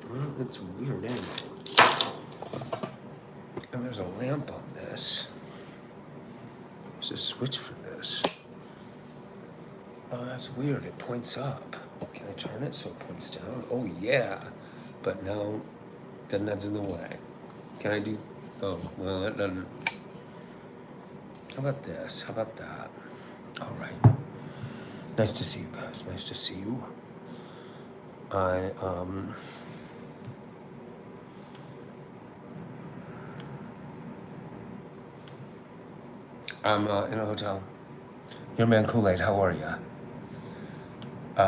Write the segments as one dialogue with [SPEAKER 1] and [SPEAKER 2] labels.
[SPEAKER 1] Well, it's a weird angle. And there's a lamp on this. There's a switch for this. Oh, that's weird. It points up. Can I turn it so it points down? Oh, yeah. But now, then that's in the way. Can I do... Oh, well, that doesn't... How about this? How about that? All right. Nice to see you guys. Nice to see you. I'm in a hotel. Your man Kool-Aid, how are ya? All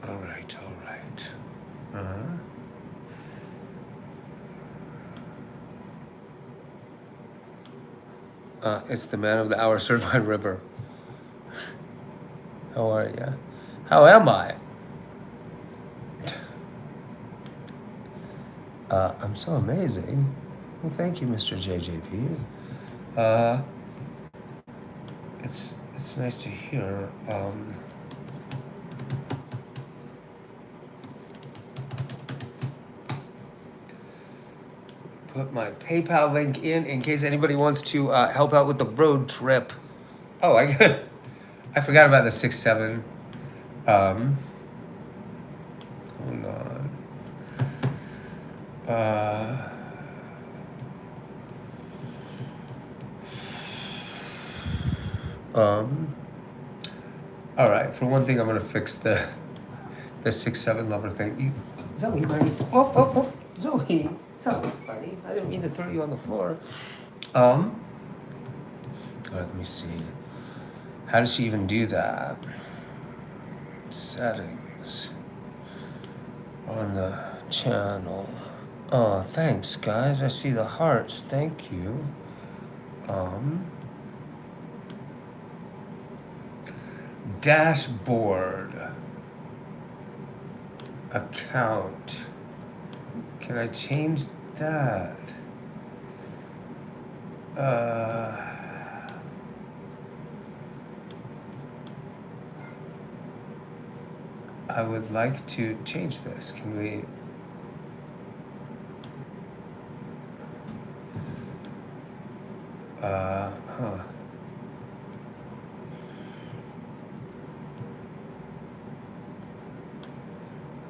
[SPEAKER 1] right, all right. It's the man of the hour, certified ripper. How are ya? How am I? I'm so amazing. Well, thank you, Mr. JJP. It's nice to hear. Put my PayPal link in case anybody wants to help out with the road trip. Oh, I forgot about the 6-7. Hold on. All right. For one thing, I'm gonna fix the 6-7 lover thing. Zoe, buddy. Oh, Zoe. What's up, buddy? I didn't mean to throw you on the floor. All right, let me see. How does she even do that? Settings on the channel. Oh, thanks, guys. I see the hearts. Thank you. Dashboard. Account. Can I change that? I would like to change this. Can we?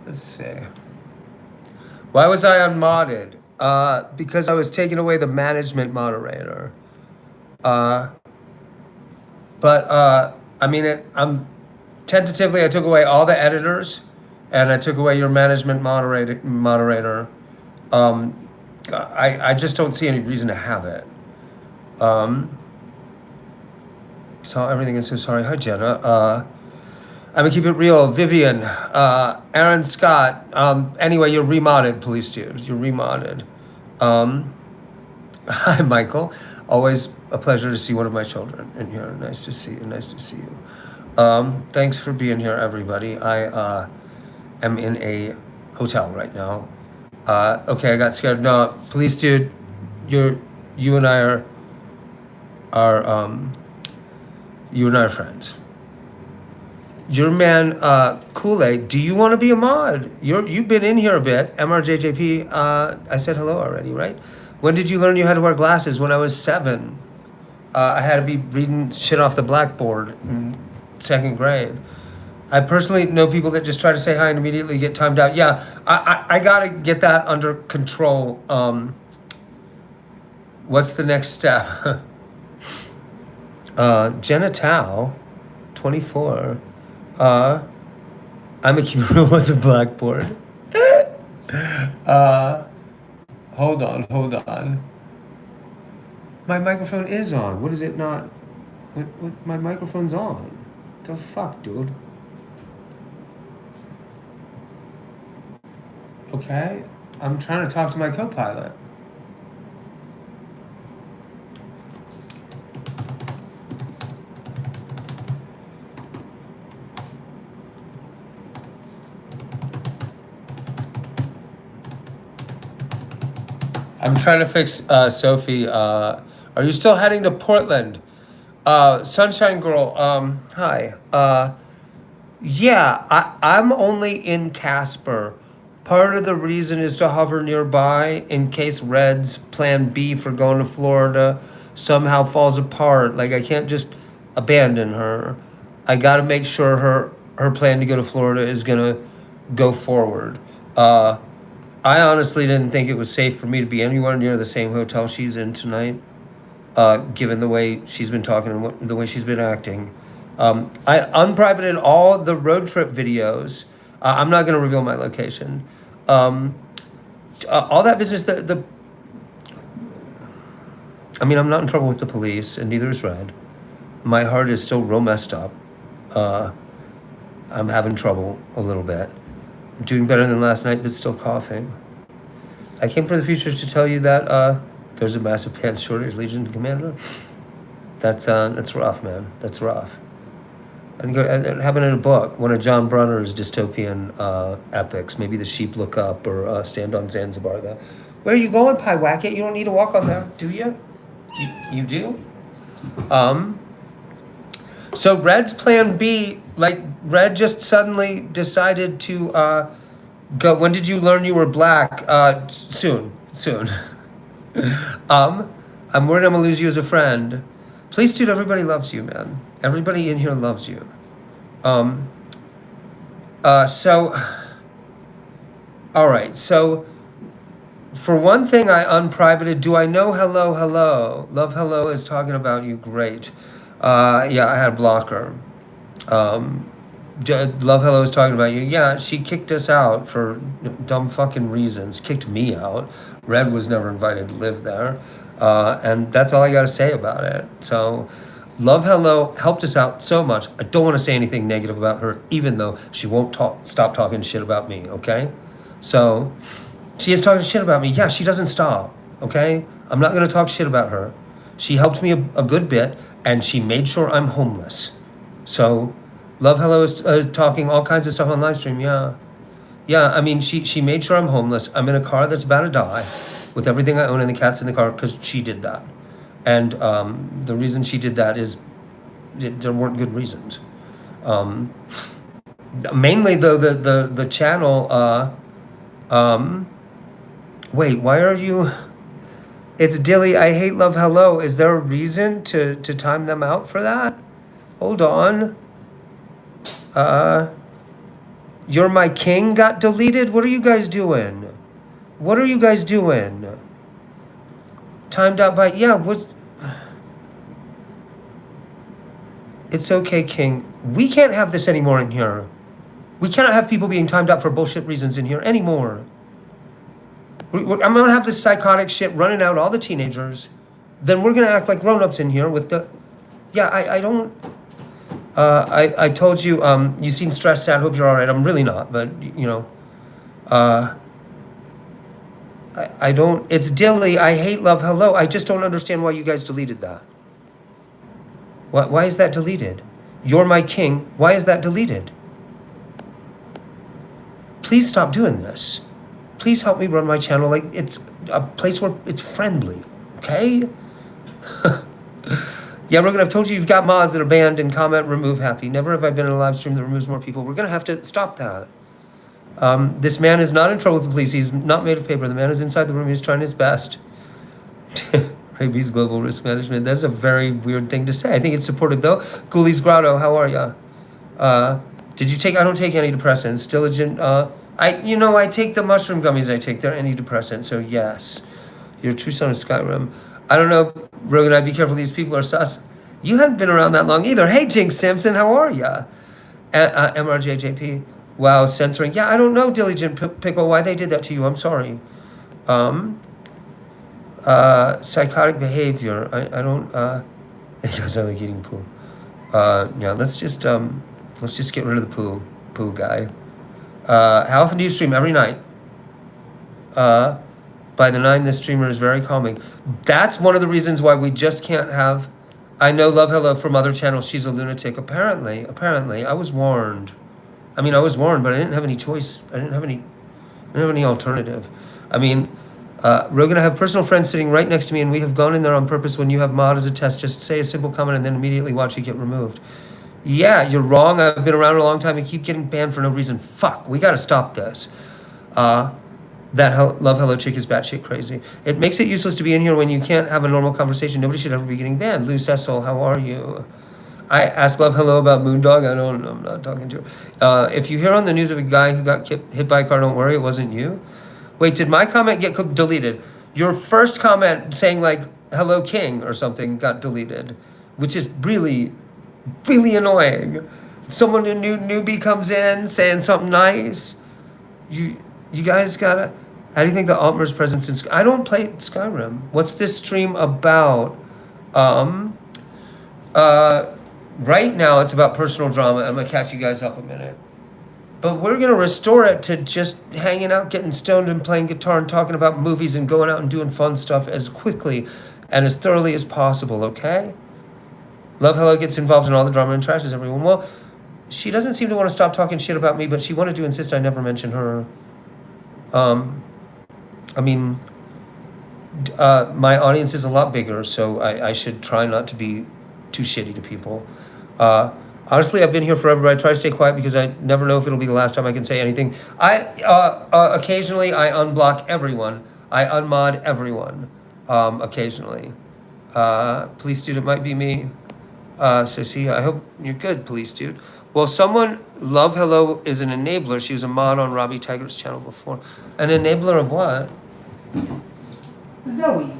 [SPEAKER 1] Let's see. Why was I unmodded? Because I was taking away the management moderator. I mean, tentatively I took away all the editors, and I took away your management moderator. I just don't see any reason to have it. Saw everything and so sorry. Hi, Jenna. I'm gonna keep it real. Vivian, Aaron Scott. Anyway, you're remodded, police dude. You're remodded. Hi, Michael. Always a pleasure to see one of my children in here. Nice to see you. Nice to see you. Thanks for being here, everybody. I am in a hotel right now. Okay, I got scared. No, police dude, you and I are friends. Your man, Kool-Aid, do you want to be a mod? You've been in here a bit. MRJJP, I said hello already, right? When did you learn you had to wear glasses? When I was 7. I had to be reading shit off the blackboard in 2nd grade. I personally know people that just try to say hi and immediately get timed out. Yeah, I gotta get that under control. What's the next step? Jenna Tao, 24. I'm gonna keep it real. What's a blackboard? Hold on. My microphone is on. What is it not? What my microphone's on. The fuck, dude? Okay, I'm trying to talk to my co-pilot. I'm trying to fix Sophie. Are you still heading to Portland? Sunshine Girl, hi. Yeah, I'm only in Casper. Part of the reason is to hover nearby in case Red's plan B for going to Florida somehow falls apart. Like I can't just abandon her. I got to make sure her plan to go to Florida is gonna go forward. Uh, I honestly didn't think it was safe for me to be anywhere near the same hotel she's in tonight, given the way she's been talking and the way she's been acting. I unprivated all the road trip videos. I'm not going to reveal my location. Um, all that business. I mean, I'm not in trouble with the police, and neither is Red. My heart is still real messed up. Uh, I'm having trouble a little bit. I'm doing better than last night, but still coughing. I came from the future to tell you that there's a massive pants shortage, Legion Commander. That's rough, man. That's rough. And it happened in a book, one of John Brunner's dystopian epics. Maybe The Sheep Look Up or Stand on Zanzibar. Where are you going, Pie Wacket? You don't need to walk on there, do you? You do? So Red's plan B, like Red just suddenly decided to go. When did you learn you were black? Soon. I'm worried I'm gonna lose you as a friend. Please, dude, everybody loves you, man. Everybody in here loves you. So, all right. So, for one thing, I unprivated. Do I know hello, hello? Love hello is talking about you. Great. Yeah, I had a blocker. Love hello is talking about you. Yeah, she kicked us out for dumb fucking reasons. Kicked me out. Red was never invited to live there. And that's all I got to say about it. So, Love Hello helped us out so much. I don't want to say anything negative about her, even though she won't stop talking shit about me, okay? So, she is talking shit about me. Yeah, she doesn't stop, okay? I'm not going to talk shit about her. She helped me a good bit, and she made sure I'm homeless. So, Love Hello is talking all kinds of stuff on live stream, yeah. Yeah, I mean, she made sure I'm homeless. I'm in a car that's about to die with everything I own and the cats in the car because she did that. And the reason she did that is there weren't good reasons. Mainly, though, the channel... wait, why are you... It's Dilly, I hate Love Hello. Is there a reason to time them out for that? Hold on. You're My King got deleted? What are you guys doing? What are you guys doing? Timed out by... Yeah, what's... It's okay, King. We can't have this anymore in here. We cannot have people being timed out for bullshit reasons in here anymore. I'm going to have this psychotic shit running out all the teenagers. Then we're going to act like grown-ups in here with the... Yeah, I don't... I told you, you seem stressed, sad, hope you're all right. I'm really not, but, you know... I don't... It's Dilly, I hate Love Hello. I just don't understand why you guys deleted that. Why is that deleted? You're My King. Why is that deleted? Please stop doing this. Please help me run my channel like it's a place where it's friendly, okay? Yeah, Rogan, I've told you you've got mods that are banned and comment remove happy. Never have I been in a live stream that removes more people. We're going to have to stop that. This man is not in trouble with the police. He's not made of paper. The man is inside the room. He's trying his best. Rabies Global Risk Management. That's a very weird thing to say. I think it's supportive, though. Ghoulies Grotto, how are ya? Did you take... I don't take antidepressants. Diligent... I take the mushroom gummies I take. They're antidepressant, so yes. You're a true son of Skyrim. I don't know, Rogan, I'd be careful. These people are sus. You haven't been around that long either. Hey, Jinx Simpson, how are ya? MRJJP. Wow, censoring. Yeah, I don't know, Diligent Pickle, why they did that to you. I'm sorry. Psychotic behavior. I don't... Because I like eating poo. Yeah, let's just get rid of the poo guy. How often do you stream? Every night. By the 9, this streamer is very calming. That's one of the reasons why we just can't have... I know Love Hello from other channels. She's a lunatic. Apparently. I was warned. I was warned, but I didn't have any choice. I didn't have any alternative. Rogan, I have personal friends sitting right next to me, and we have gone in there on purpose. When you have mod as a test, just say a simple comment and then immediately watch it get removed. Yeah, you're wrong. I've been around a long time and keep getting banned for no reason. Fuck, we gotta stop this. Love Hello chick is batshit crazy. It makes it useless to be in here when you can't have a normal conversation. Nobody should ever be getting banned. Lou Cecil, how are you? I asked Love Hello about Moondog. I'm not talking to her. If you hear on the news of a guy who got hit by a car, don't worry, it wasn't you. Wait, did my comment get deleted? Your first comment saying like "Hello King" or something got deleted, which is really, really annoying. Someone newbie comes in saying something nice. You guys gotta. How do you think the Altmer's presence in? I don't play Skyrim. What's this stream about? Right now it's about personal drama. I'm gonna catch you guys up a minute. But we're going to restore it to just hanging out, getting stoned and playing guitar and talking about movies and going out and doing fun stuff as quickly and as thoroughly as possible, okay? Love Hello gets involved in all the drama and trashes everyone. Well, she doesn't seem to want to stop talking shit about me, but she wanted to insist I never mention her. My audience is a lot bigger, so I should try not to be too shitty to people. Honestly, I've been here forever, but I try to stay quiet because I never know if it'll be the last time I can say anything. Occasionally I unblock everyone. I unmod everyone, occasionally. Police dude, it might be me. So see, I hope you're good, police dude. Well, Love Hello is an enabler. She was a mod on Robbie Tiger's channel before. An enabler of what? Zoe.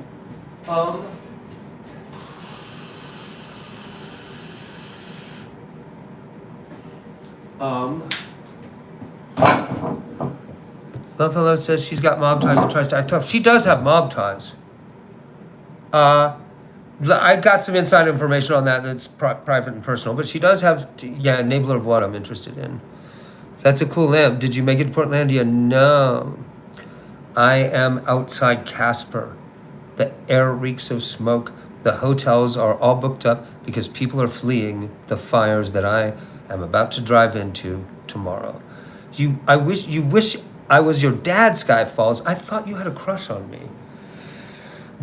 [SPEAKER 1] Love Hello says she's got mob ties and tries to act tough. She does have mob ties. I got some inside information on that that's private and personal, but she does have, enabler of what I'm interested in. That's a cool lamp. Did you make it to Portlandia? No. I am outside Casper. The air reeks of smoke. The hotels are all booked up because people are fleeing the fires that I am about to drive into tomorrow. You wish I was your dad, Sky Falls. I thought you had a crush on me.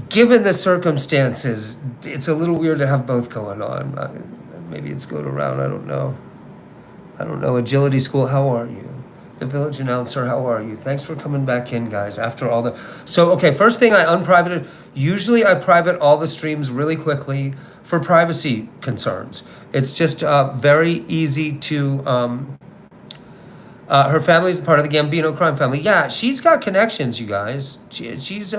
[SPEAKER 1] Given the circumstances, it's a little weird to have both going on. Maybe it's going around, I don't know. Agility School, how are you? The Village Announcer, how are you? Thanks for coming back in, guys, after all the... So, okay, first thing, I unprivated. Usually I private all the streams really quickly for privacy concerns. It's just very easy to... her family's part of the Gambino crime family. Yeah, she's got connections, you guys. She's...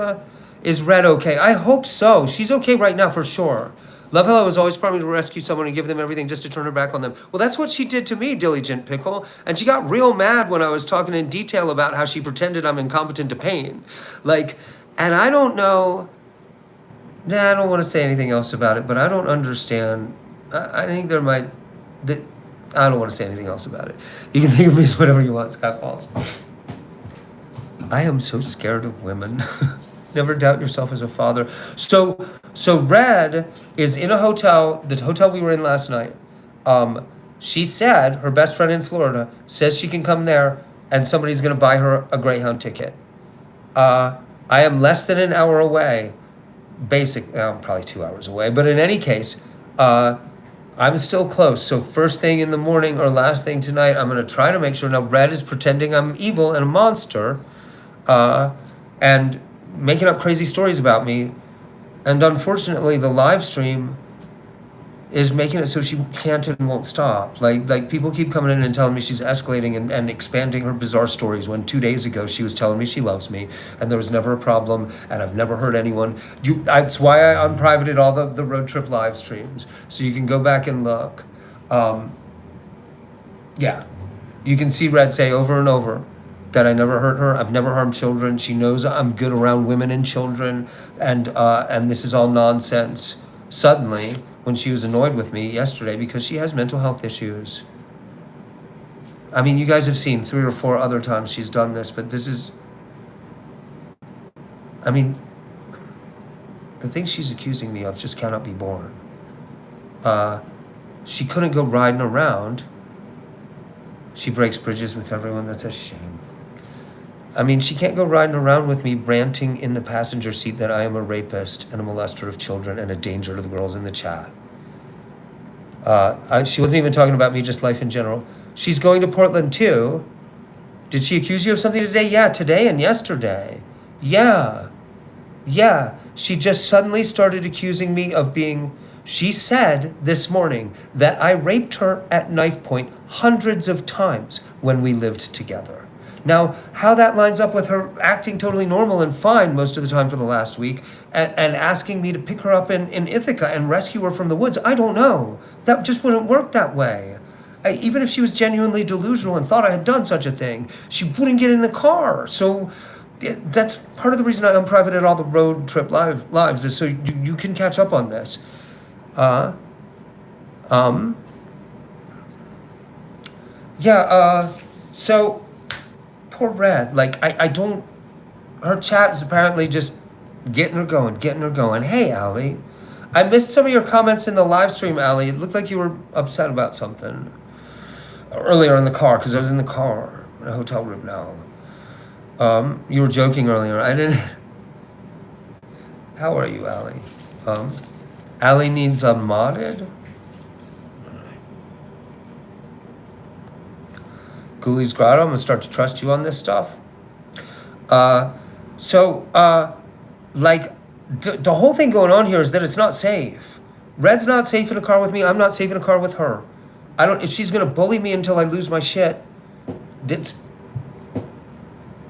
[SPEAKER 1] Is Red okay? I hope so. She's okay right now for sure. Love Hello was always promising to rescue someone and give them everything just to turn her back on them. Well, that's what she did to me, Diligent Pickle. And she got real mad when I was talking in detail about how she pretended I'm incompetent to pain. And I don't know... I don't want to say anything else about it, but I don't understand. I think there might... I don't want to say anything else about it. You can think of me as whatever you want, Sky Falls. I am so scared of women. Never doubt yourself as a father. So Red is in a hotel, the hotel we were in last night. She said her best friend in Florida says she can come there and somebody's going to buy her a Greyhound ticket. I am less than an hour away. I'm probably 2 hours away. But in any case, I'm still close. So first thing in the morning or last thing tonight, I'm going to try to make sure. Now, Red is pretending I'm evil and a monster. And making up crazy stories about me, and unfortunately the live stream is making it so she can't and won't stop. Like people keep coming in and telling me she's escalating and expanding her bizarre stories, when 2 days ago she was telling me she loves me and there was never a problem and I've never hurt anyone. That's why I unprivated all the road trip live streams, so you can go back and look. You can see Red say over and over that I never hurt her. I've never harmed children. She knows I'm good around women and children, and this is all nonsense. Suddenly, when she was annoyed with me yesterday because she has mental health issues. I mean, you guys have seen 3 or 4 other times she's done this, but this is... I mean, the things she's accusing me of just cannot be borne. She couldn't go riding around. She breaks bridges with everyone. That's a shame. I mean, she can't go riding around with me ranting in the passenger seat that I am a rapist and a molester of children and a danger to the girls in the chat. She wasn't even talking about me, just life in general. She's going to Portland too. Did she accuse you of something today? Yeah, today and yesterday. Yeah. Yeah. She just suddenly started accusing me of being. She said this morning that I raped her at knife point hundreds of times when we lived together. Now, how that lines up with her acting totally normal and fine most of the time for the last week and asking me to pick her up in Ithaca and rescue her from the woods, I don't know. That just wouldn't work that way. Even if she was genuinely delusional and thought I had done such a thing, she wouldn't get in the car. So that's part of the reason I unprivated all the road trip lives is so you can catch up on this. So poor Red, like I don't, her chat is apparently just getting her going. Hey, Allie, I missed some of your comments in the live stream, Allie. It looked like you were upset about something earlier in the car, because I was in the car, in a hotel room now. You were joking earlier. I didn't. How are you, Allie? Allie needs unmodded. Ghoulies Grotto, I'm gonna start to trust you on this stuff. The whole thing going on here is that it's not safe. Red's not safe in a car with me. I'm not safe in a car with her. If she's gonna bully me until I lose my shit,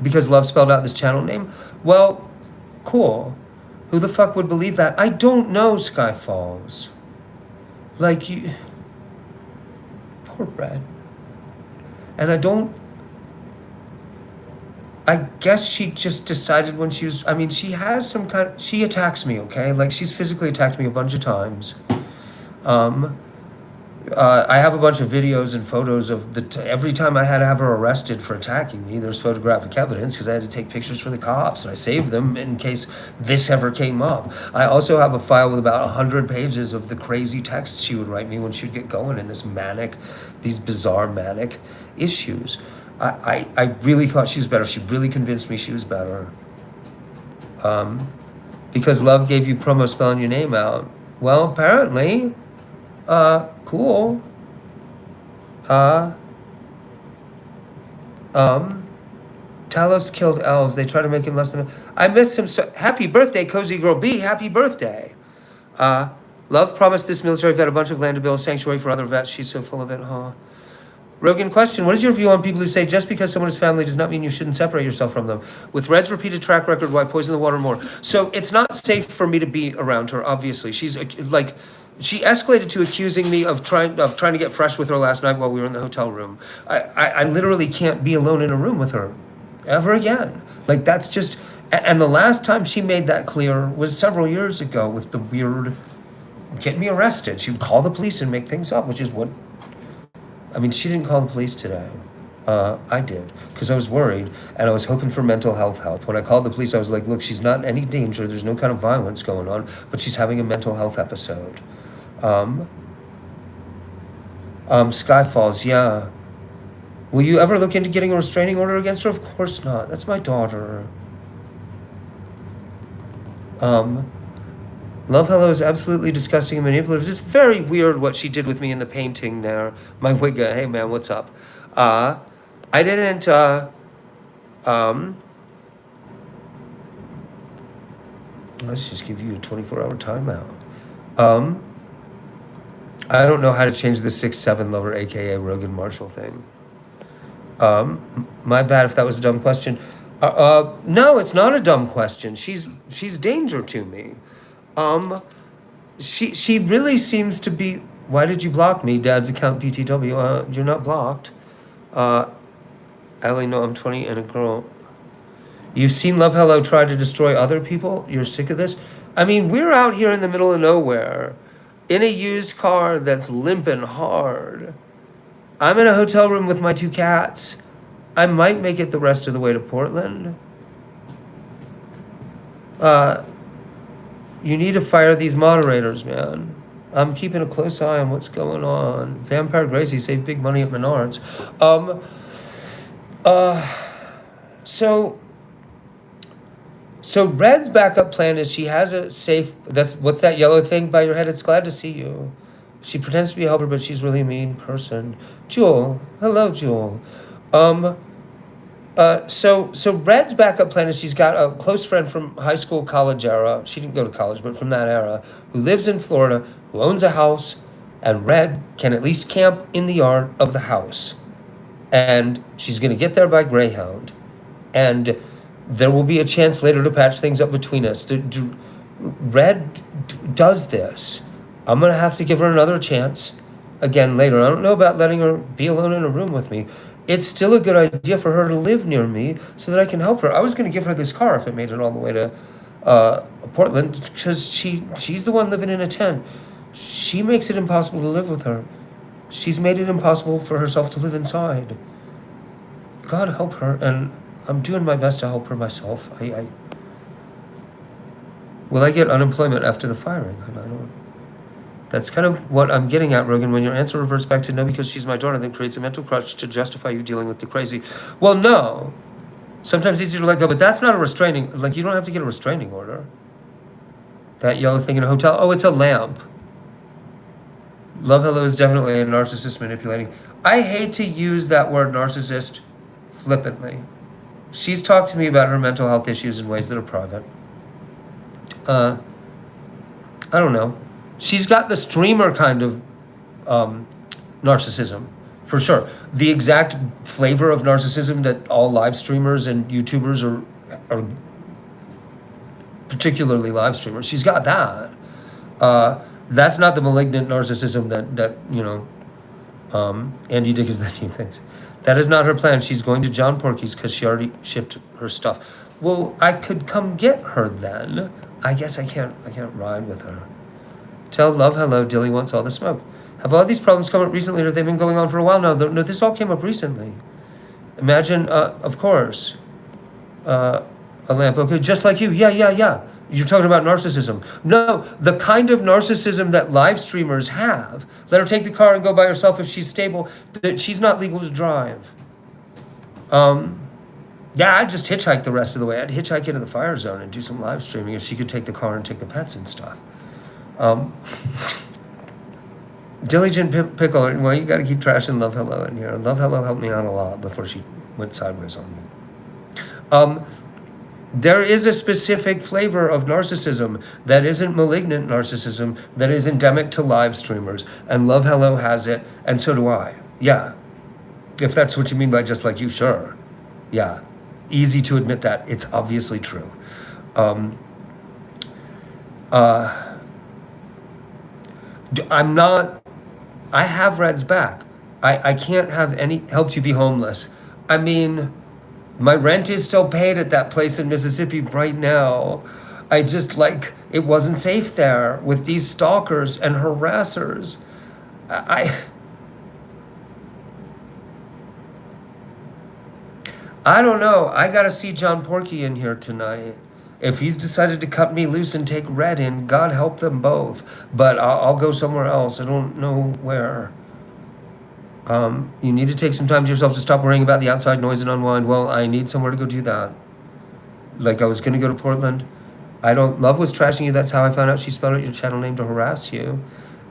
[SPEAKER 1] because Love spelled out this channel name. Well, cool. Who the fuck would believe that? I don't know, Sky Falls. Like, you... Poor Red. And I guess she just decided when she was... I mean, she has some kind... She attacks me, okay? Like, she's physically attacked me a bunch of times. I have a bunch of videos and photos of every time I had to have her arrested for attacking me. There's photographic evidence because I had to take pictures for the cops, and I saved them in case this ever came up. I also have a file with about 100 pages of the crazy texts she would write me when she'd get going in these bizarre manic issues. I really thought she was better. She really convinced me she was better. Because Love gave you promo spelling your name out. Well, apparently... cool. Talos killed elves. They try to make him less than... I missed him so... Happy birthday, Cozy Girl B. Happy birthday. Love promised this military vet a bunch of land to build a sanctuary for other vets. She's so full of it, huh? Rogan question, what is your view on people who say just because someone is family does not mean you shouldn't separate yourself from them? With Red's repeated track record, why poison the water more? So it's not safe for me to be around her, obviously. She's like... She escalated to accusing me of trying to get fresh with her last night while we were in the hotel room. I literally can't be alone in a room with her ever again. Like, that's just... And the last time she made that clear was several years ago with the weird getting me arrested. She would call the police and make things up, which is what... I mean, she didn't call the police today. I did, because I was worried, and I was hoping for mental health help. When I called the police, I was like, look, she's not in any danger. There's no kind of violence going on, but she's having a mental health episode. Skyfalls, yeah. Will you ever look into getting a restraining order against her? Of course not. That's my daughter. Love Hello is absolutely disgusting and manipulative. It's very weird what she did with me in the painting there. My wigga, hey man, what's up? I didn't, let's just give you a 24-hour timeout. I don't know how to change the 6'7" lover, aka Rogan Marshall thing. My bad if that was a dumb question. No, it's not a dumb question. She's danger to me. She really seems to be... Why did you block me? Dad's account PTW. You're not blocked. Ellie, no, I'm 20 and a girl. You've seen Love Hello try to destroy other people? You're sick of this? I mean, we're out here in the middle of nowhere in a used car that's limping hard. I'm in a hotel room with my 2 cats. I might make it the rest of the way to Portland. You need to fire these moderators, man. I'm keeping a close eye on what's going on. Vampire Gracie saved big money at Menards. So so Red's backup plan is she has a safe. That's what's that yellow thing by your head? It's glad to see you. She pretends to be a helper, but she's really a mean person. Jewel, hello, Jewel. Um, so Red's backup plan is she's got a close friend from high school, college era. She didn't go to college, but from that era, who lives in Florida, who owns a house, and Red can at least camp in the yard of the house. And she's gonna get there by Greyhound, and there will be a chance later to patch things up between us. Red does this. I'm gonna have to give her another chance again later. I don't know about letting her be alone in a room with me. It's still a good idea for her to live near me so that I can help her. I was gonna give her this car if it made it all the way to Portland, because she's the one living in a tent. She makes it impossible to live with her. She's made it impossible for herself to live inside. God help her, and I'm doing my best to help her myself. Will I get unemployment after the firing? I don't. That's kind of what I'm getting at, Rogan. When your answer reverts back to no because she's my daughter, then creates a mental crutch to justify you dealing with the crazy. Well, no. Sometimes it's easier to let go, but that's not a restraining. Like, you don't have to get a restraining order. That yellow thing in a hotel. Oh, it's a lamp. Love Hello is definitely a narcissist manipulating. I hate to use that word narcissist flippantly. She's talked to me about her mental health issues in ways that are private. I don't know. She's got the streamer kind of narcissism, for sure. The exact flavor of narcissism that all live streamers and YouTubers are particularly live streamers. She's got that. That's not the malignant narcissism that Andy Dick is the team thinks. That is not her plan. She's going to John Porky's because she already shipped her stuff. Well, I could come get her then. I guess I can't ride with her. Tell Love Hello Dilly wants all the smoke. Have all these problems come up recently, or have they been going on for a while now? No, this all came up recently. Imagine, of course, a lamp. Okay, just like you. Yeah. You're talking about narcissism. No, the kind of narcissism that live streamers have. Let her take the car and go by herself if she's stable. That she's not legal to drive. Yeah, I'd just hitchhike the rest of the way. I'd hitchhike into the fire zone and do some live streaming if she could take the car and take the pets and stuff. Diligent Pickle, well, you got to keep trashing Love Hello in here. Love Hello helped me out a lot before she went sideways on me. There is a specific flavor of narcissism that isn't malignant narcissism, that is endemic to live streamers. And Love Hello has it, and so do I. Yeah. If that's what you mean by just like you, sure. Yeah. Easy to admit that. It's obviously true. I have Red's back. I can't have any, helped you be homeless. I mean, my rent is still paid at that place in Mississippi right now. I just it wasn't safe there with these stalkers and harassers. I don't know. I gotta see John Porky in here tonight. If he's decided to cut me loose and take Red in, God help them both. But I'll go somewhere else. I don't know where. You need to take some time to yourself to stop worrying about the outside noise and unwind. Well, I need somewhere to go do that. Like, I was going to go to Portland. Love was trashing you. That's how I found out she spelled out your channel name to harass you.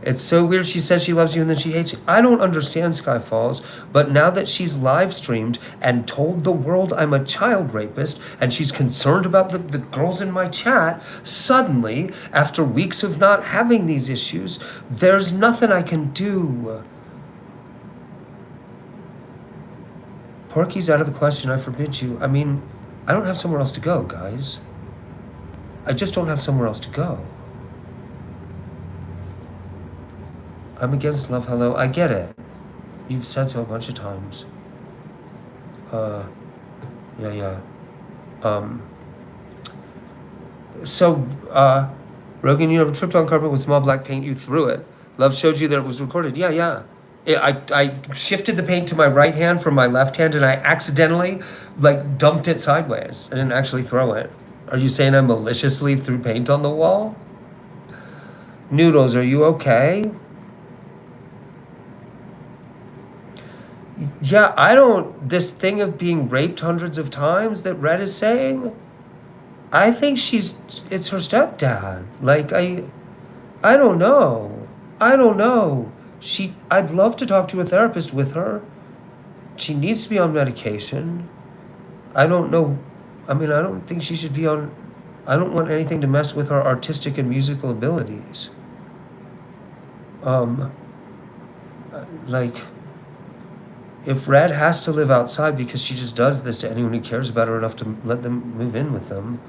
[SPEAKER 1] It's so weird. She says she loves you and then she hates you. I don't understand Skyfalls, but now that she's live streamed and told the world I'm a child rapist and she's concerned about the girls in my chat, suddenly, after weeks of not having these issues, there's nothing I can do. Porky's out of the question. I forbid you. I mean, I don't have somewhere else to go, guys. I just don't have somewhere else to go. I'm against Love Hello. I get it. You've said so a bunch of times. Yeah. Rogan, you ever tripped on carpet with small black paint? You threw it. Love showed you that it was recorded. Yeah. I shifted the paint to my right hand from my left hand, and I accidentally dumped it sideways. I didn't actually throw it. Are you saying I maliciously threw paint on the wall? Noodles, are you okay? Yeah, I don't. This thing of being raped hundreds of times that Red is saying, I think it's her stepdad. Like, I don't know. I don't know. I'd love to talk to a therapist with her. She needs to be on medication. I don't know. I mean, I don't think she should be on. I don't want anything to mess with her artistic and musical abilities. Um, like, if Red has to live outside because she just does this to anyone who cares about her enough to let them move in with them.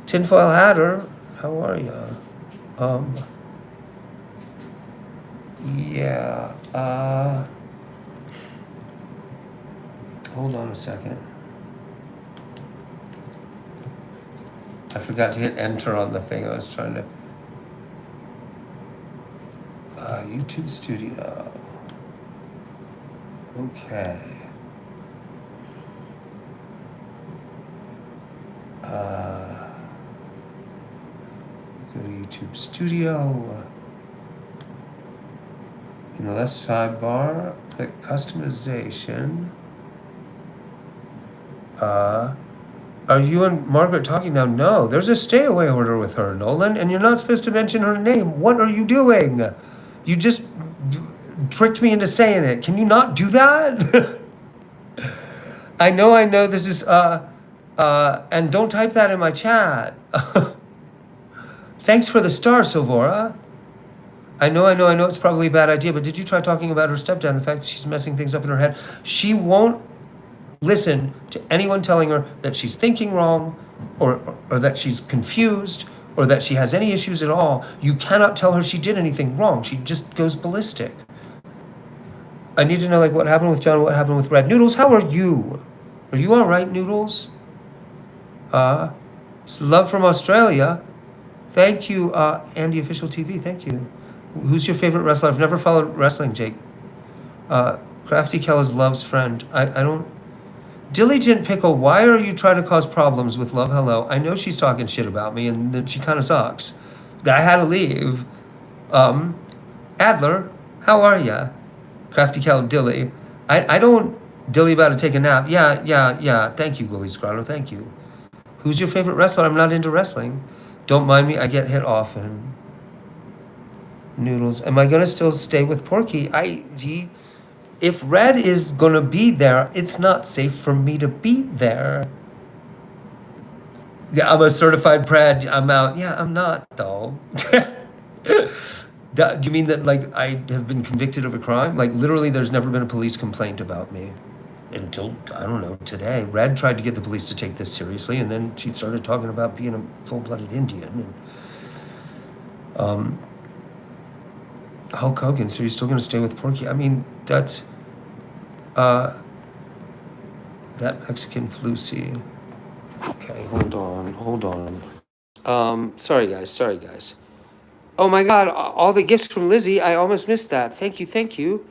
[SPEAKER 1] Tinfoil Hatter, how are ya? Um, yeah. Hold on a second. I forgot to hit enter on the thing I was trying to. YouTube Studio. Okay. Go to YouTube Studio. In the left sidebar, click customization. Are you and Margaret talking now? No, there's a stay away order with her, Nolan, and you're not supposed to mention her name. What are you doing? You just tricked me into saying it. Can you not do that? I know this is, and don't type that in my chat. Thanks for the star, Silvora. I know it's probably a bad idea, but did you try talking about her stepdad and the fact that she's messing things up in her head? She won't listen to anyone telling her that she's thinking wrong or that she's confused or that she has any issues at all. You cannot tell her she did anything wrong. She just goes ballistic. I need to know, like, what happened with John, what happened with Red. Noodles, how are you? Are you all right, Noodles? It's love from Australia. Thank you, Andy Official TV. Thank you. Who's your favorite wrestler? I've never followed wrestling, Jake. Crafty Kel is Love's friend. I don't... Diligent Pickle, why are you trying to cause problems with Love Hello? I know she's talking shit about me and that she kind of sucks. I had to leave. Adler, how are ya? Crafty Kel, Dilly. I don't... Dilly about to take a nap. Yeah. Thank you, Willie Scrotto. Thank you. Who's your favorite wrestler? I'm not into wrestling. Don't mind me. I get hit often. Noodles. Am I going to still stay with Porky? If Red is gonna be there, it's not safe for me to be there. Yeah, I'm a certified pred. I'm out. Yeah, I'm not though. Do you mean that, like, I have been convicted of a crime? Like, literally, there's never been a police complaint about me until, I don't know, today. Red tried to get the police to take this seriously, and then she started talking about being a full-blooded Indian. And, Hulk Hogan, so you're still gonna stay with Porky? I mean, that's... that Mexican Flusy. Okay, hold on. Sorry guys. Oh my God, all the gifts from Lizzie, I almost missed that. Thank you.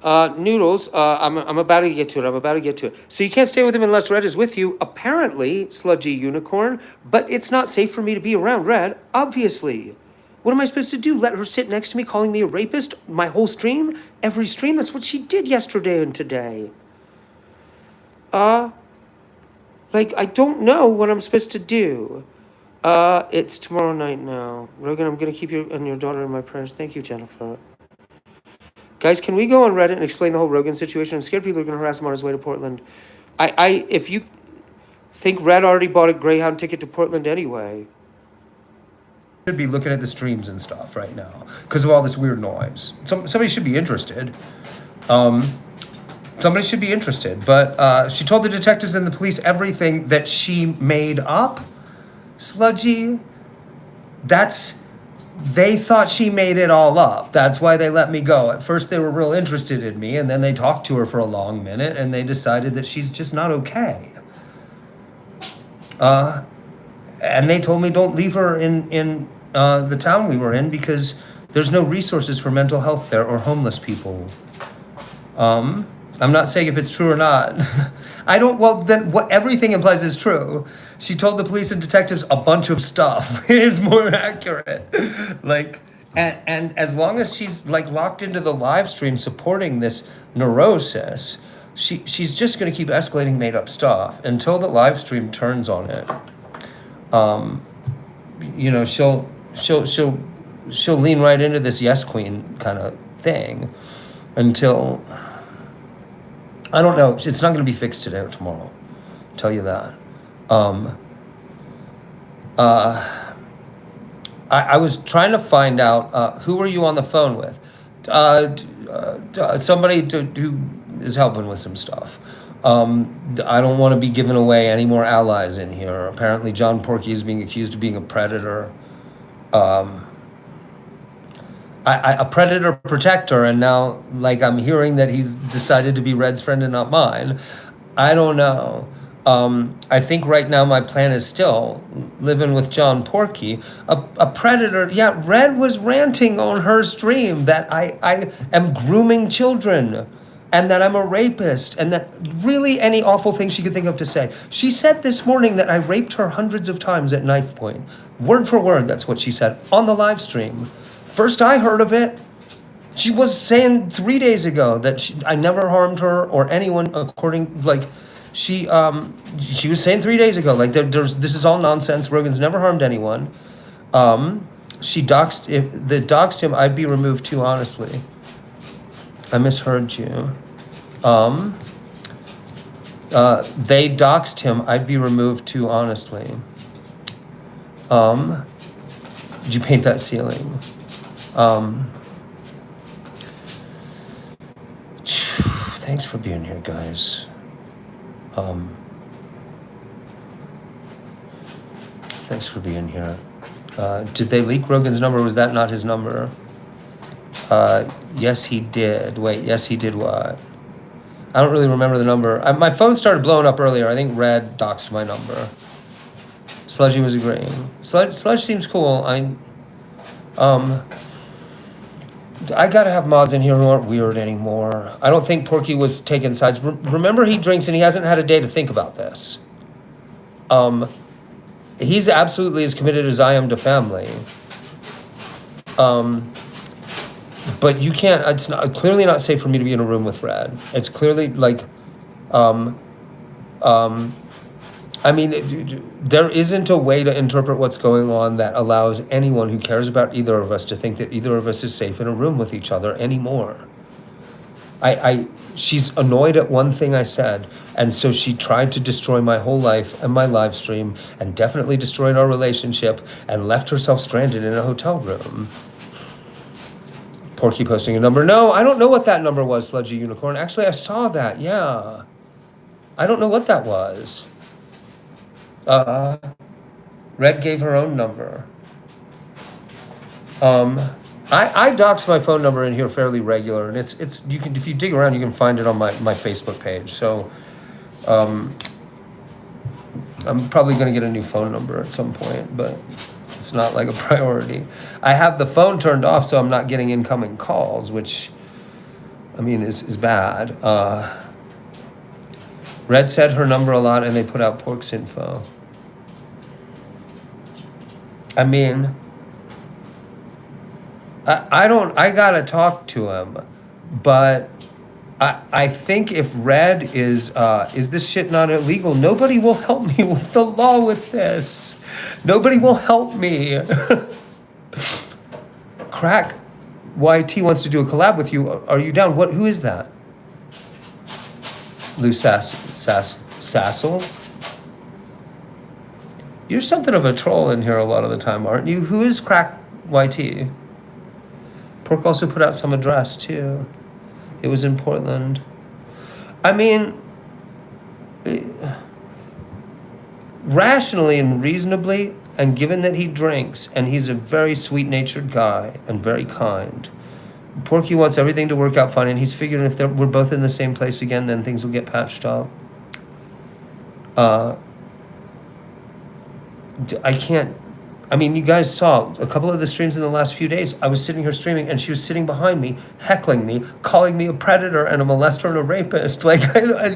[SPEAKER 1] Noodles, I'm about to get to it. So you can't stay with him unless Red is with you, apparently, Sludgy Unicorn, but it's not safe for me to be around Red, obviously. What am I supposed to do? Let her sit next to me calling me a rapist my whole stream? Every stream? That's what she did yesterday and today. Like, I don't know what I'm supposed to do. It's tomorrow night now. Rogan, I'm going to keep you and your daughter in my prayers. Thank you, Jennifer. Guys, can we go on Reddit and explain the whole Rogan situation? I'm scared people are going to harass him on his way to Portland. If you think Red already bought a Greyhound ticket to Portland anyway. Should be looking at the streams and stuff right now because of all this weird noise. Somebody should be interested. But she told the detectives and the police everything that she made up. Sludgy. They thought she made it all up. That's why they let me go. At first they were real interested in me, and then they talked to her for a long minute, and they decided that she's just not okay. And they told me don't leave her in the town we were in because there's no resources for mental health there or homeless people. I'm not saying if it's true or not. Then what everything implies is true. She told the police and detectives a bunch of stuff is more accurate. Like, And as long as she's like locked into the live stream supporting this neurosis, she's just going to keep escalating made up stuff until the live stream turns on it. You know, she'll lean right into this yes queen kind of thing until, I don't know, it's not going to be fixed today or tomorrow. I'll tell you that. I was trying to find out who were you on the phone with. Somebody who is helping with some stuff. I don't want to be giving away any more allies in here. Apparently, John Porky is being accused of being a predator. A predator protector, and now like I'm hearing that he's decided to be Red's friend and not mine. I don't know. I think right now my plan is still living with John Porky, a predator. Yeah, Red was ranting on her stream that I am grooming children and that I'm a rapist and that really any awful thing she could think of to say. She said this morning that I raped her hundreds of times at knife point. Word for word, that's what she said on the live stream. First I heard of it. She was saying 3 days ago that I never harmed her or anyone according, like, she was saying 3 days ago, like, this is all nonsense. Rogan's never harmed anyone. She doxed, if the doxed him, I'd be removed too, honestly. I misheard you. They doxed him, I'd be removed too, honestly. Did you paint that ceiling? Thanks for being here, guys. Thanks for being here. Did they leak Rogan's number? Was that not his number? Yes, he did. Wait, yes, he did what? I don't really remember the number. My phone started blowing up earlier. I think Red doxed my number. Sludgy was agreeing. Sludge seems cool. I gotta have mods in here who aren't weird anymore. I don't think Porky was taking sides. Remember, he drinks and he hasn't had a day to think about this. He's absolutely as committed as I am to family. But you can't, it's not, clearly not safe for me to be in a room with Red. It's clearly like, I mean, there isn't a way to interpret what's going on that allows anyone who cares about either of us to think that either of us is safe in a room with each other anymore. She's annoyed at one thing I said, and so she tried to destroy my whole life and my live stream, and definitely destroyed our relationship, and left herself stranded in a hotel room. Porky posting a number. No, I don't know what that number was, Sludgy Unicorn. Actually, I saw that, yeah. I don't know what that was. Red gave her own number. I dox my phone number in here fairly regular, and it's you can, if you dig around, you can find it on my Facebook page. So I'm probably gonna get a new phone number at some point, but it's not like a priority. I have the phone turned off, so I'm not getting incoming calls, which I mean is bad. Red said her number a lot, and they put out Pork's info. I mean, I gotta talk to him, but I think if Red is this shit not illegal, nobody will help me with the law with this. Nobody will help me. Crack YT wants to do a collab with you. Are you down? Who is that? Lou Sassel? You're something of a troll in here a lot of the time, aren't you? Who is Crack YT? Pork also put out some address, too. It was in Portland. I mean, rationally and reasonably, and given that he drinks, and he's a very sweet-natured guy and very kind, Porky wants everything to work out fine, and he's figuring if we're both in the same place again, then things will get patched up. I can't, I mean, you guys saw a couple of the streams in the last few days. I was sitting here streaming, and she was sitting behind me, heckling me, calling me a predator and a molester and a rapist. Like,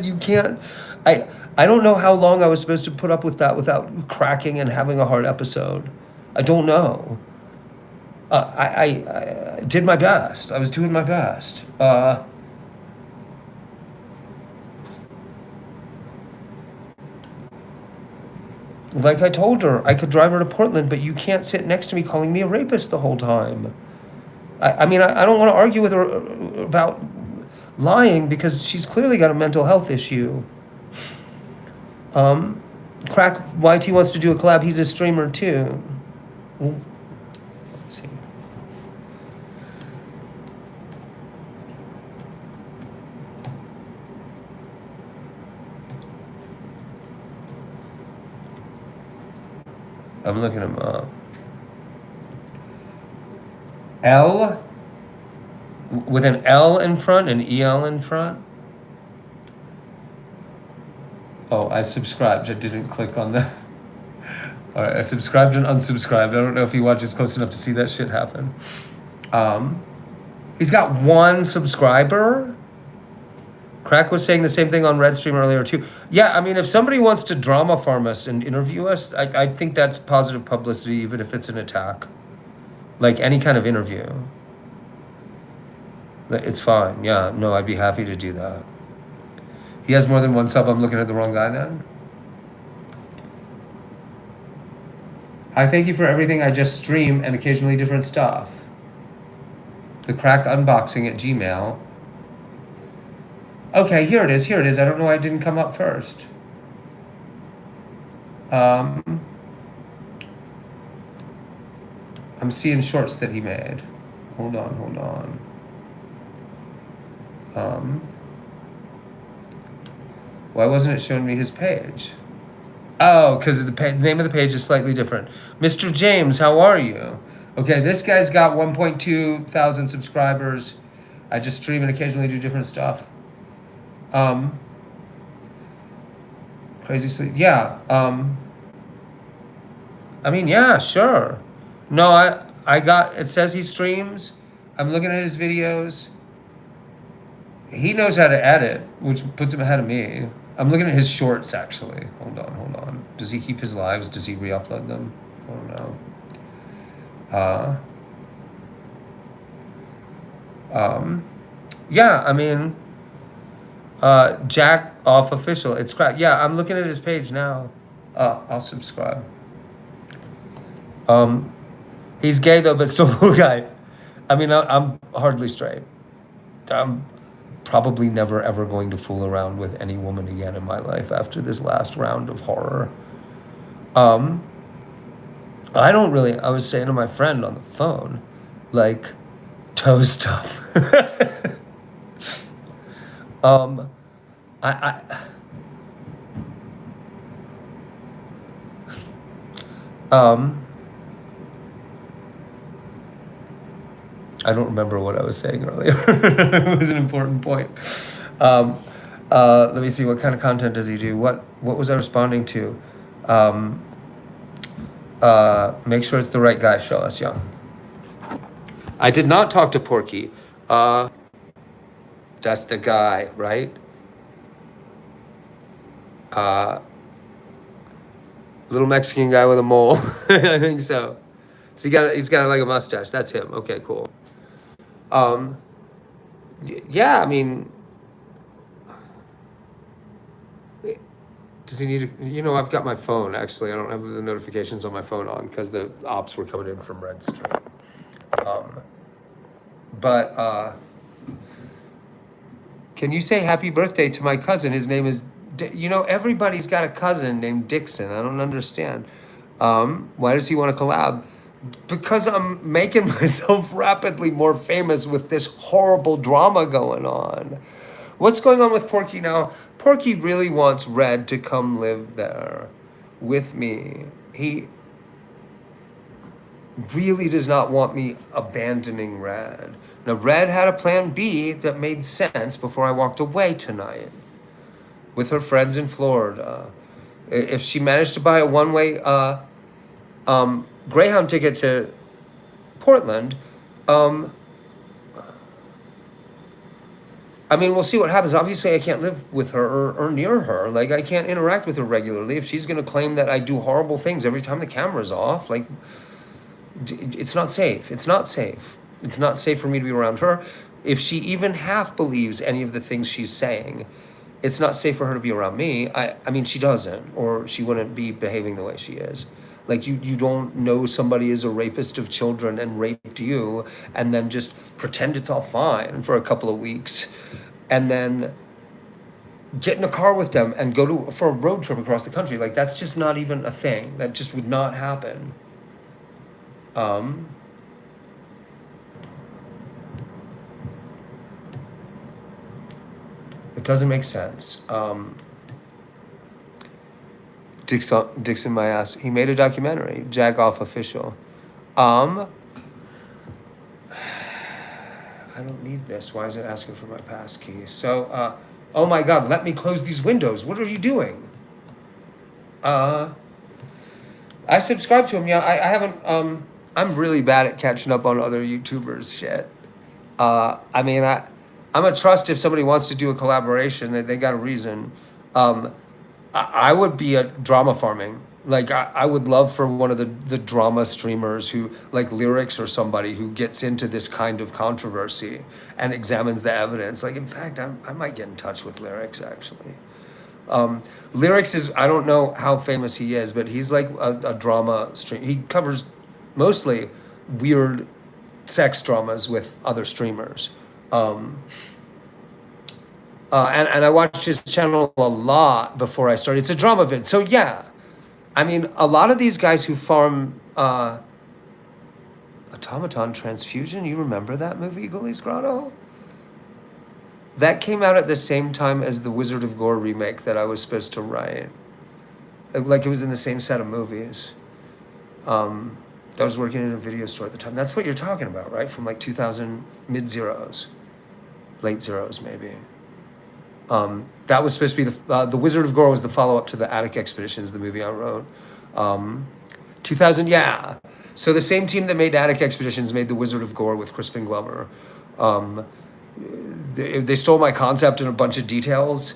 [SPEAKER 1] you can't, I don't know how long I was supposed to put up with that without cracking and having a hard episode. I don't know. I did my best. I was doing my best. Like I told her, I could drive her to Portland, but you can't sit next to me calling me a rapist the whole time. I mean, I don't want to argue with her about lying because she's clearly got a mental health issue. Crack YT wants to do a collab. He's a streamer too. Let's see. I'm looking him up. L with an L in front and EL in front. Oh, I subscribed. I didn't click on the. All right, I subscribed and unsubscribed. I don't know if he watches close enough to see that shit happen. He's got 1 subscriber. Crack was saying the same thing on Redstream earlier too. Yeah, I mean, if somebody wants to drama farm us and interview us, I think that's positive publicity, even if it's an attack. Like any kind of interview. It's fine. Yeah, no, I'd be happy to do that. He has more than 1 sub. I'm looking at the wrong guy then. I thank you for everything. I just stream and occasionally different stuff. The Crack Unboxing at Gmail. Okay, here it is. Here it is. I don't know why it didn't come up first. I'm seeing shorts that he made. Hold on. Why wasn't it showing me his page? Oh, because the name of the page is slightly different. Mr. James, how are you? Okay, this guy's got 1.2 thousand subscribers. I just stream and occasionally do different stuff. Crazy sleep. Yeah. I mean, yeah, sure. No, I got, it says he streams. I'm looking at his videos. He knows how to edit, which puts him ahead of me. I'm looking at his shorts, actually. Hold on. Does he keep his lives? Does he re-upload them? I don't know. Yeah, I mean, Jack Off Official. It's Crack. Yeah, I'm looking at his page now. I'll subscribe. He's gay though, but still a cool guy. I mean, I'm hardly straight. I'm probably never ever going to fool around with any woman again in my life after this last round of horror. I was saying to my friend on the phone, like, toe stuff. I don't remember what I was saying earlier. It was an important point. Let me see, what kind of content does he do? What was I responding to? Make sure it's the right guy. Show us, yeah. I did not talk to Porky. That's the guy, right? Little Mexican guy with a mole. I think so. So he's got like a mustache. That's him. Okay, cool. Yeah, I mean, does he need to, I've got my phone, actually. I don't have the notifications on my phone on because the ops were coming in from Redstream. Can you say happy birthday to my cousin? His name is, everybody's got a cousin named Dixon. I don't understand. Why does he want to collab? Because I'm making myself rapidly more famous with this horrible drama going on. What's going on with Porky now? Porky really wants Red to come live there with me. He really does not want me abandoning Red. Now, Red had a plan B that made sense before I walked away tonight with her friends in Florida. If she managed to buy a one-way Greyhound ticket to Portland, I mean, we'll see what happens. Obviously, I can't live with her or near her. Like, I can't interact with her regularly. If she's going to claim that I do horrible things every time the camera's off, like, It's not safe. It's not safe. It's not safe for me to be around her. If she even half believes any of the things she's saying, it's not safe for her to be around me. I mean, she doesn't, or she wouldn't be behaving the way she is. Like, you don't know somebody is a rapist of children and raped you, and then just pretend it's all fine for a couple of weeks, and then get in a car with them and go for a road trip across the country. Like, that's just not even a thing. That just would not happen. It doesn't make sense. Dixon, my ass. He made a documentary, Jag Off Official. I don't need this. Why is it asking for my pass key? So, oh my God, let me close these windows. What are you doing? I subscribe to him. Yeah, I haven't. I'm really bad at catching up on other YouTubers shit. I mean, I'm a trust if somebody wants to do a collaboration, they got a reason. I would be at drama farming. Like, I would love for one of the drama streamers who, like Lyrics or somebody who gets into this kind of controversy and examines the evidence. Like, in fact, I might get in touch with Lyrics, actually. Lyrics is, I don't know how famous he is, but he's like a drama stream. He covers mostly weird sex dramas with other streamers. And I watched his channel a lot before I started. It's a drama vid. So yeah, I mean, a lot of these guys who farm Automaton Transfusion, you remember that movie, Ghoulies Grotto? That came out at the same time as the Wizard of Gore remake that I was supposed to write. Like, it was in the same set of movies. I was working in a video store at the time. That's what you're talking about, right? From like 2000, mid-zeros. Late zeros, maybe. That was supposed to be the Wizard of Gore was the follow-up to the Attic Expeditions, the movie I wrote. 2000, yeah. So the same team that made Attic Expeditions made the Wizard of Gore with Crispin Glover. They stole my concept and a bunch of details,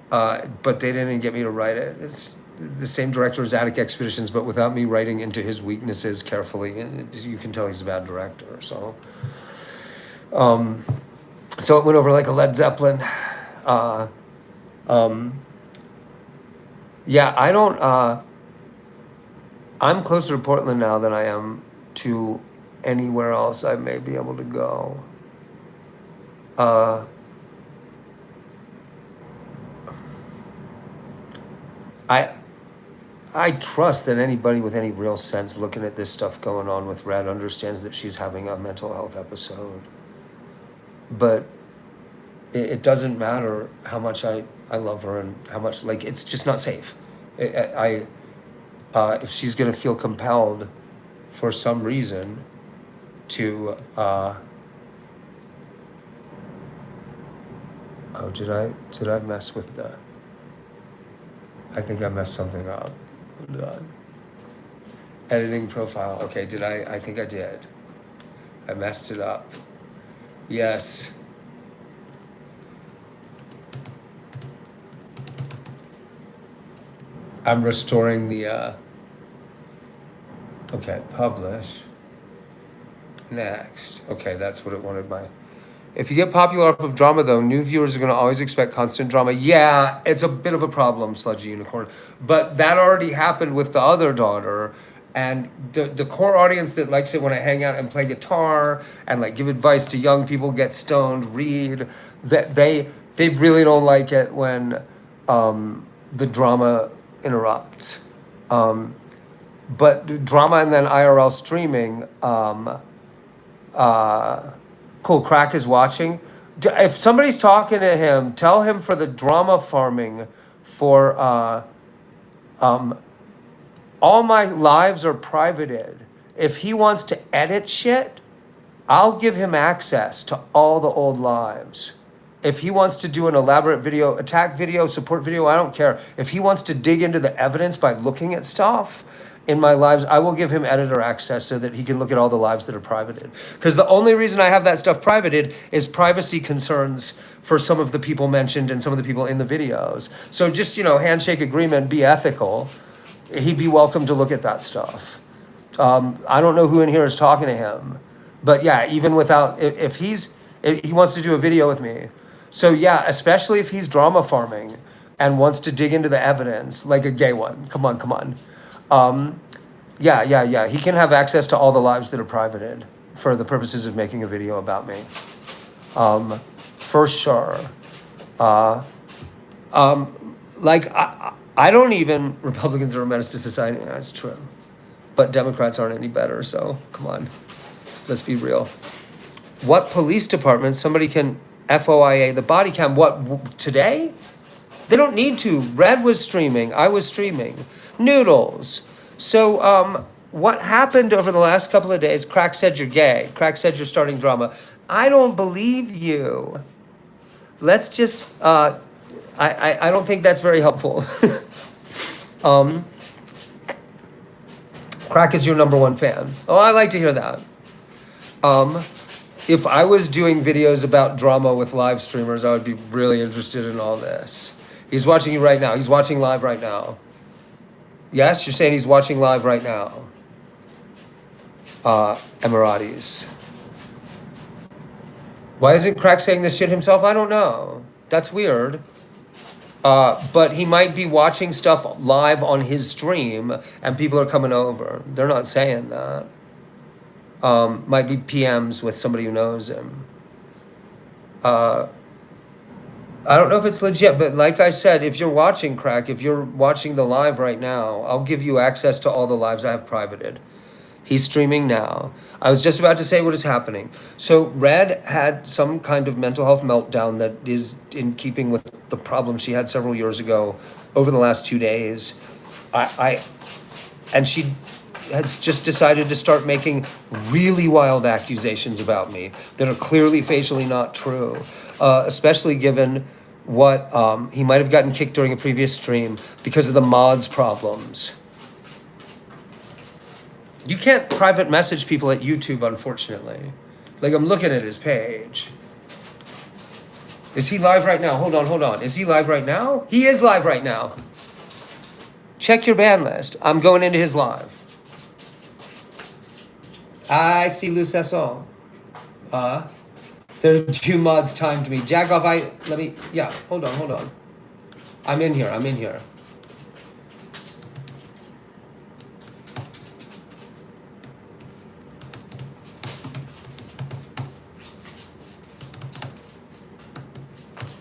[SPEAKER 1] but they didn't get me to write it. It's the same director as Attic Expeditions, but without me writing into his weaknesses carefully. And you can tell he's a bad director. So it went over like a Led Zeppelin. Yeah, I don't. I'm closer to Portland now than I am to anywhere else I may be able to go. I trust that anybody with any real sense looking at this stuff going on with Red understands that she's having a mental health episode. But it doesn't matter how much I love her and how much, like, it's just not safe. If she's going to feel compelled for some reason to, oh, did I mess with I think I messed something up. Hold on. Editing profile. Okay, I think I did. I messed it up. Yes. I'm restoring the, okay, publish. Next. Okay, that's what it wanted if you get popular off of drama, though, new viewers are going to always expect constant drama. Yeah, it's a bit of a problem, Sludgy Unicorn. But that already happened with the other daughter. And the core audience that likes it when I hang out and play guitar and like give advice to young people, get stoned, read, that they really don't like it when the drama interrupts. But drama and then IRL streaming, cool, Crack is watching. If somebody's talking to him, tell him for the drama farming for all my lives are privated. If he wants to edit shit, I'll give him access to all the old lives. If he wants to do an elaborate video, attack video, support video, I don't care. If he wants to dig into the evidence by looking at stuff in my lives, I will give him editor access so that he can look at all the lives that are privated. Because the only reason I have that stuff privated is privacy concerns for some of the people mentioned and some of the people in the videos. So just, handshake agreement, be ethical. He'd be welcome to look at that stuff. I don't know who in here is talking to him, but yeah, even without, if he wants to do a video with me. So yeah, especially if he's drama farming and wants to dig into the evidence, like a gay one. Come on, come on. Yeah. He can have access to all the lives that are privated for the purposes of making a video about me. For sure. Like, I don't even, Republicans are a menace to society. That's true. But Democrats aren't any better, so come on. Let's be real. What police department, somebody can FOIA the body cam? What, today? They don't need to. Red was streaming. I was streaming. Noodles. So, what happened over the last couple of days? Crack said you're gay. Crack said you're starting drama. I don't believe you. Let's just, I don't think that's very helpful. Crack is your number one fan. Oh, I like to hear that. If I was doing videos about drama with live streamers, I would be really interested in all this. He's watching you right now. He's watching live right now. Yes, you're saying he's watching live right now. Emiratis. Why isn't Crack saying this shit himself? I don't know. That's weird. But he might be watching stuff live on his stream and people are coming over. They're not saying that. Might be PMs with somebody who knows him. I don't know if it's legit, but like I said, if you're watching Crack, if you're watching the live right now, I'll give you access to all the lives I have privated. He's streaming now. I was just about to say what is happening. So Red had some kind of mental health meltdown that is in keeping with the problem she had several years ago over the last 2 days. And she has just decided to start making really wild accusations about me that are clearly facially not true, especially given what he might have gotten kicked during a previous stream because of the mods problems. You can't private message people at YouTube, unfortunately. Like, I'm looking at his page. Is he live right now? Hold on. Is he live right now? He is live right now. Check your ban list. I'm going into his live. I see Lucesso. There are 2 mods timed me. Jack off, hold on. I'm in here.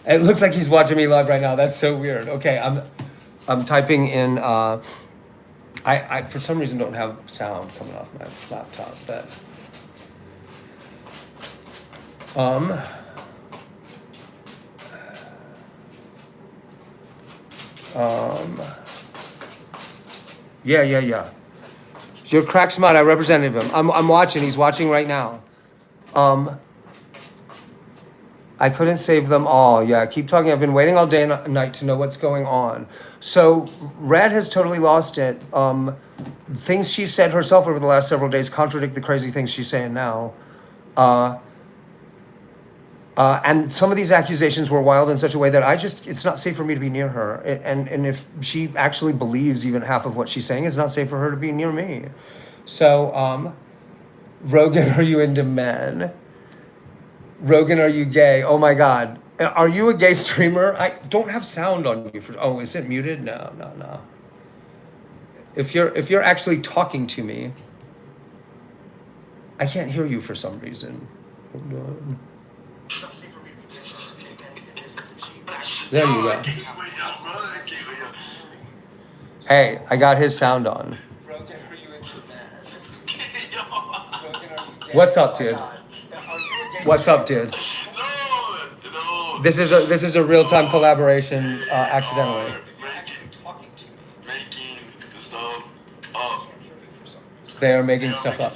[SPEAKER 1] It looks like he's watching me live right now. That's so weird. Okay, I'm typing in. I for some reason don't have sound coming off my laptop, but yeah. Your Crack Smart, I represented him. I'm watching. He's watching right now. I couldn't save them all. Yeah, keep talking. I've been waiting all day and night to know what's going on. So Red has totally lost it. Things she said herself over the last several days contradict the crazy things she's saying now. And some of these accusations were wild in such a way that it's not safe for me to be near her. And if she actually believes even half of what she's saying, it's not safe for her to be near me. So, Rogan, are you into men? Rogan, are you gay? Oh my God. Are you a gay streamer? I don't have sound on you. Is it muted? No. If you're actually talking to me, I can't hear you for some reason. Hold on. There you go. Hey, I got his sound on. What's up, dude? What's up, dude? This is a real-time collaboration, accidentally.
[SPEAKER 2] Making the stuff up.
[SPEAKER 1] They are making stuff up.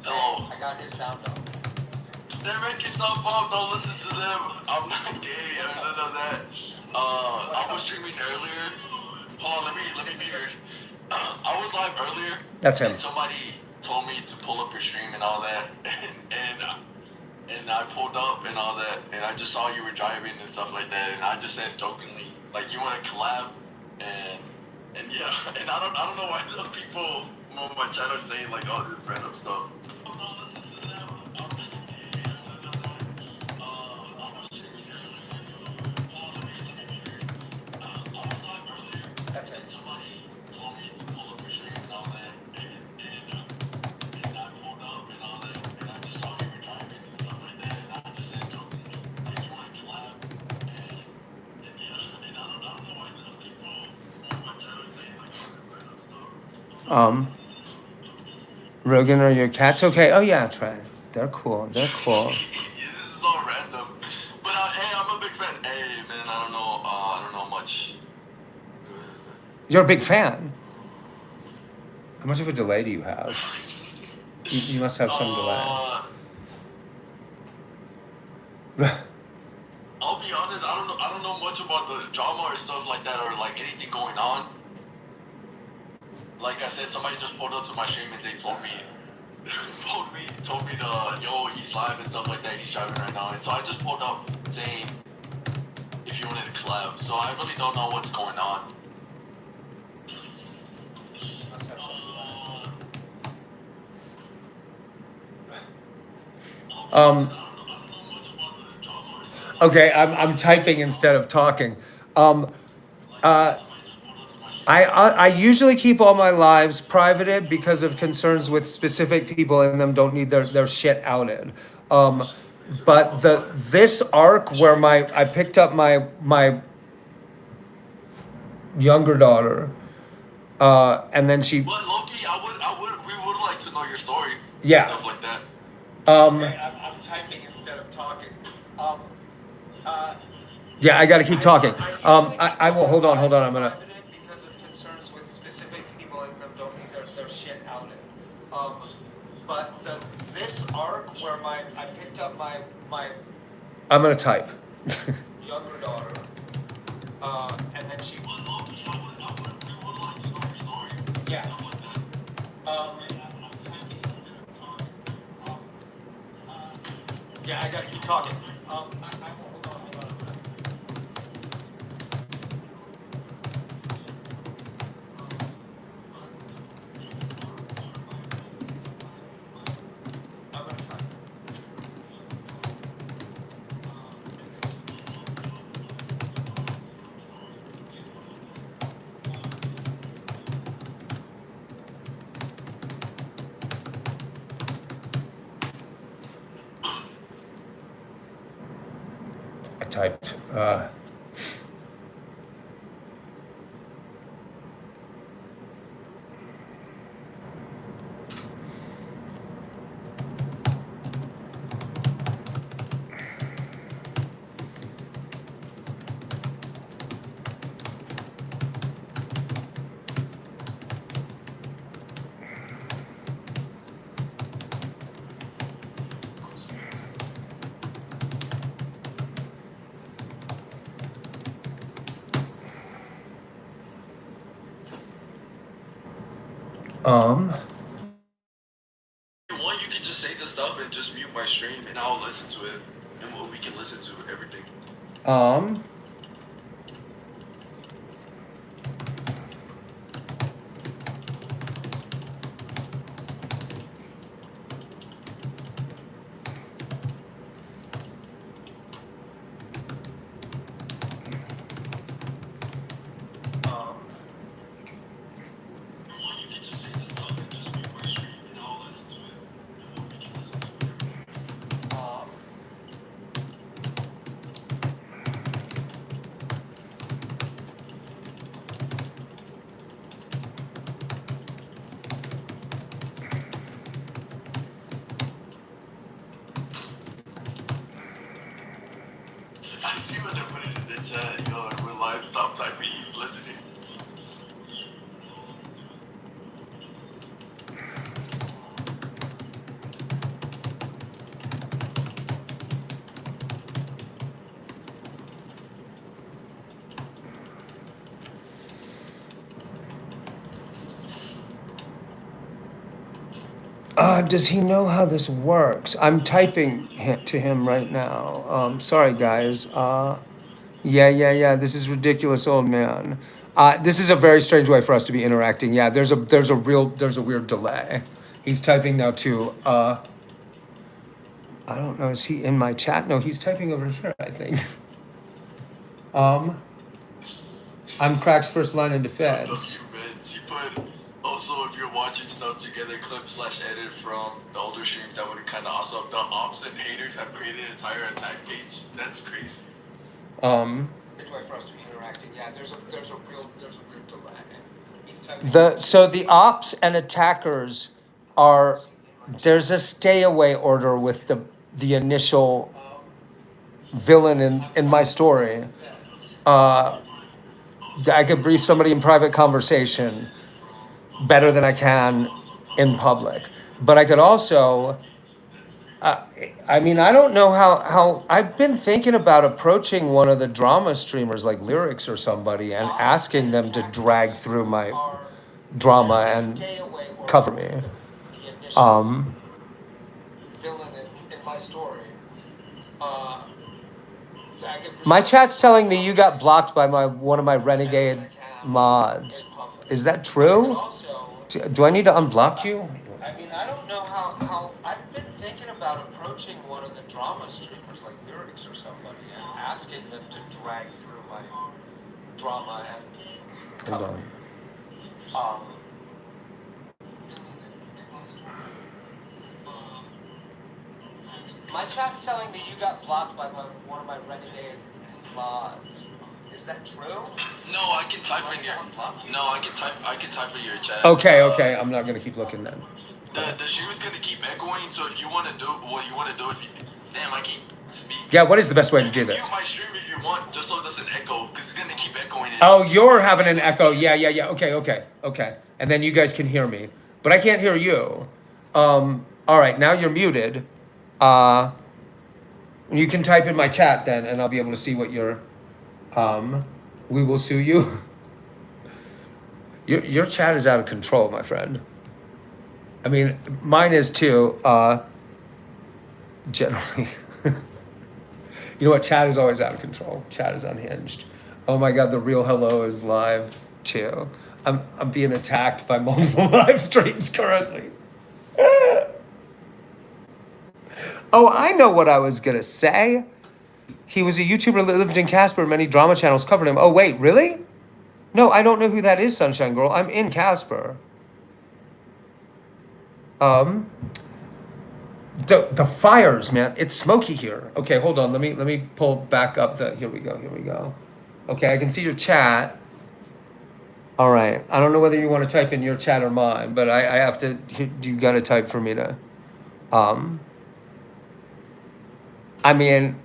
[SPEAKER 2] Hello. I got his sound on. They're making stuff up. Don't listen to them. I'm not gay or none of that. I was streaming earlier. Hold on, let me be heard. I was live earlier.
[SPEAKER 1] That's him.
[SPEAKER 2] And somebody told me to pull up your stream and all that, and and I pulled up and all that, and I just saw you were driving and stuff like that, and I just said jokingly, like, you want to collab, and yeah, and I don't know why the people on my channel saying like all this random stuff. Don't listen to them. I'm really gay. I was streaming earlier. I was live earlier.
[SPEAKER 1] That's right.
[SPEAKER 2] And somebody told me to pull up your stream and all that, and I pulled up and all that, and I just saw you were driving and stuff like that, and I just said jokingly, like, you want to collab, and yeah, and I don't know why the people on my channel saying like all this random stuff.
[SPEAKER 1] Rogan, are your cats okay? Oh yeah, try. They're cool. They're cool.
[SPEAKER 2] Yeah, this is all random, but hey, I'm a big fan. Hey, man, I don't know much.
[SPEAKER 1] You're a big fan. How much of a delay do you have? You must have some delay.
[SPEAKER 2] I'll be honest. I don't know much about the drama or stuff like that, or like anything going on. Like I said, somebody just pulled up to my stream and they told me, told me to, yo, he's live and stuff like that. He's driving right now, and so I just pulled up saying if you wanted to collab. So I really don't know what's going on.
[SPEAKER 1] Okay, I'm typing instead of talking. I usually keep all my lives privated because of concerns with specific people in them don't need their shit outed. But this arc where I picked up my younger daughter, and then she.
[SPEAKER 2] But Loki, we would like to know your story.
[SPEAKER 1] Yeah.
[SPEAKER 2] Stuff like that.
[SPEAKER 1] Okay, I'm typing instead of talking. Yeah, I got to keep talking. I will hold on. I'm gonna. Because of concerns with specific people in them don't need their shit outed. But this arc where I picked up my I'm gonna type. Younger daughter, and then she.
[SPEAKER 2] But Loki, we would like to know your story.
[SPEAKER 1] Yeah.
[SPEAKER 2] Stuff like that.
[SPEAKER 1] Yeah, I gotta keep talking. I will hold on. I'm gonna type. I typed.
[SPEAKER 2] If you want, you can just say the stuff and just mute my stream, and I'll listen to it, and we can listen to everything. I see what they're putting in the chat. Yo, we're live. Stop typing. He's listening.
[SPEAKER 1] Does he know how this works? I'm typing to him right now. Sorry, guys. Yeah. This is ridiculous, old man. This is a very strange way for us to be interacting. Yeah, there's a weird delay. He's typing now too. I don't know. Is he in my chat? No, he's typing over here, I think. Um, I'm Crack's first line in defense.
[SPEAKER 2] Documents. He put also if you're watching stuff together, clip/edit from the older streams that would kind of also the ops and haters have created an entire attack page. That's crazy.
[SPEAKER 1] Strange way for us to be interacting. Yeah, there's a weird delay. He's typing. So the ops and attackers are there's a stay away order with the initial villain in my story. I could brief somebody in private conversation better than I can in public. But I could also, I mean, I don't know how I've been thinking about approaching one of the drama streamers like Lyrics or somebody and asking them to drag through my drama and cover me. Villain in my story. My chat's telling me you got blocked by one of my renegade mods. Is that true? Do I need to unblock you? I mean, I don't know how I've been thinking about approaching one of the drama streamers like Lyrics or somebody and asking them to drag through my drama and cover. My chat's telling me you got blocked by one of my renegade mods. Is that true?
[SPEAKER 2] No, I can type in your. No, I can type in your chat.
[SPEAKER 1] Okay. I'm not gonna keep looking then.
[SPEAKER 2] The stream is gonna keep echoing. So if you want to do what you want to do, damn, I keep speaking.
[SPEAKER 1] Yeah, what is the best way to do this?
[SPEAKER 2] Mute my stream if you want, just so it doesn't echo, because it's gonna keep echoing.
[SPEAKER 1] Oh, you're having an echo. Yeah. Okay. And then you guys can hear me, but I can't hear you. All right, now you're muted. You can type in my chat then, and I'll be able to see what you're. We will sue you. Your chat is out of control, my friend. I mean, mine is too. Generally, you know what? Chat is always out of control. Chat is unhinged. Oh my God, the real hello is live too. I'm being attacked by multiple live streams currently. Oh, I know what I was gonna say. He was a YouTuber that lived in Casper. Many drama channels covered him. Oh, wait, really? No, I don't know who that is, Sunshine Girl. I'm in Casper. The fires, man. It's smoky here. Okay, hold on. Let me pull back up the. Here we go. Okay, I can see your chat. All right. I don't know whether you want to type in your chat or mine, but I have to. You got to type for me to. I mean,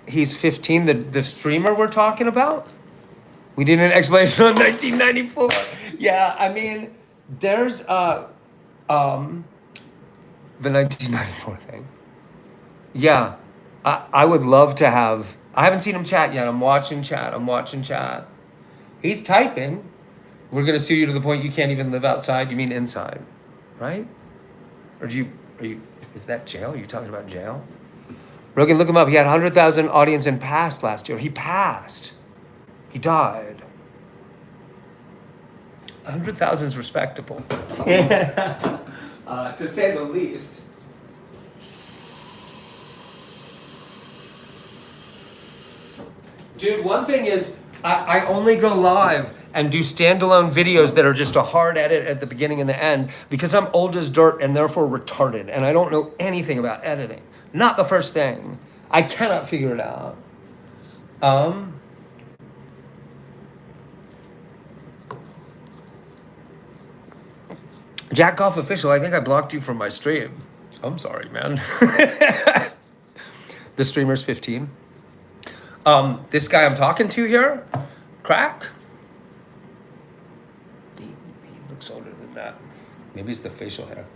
[SPEAKER 1] he's 15. The streamer we're talking about. We did an explanation on 1994. Yeah, I mean, there's the 1994 thing. Yeah, I would love to have. I haven't seen him chat yet. I'm watching chat. He's typing. We're gonna sue you to the point you can't even live outside. You mean inside, right? Or are you? Is that jail? Are you talking about jail? Rogan, look him up. He had 100,000 audience and passed last year. He passed. He died. 100,000 is respectable. To say the least. Dude, one thing is, I only go live and do standalone videos that are just a hard edit at the beginning and the end because I'm old as dirt and therefore retarded and I don't know anything about editing. Not the first thing. I cannot figure it out. Jack Golf Official, I think I blocked you from my stream. I'm sorry, man. The streamer's 15. This guy I'm talking to here, Crack. He looks older than that. Maybe it's the facial hair.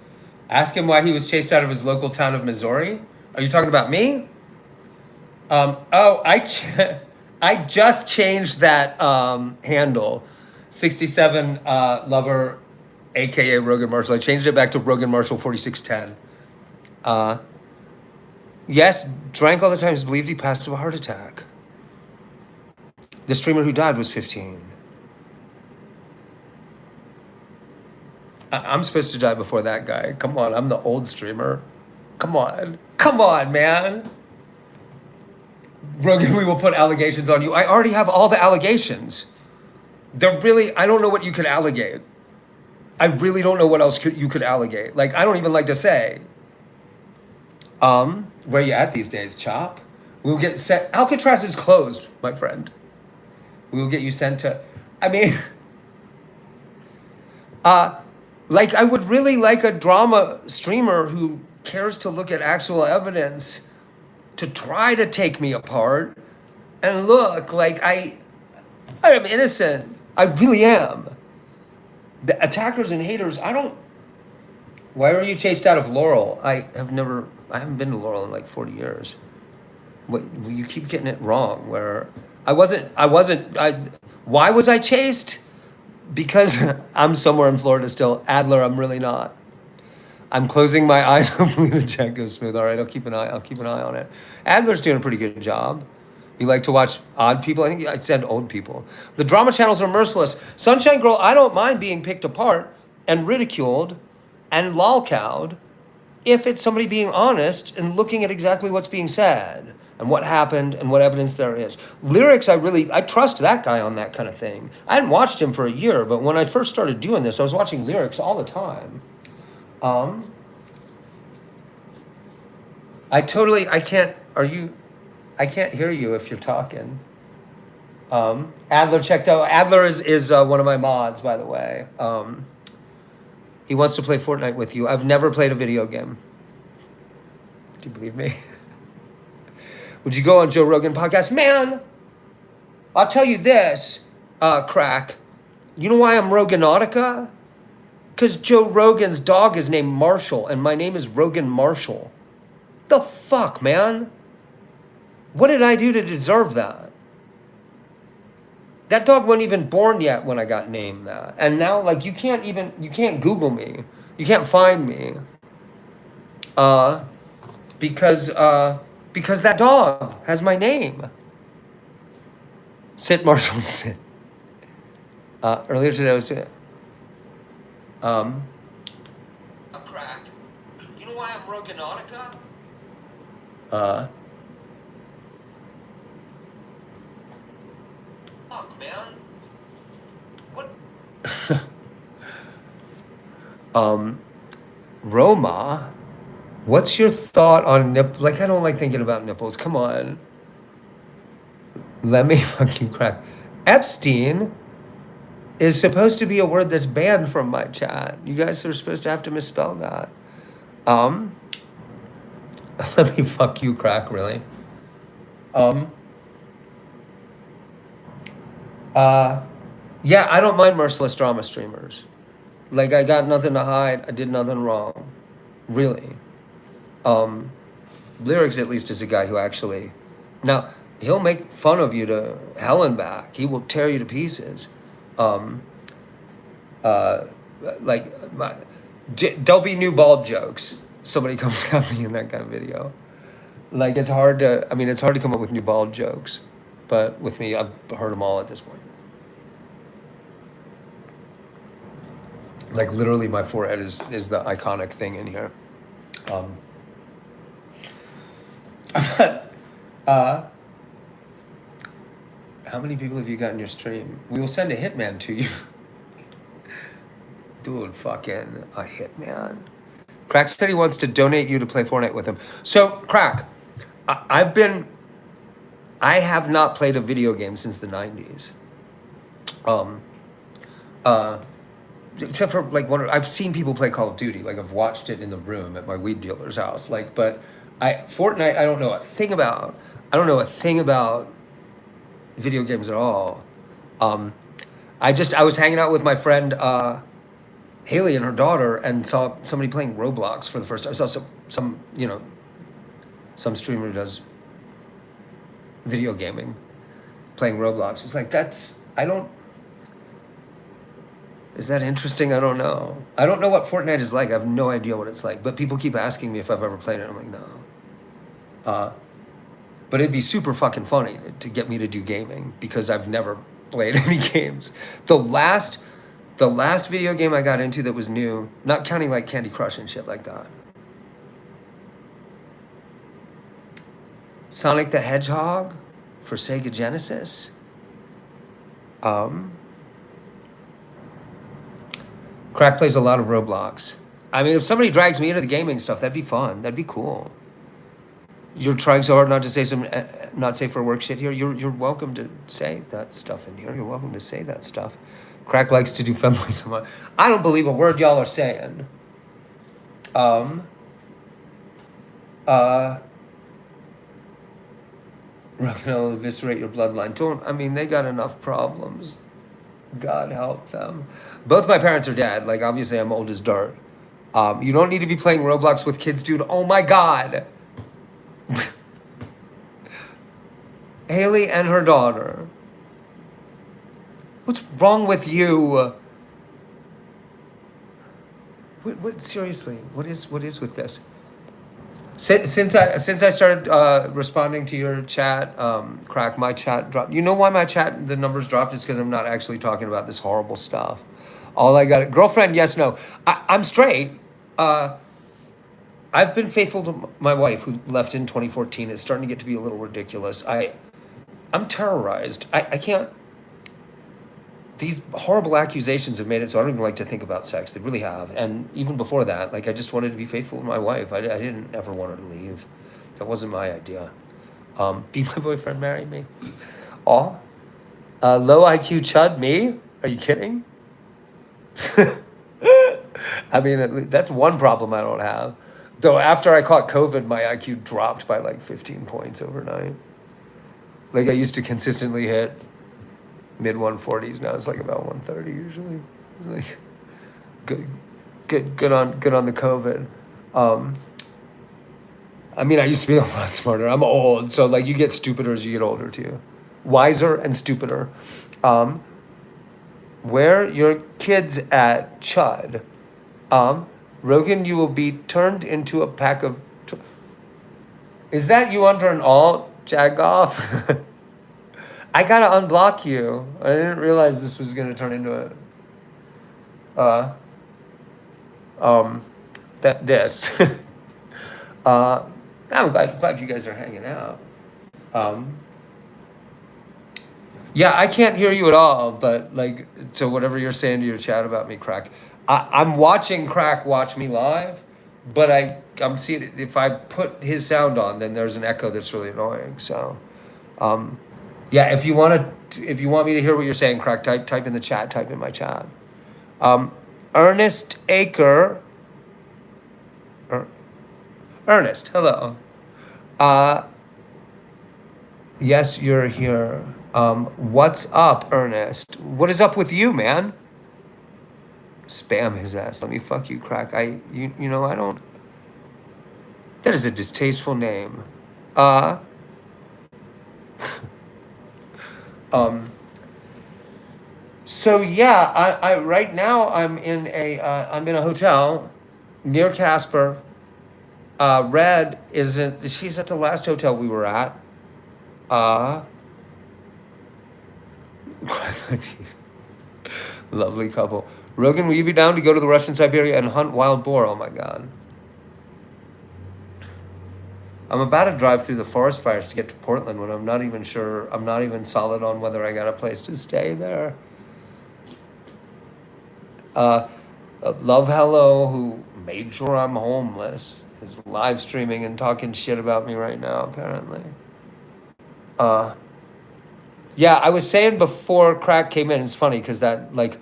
[SPEAKER 1] Ask him why he was chased out of his local town of Missouri. Are you talking about me? I just changed that handle. 67 lover AKA Rogan Marshall. I changed it back to Rogan Marshall 4610. Yes, drank all the time. It's believed he passed of a heart attack. The streamer who died was 15. I'm supposed to die before that guy. Come on, I'm the old streamer. Come on. Come on, man. Rogan, we will put allegations on you. I already have all the allegations. They're really, I don't know what you could allegate. I really don't know what else you could allegate. Like, I don't even like to say. Where you at these days, Chop? We'll get sent. Alcatraz is closed, my friend. We will get you sent to. I mean, like I would really like a drama streamer who cares to look at actual evidence to try to take me apart and look like I am innocent. I really am. The attackers and haters, I don't. Why were you chased out of Laurel? I haven't been to Laurel in like 40 years. What, you keep getting it wrong. Where why was I chased? Because I'm somewhere in Florida still. Adler, I'm really not. I'm closing my eyes. Hopefully the chat goes smooth. All right, I'll keep an eye on it. Adler's doing a pretty good job. You like to watch odd people? I think I said old people. The drama channels are merciless. Sunshine Girl, I don't mind being picked apart and ridiculed and lolcowed if it's somebody being honest and looking at exactly what's being said and what happened and what evidence there is. Lyrics, I trust that guy on that kind of thing. I hadn't watched him for a year, but when I first started doing this, I was watching Lyrics all the time. I can't hear you if you're talking. Adler checked out. Adler is one of my mods, by the way. He wants to play Fortnite with you. I've never played a video game. Do you believe me? Would you go on Joe Rogan podcast? Man, I'll tell you this, Crack. You know why I'm Roganautica? Because Joe Rogan's dog is named Marshall, and my name is Rogan Marshall. The fuck, man? What did I do to deserve that? That dog wasn't even born yet when I got named that. And now, like, you can't Google me. You can't find me. Because that dog has my name. Sit, Marshall, sit. Earlier today I was saying, a crack. You know why I'm Roganautica? Fuck, man. What? Roma, what's your thought on nip? Like, I don't like thinking about nipples. Come on. Let me fucking crack. Epstein is supposed to be a word that's banned from my chat. You guys are supposed to have to misspell that. Let me fuck you, Crack, really. Yeah, I don't mind merciless drama streamers. Like, I got nothing to hide. I did nothing wrong. Really. Lyrics, at least, is a guy who actually... Now, he'll make fun of you to hell and back. He will tear you to pieces. There'll be new bald jokes. Somebody comes at me in that kind of video. Like, it's hard to come up with new bald jokes. But with me, I've heard them all at this point. Like, literally, my forehead is the iconic thing in here. How many people have you got in your stream? We will send a hitman to you. Dude, fucking a hitman. Crack said he wants to donate you to play Fortnite with him. So, Crack, I have not played a video game since the 90s. Except for like I've seen people play Call of Duty. Like, I've watched it in the room at my weed dealer's house. Like, but Fortnite, I don't know a thing about. I don't know a thing about video games at all. I was hanging out with my friend Haley and her daughter and saw somebody playing Roblox for the first time. I saw some streamer who does video gaming playing Roblox. It's like, Is that interesting? I don't know. I don't know what Fortnite is like. I have no idea what it's like. But people keep asking me if I've ever played it. I'm like, no. Uh, but it'd be super fucking funny to get me to do gaming because I've never played any games. The last, the last video game I got into that was new, not counting like Candy Crush and shit like that. Sonic the Hedgehog for Sega Genesis. Um, Crack plays a lot of Roblox. I mean, if somebody drags me into the gaming stuff, that'd be fun. That'd be cool. You're trying so hard not to say some not safe for work shit here. You're welcome to say that stuff in here. You're welcome to say that stuff. Crack likes to do femboys. I don't believe a word y'all are saying. Um. Rogan will eviscerate your bloodline. Don't. I mean, they got enough problems. God help them. Both my parents are dead. Like, obviously, I'm old as dirt. You don't need to be playing Roblox with kids, dude. Oh my God. Haley and her daughter. What's wrong with you? What seriously? What is with this? Since I started responding to your chat, Crack, my chat dropped. You know why my chat the numbers dropped? Is because I'm not actually talking about this horrible stuff. All I got, girlfriend, yes, no. I'm straight. I've been faithful to my wife who left in 2014. It's starting to get to be a little ridiculous. I'm terrorized. I can't. These horrible accusations have made it so I don't even like to think about sex. They really have. And even before that, like, I just wanted to be faithful to my wife. I didn't ever want her to leave. That wasn't my idea. Be my boyfriend, marry me. Aw. Low IQ chud, me? Are you kidding? I mean, that's one problem I don't have. Though after I caught COVID, my IQ dropped by like 15 points overnight. Like, I used to consistently hit mid 140s. Now it's like about 130 usually. It's like good on the COVID. I mean, I used to be a lot smarter. I'm old, so like you get stupider as you get older too, wiser and stupider. Where your kids at, Chud? Rogan, you will be turned into a pack of. Is that you under an alt, Jagoff? I gotta unblock you. I didn't realize this was gonna turn into a this. I'm glad you guys are hanging out. Yeah, I can't hear you at all, but like, so whatever you're saying to your chat about me, Crack, I'm watching Crack watch me live, but I'm seeing if I put his sound on, then there's an echo that's really annoying. So, yeah, if you want me to hear what you're saying, Crack, type in the chat, type in my chat. Ernest Aker. Ernest, hello. Yes, you're here. What's up, Ernest? What is up with you, man? Spam his ass. Let me fuck you, Crack. You know, I don't. That is a distasteful name. So yeah, I right now I'm in a hotel near Casper. Red she's at the last hotel we were at. Lovely couple. Rogan, will you be down to go to the Russian Siberia and hunt wild boar? Oh my God. I'm about to drive through the forest fires to get to Portland when I'm not even sure. I'm not even solid on whether I got a place to stay there. Love Hello, who made sure I'm homeless, is live streaming and talking shit about me right now, apparently. Yeah, I was saying before Crack came in, it's funny because that, like,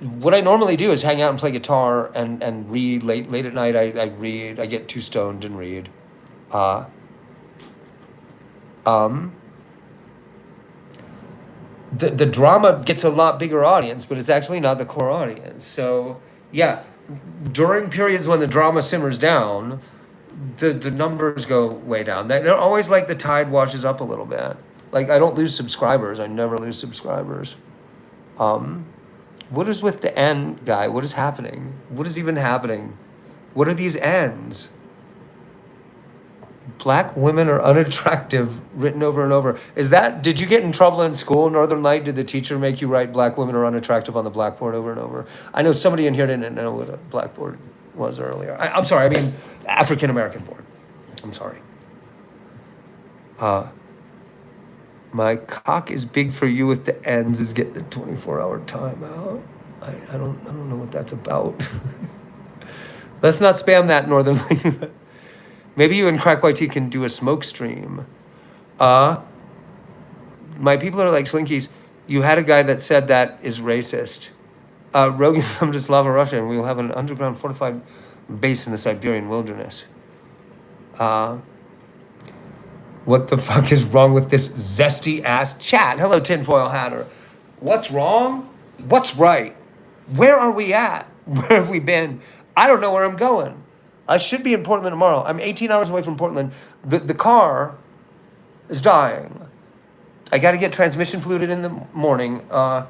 [SPEAKER 1] what I normally do is hang out and play guitar and read late at night. I read. I get too stoned and read. The drama gets a lot bigger audience, but it's actually not the core audience. So yeah, during periods when the drama simmers down, the numbers go way down. They're always like the tide washes up a little bit. Like, I don't lose subscribers. I never lose subscribers. What is with the N guy? What is happening? What is even happening? What are these N's? Black women are unattractive, written over and over. Did you get in trouble in school, Northern Light? Did the teacher make you write black women are unattractive on the blackboard over and over? I know somebody in here didn't know what a blackboard was earlier. I'm sorry, I mean African American board. I'm sorry. My cock is big for you with the ends is getting a 24-hour timeout. I don't know what that's about. Let's not spam that, Northern Light. Maybe you and Crack White Tea can do a smoke stream. My people are like Slinkies. You had a guy that said that is racist. Rogan's come to Slava, Russia, and we will have an underground fortified base in the Siberian wilderness. What the fuck is wrong with this zesty ass chat? Hello, Tinfoil Hatter. What's wrong? What's right? Where are we at? Where have we been? I don't know where I'm going. I should be in Portland tomorrow. I'm 18 hours away from Portland. The car is dying. I got to get transmission fluid in the morning. And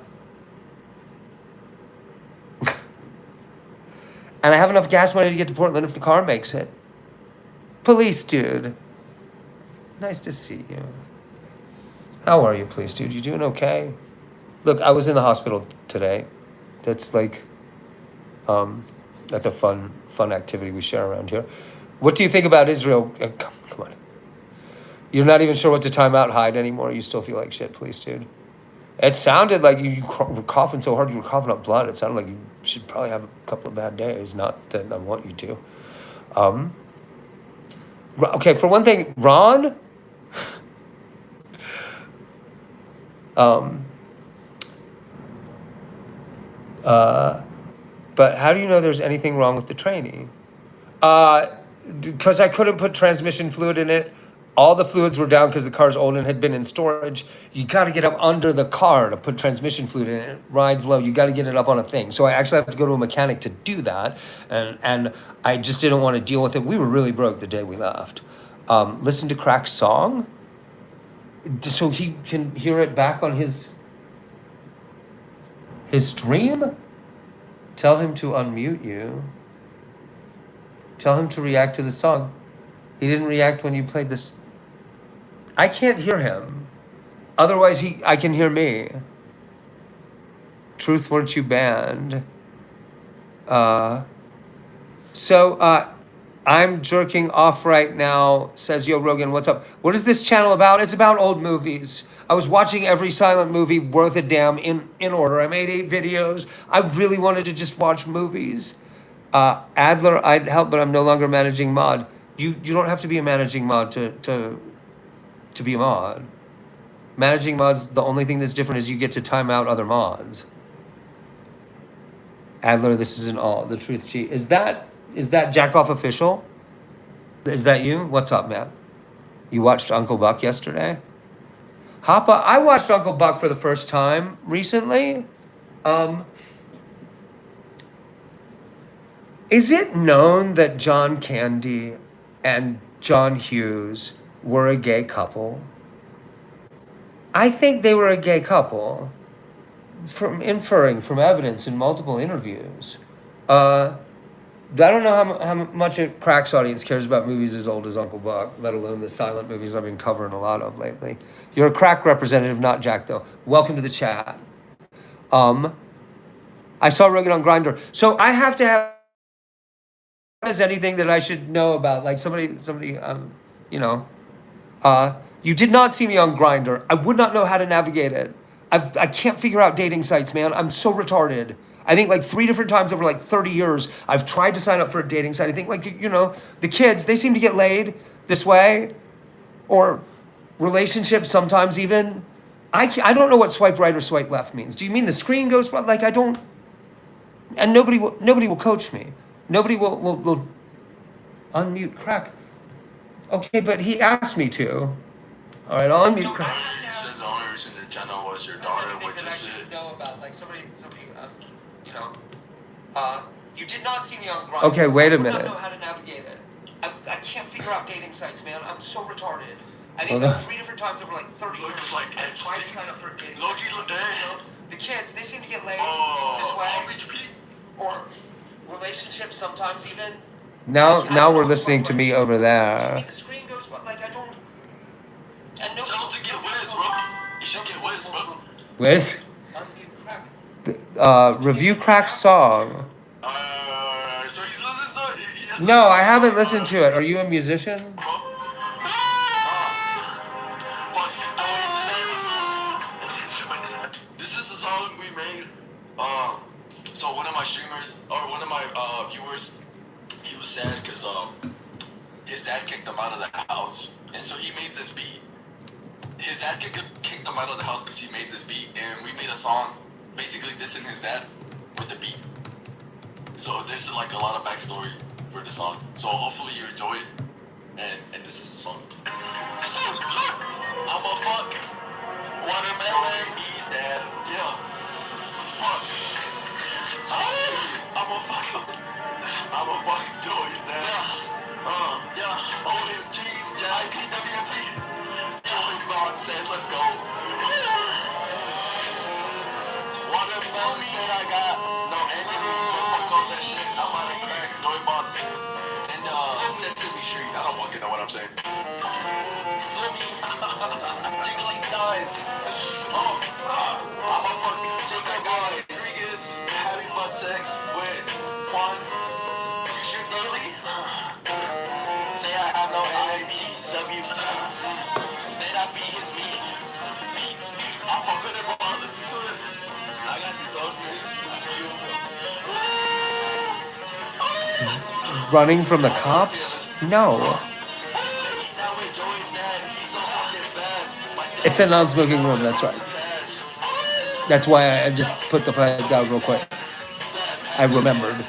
[SPEAKER 1] I have enough gas money to get to Portland if the car makes it. Police dude. Nice to see you. How are you, police dude? You doing okay? Look, I was in the hospital today. That's like, that's a fun activity we share around here. What do you think about Israel? Come on. You're not even sure what to time out hide anymore. You still feel like shit, police dude. It sounded like you were coughing so hard you were coughing up blood. It sounded like you should probably have a couple of bad days. Not that I want you to. Okay, for one thing, Ron. But how do you know there's anything wrong with the trainee? Because I couldn't put transmission fluid in it. All the fluids were down because the car's old and had been in storage. You got to get up under the car to put transmission fluid in it. It rides low. You got to get it up on a thing. So I actually have to go to a mechanic to do that. And I just didn't want to deal with it. We were really broke the day we left. Listen to Crack's song so he can hear it back on his stream. Tell him to unmute you. Tell him to react to the song. He didn't react when you played this. I can't hear him. Otherwise, I can hear me. Truth, weren't you banned? I'm jerking off right now, says Yo Rogan. What's up? What is this channel about? It's about old movies. I was watching every silent movie worth a damn in order. I made 8 videos. I really wanted to just watch movies. Adler, I'd help, but I'm no longer managing mod. You don't have to be a managing mod to be a mod. Managing mods, the only thing that's different is you get to time out other mods. Adler, this isn't all. The truth cheat. Is that Jack Off Official? Is that you? What's up, man? You watched Uncle Buck yesterday? Hoppa, I watched Uncle Buck for the first time recently. Is it known that John Candy and John Hughes were a gay couple? I think they were a gay couple, from inferring from evidence in multiple interviews. I don't know how much a Crack's audience cares about movies as old as Uncle Buck, let alone the silent movies I've been covering a lot of lately. You're a Crack representative, not Jack, though. Welcome to the chat. I saw Rogan on Grindr. So I have to have is anything that I should know about. Like somebody, you did not see me on Grindr. I would not know how to navigate it. I can't figure out dating sites, man. I'm so retarded. I think like 3 different times over like 30 years, I've tried to sign up for a dating site. I think like, the kids, they seem to get laid this way, or relationships sometimes even. I don't know what swipe right or swipe left means. Do you mean the screen goes, like I don't, and nobody will coach me. Nobody will unmute Crack. Okay, but he asked me to. All right, I'll unmute Crack.
[SPEAKER 2] You said the only reason the channel was your daughter witnessed it.
[SPEAKER 1] Know about like somebody, you did not see me on Grindr. Okay, wait a minute. I don't know how to navigate it. I can't figure out dating sites, man. I'm so retarded. I think like 3 different times over like 30 years.
[SPEAKER 2] Looks like
[SPEAKER 1] I've tried to sign up for a dating
[SPEAKER 2] Loki,
[SPEAKER 1] site. The kids, they seem to get laid this
[SPEAKER 2] Palm
[SPEAKER 1] way.
[SPEAKER 2] Beach Pete.
[SPEAKER 1] Or relationships sometimes even. Now we're listening to me over there. The screen goes like I don't. And no.
[SPEAKER 2] Tell him to get Wiz, bro. You should get Wiz, bro.
[SPEAKER 1] Wiz? Review Crack's song.
[SPEAKER 2] So he's listening to it? He has
[SPEAKER 1] No, I haven't listened to it. Are you a musician?
[SPEAKER 2] This is the song we made. So one of my streamers, or one of my viewers, he was sad because his dad kicked him out of the house, and so he made this beat. His dad kicked him out of the house because he made this beat, and we made a song basically dissing his dad with the beat. So there's like a lot of backstory for the song. So hopefully you enjoy it, and this is the song. I'm a fuck watermelon, he's dead. Yeah. Fuck. I'm a fuck Joey's dead. Yeah. OMG, JIPWT. Joey Bond said, let's go. Watermelon said I got no enemies, but fuck all that shit. I'm out of crack. Joey Bond and Sesame Street. I don't fucking know what I'm saying. Jiggly thighs. I'm a fucking Jacob Rodriguez. Having butt sex with one. You should daily. Say I have no enemies. WT. Then I beat his beat. I fuck with him while I listen to it. I got the thunders.
[SPEAKER 1] Running from the cops? No. It's a non-smoking room, that's right. That's why I just put the pipe down real quick. I remembered.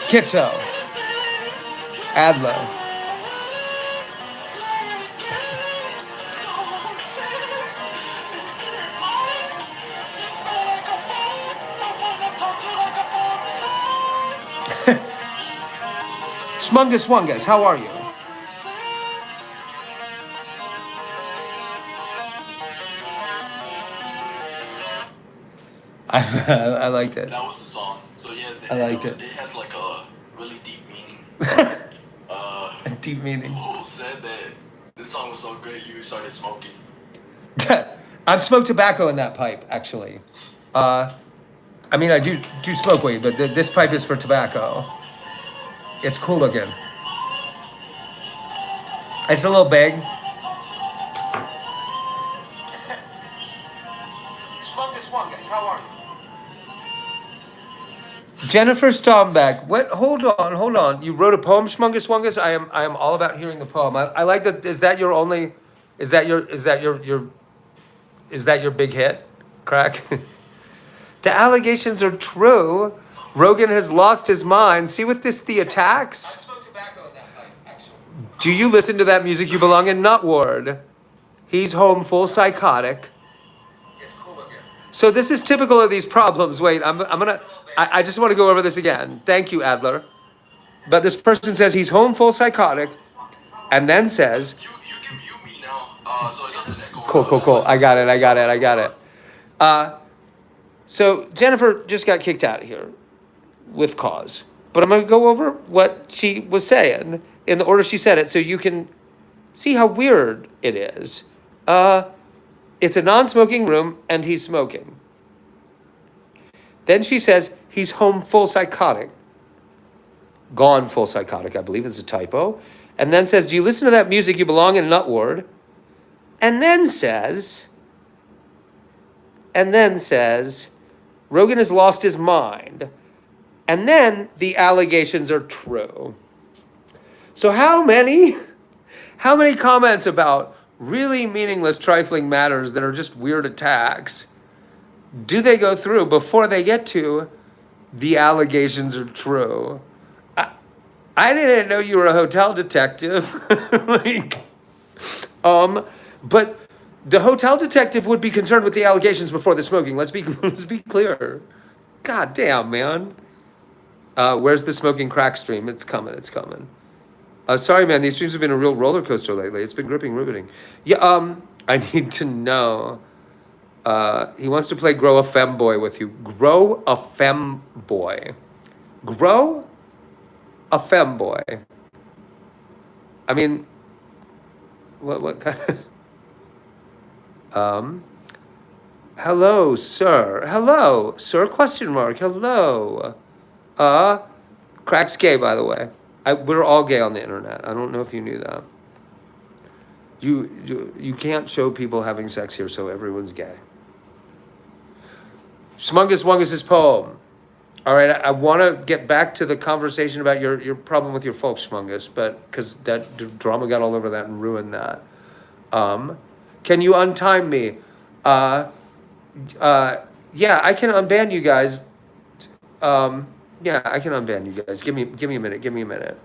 [SPEAKER 1] Kitso. Adler. Schmungus Wungus, how are you? I liked it.
[SPEAKER 2] That was the song. So yeah,
[SPEAKER 1] I liked it.
[SPEAKER 2] It has like a really deep meaning.
[SPEAKER 1] A deep meaning.
[SPEAKER 2] Who said that this song was so good you started smoking?
[SPEAKER 1] I've smoked tobacco in that pipe, actually. I mean, I do smoke weed, but this pipe is for tobacco. It's cool looking. It's a little big. Schmungus Wungus, how are you? Jennifer Stombeck. What? Hold on. You wrote a poem, Schmungus Wungus? I am all about hearing the poem. I like that. Is that your only? Is that your big hit? Crack. The allegations are true. Rogan has lost his mind. See with the attacks? I smoked tobacco in that pipe, actually. Do you listen to that music? You belong in Nut Ward. He's home full psychotic. It's cool again. So this is typical of these problems. Wait, I just want to go over this again. Thank you, Adler. But this person says he's home full psychotic, and then says,
[SPEAKER 2] You can mute me now, so it doesn't echo.
[SPEAKER 1] Cool. I got it. So Jennifer just got kicked out of here with cause. But I'm going to go over what she was saying in the order she said it so you can see how weird it is. It's a non-smoking room and he's smoking. Then she says he's home full psychotic. Gone full psychotic, I believe is a typo. And then says, do you listen to that music? You belong in Nut Ward. And then says, Rogan has lost his mind. And then the allegations are true. So how many comments about really meaningless, trifling matters that are just weird attacks do they go through before they get to the allegations are true? I didn't know you were a hotel detective. But the hotel detective would be concerned with the allegations before the smoking. Let's be clear. God damn, man. Where's the smoking crack stream? It's coming. It's coming. Sorry, man. These streams have been a real roller coaster lately. It's been gripping, riveting. Yeah. I need to know. He wants to play Grow a Femboy with you. Grow a Femboy. Grow a Femboy. I mean, what kind of, hello, sir. Hello, sir, question mark. Hello. Crack's gay, by the way. We're all gay on the internet. I don't know if you knew that. You can't show people having sex here, so everyone's gay. Smungus Wungus's poem. All right, I want to get back to the conversation about your problem with your folks, Smungus, but because that drama got all over that and ruined that. Can you untime me? Yeah, I can unban you guys. Yeah, I can unban you guys. Give me a minute. Give me a minute.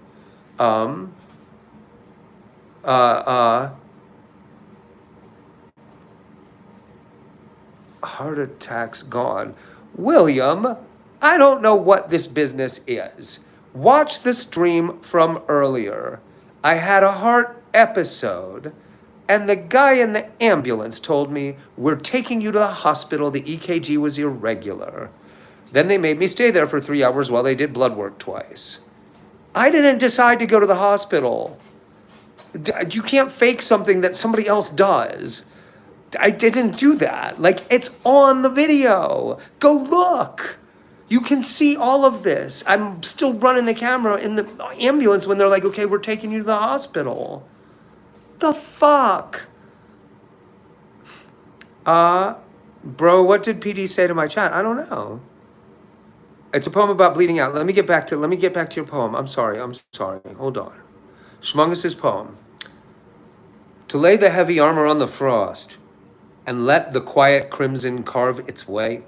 [SPEAKER 1] Heart attacks gone. William, I don't know what this business is. Watch the stream from earlier. I had a heart episode, and the guy in the ambulance told me, we're taking you to the hospital. The EKG was irregular. Then they made me stay there for 3 hours while they did blood work twice. I didn't decide to go to the hospital. You can't fake something that somebody else does. I didn't do that. Like, it's on the video. Go look. You can see all of this. I'm still running the camera in the ambulance when they're like, okay, we're taking you to the hospital. The fuck? Bro, what did PD say to my chat? I don't know. It's a poem about bleeding out. Let me get back to your poem. I'm sorry. Hold on. Schmungus's poem. To lay the heavy armor on the frost and let the quiet crimson carve its way,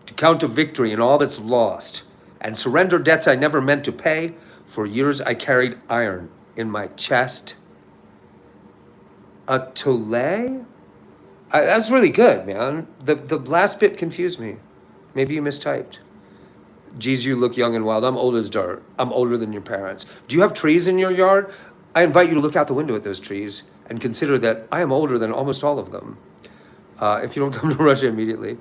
[SPEAKER 1] to count a victory in all that's lost, and surrender debts I never meant to pay. For years I carried iron in my chest. A tole? That's really good, man. The last bit confused me. Maybe you mistyped. Geez, you look young and wild. I'm old as dirt. I'm older than your parents. Do you have trees in your yard? I invite you to look out the window at those trees and consider that I am older than almost all of them. If you don't come to Russia immediately.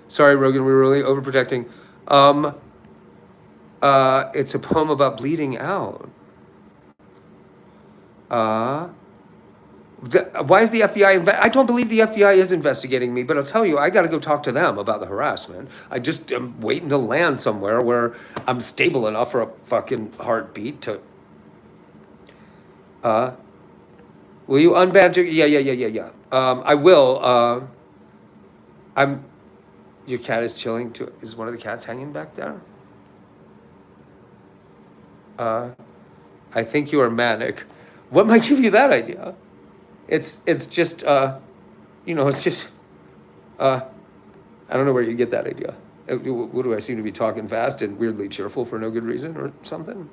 [SPEAKER 1] Sorry, Rogan, we were really overprotecting. It's a poem about bleeding out. Why is the FBI I don't believe the FBI is investigating me, but I'll tell you, I got to go talk to them about the harassment. I just am waiting to land somewhere where I'm stable enough for a fucking heartbeat to... Will you unban... Yeah. I will. Your cat is chilling too. Is one of the cats hanging back there? I think you are manic. What might give you that idea? It's just, it's just, I don't know where you get that idea. What do I seem to be talking fast and weirdly cheerful for no good reason or something?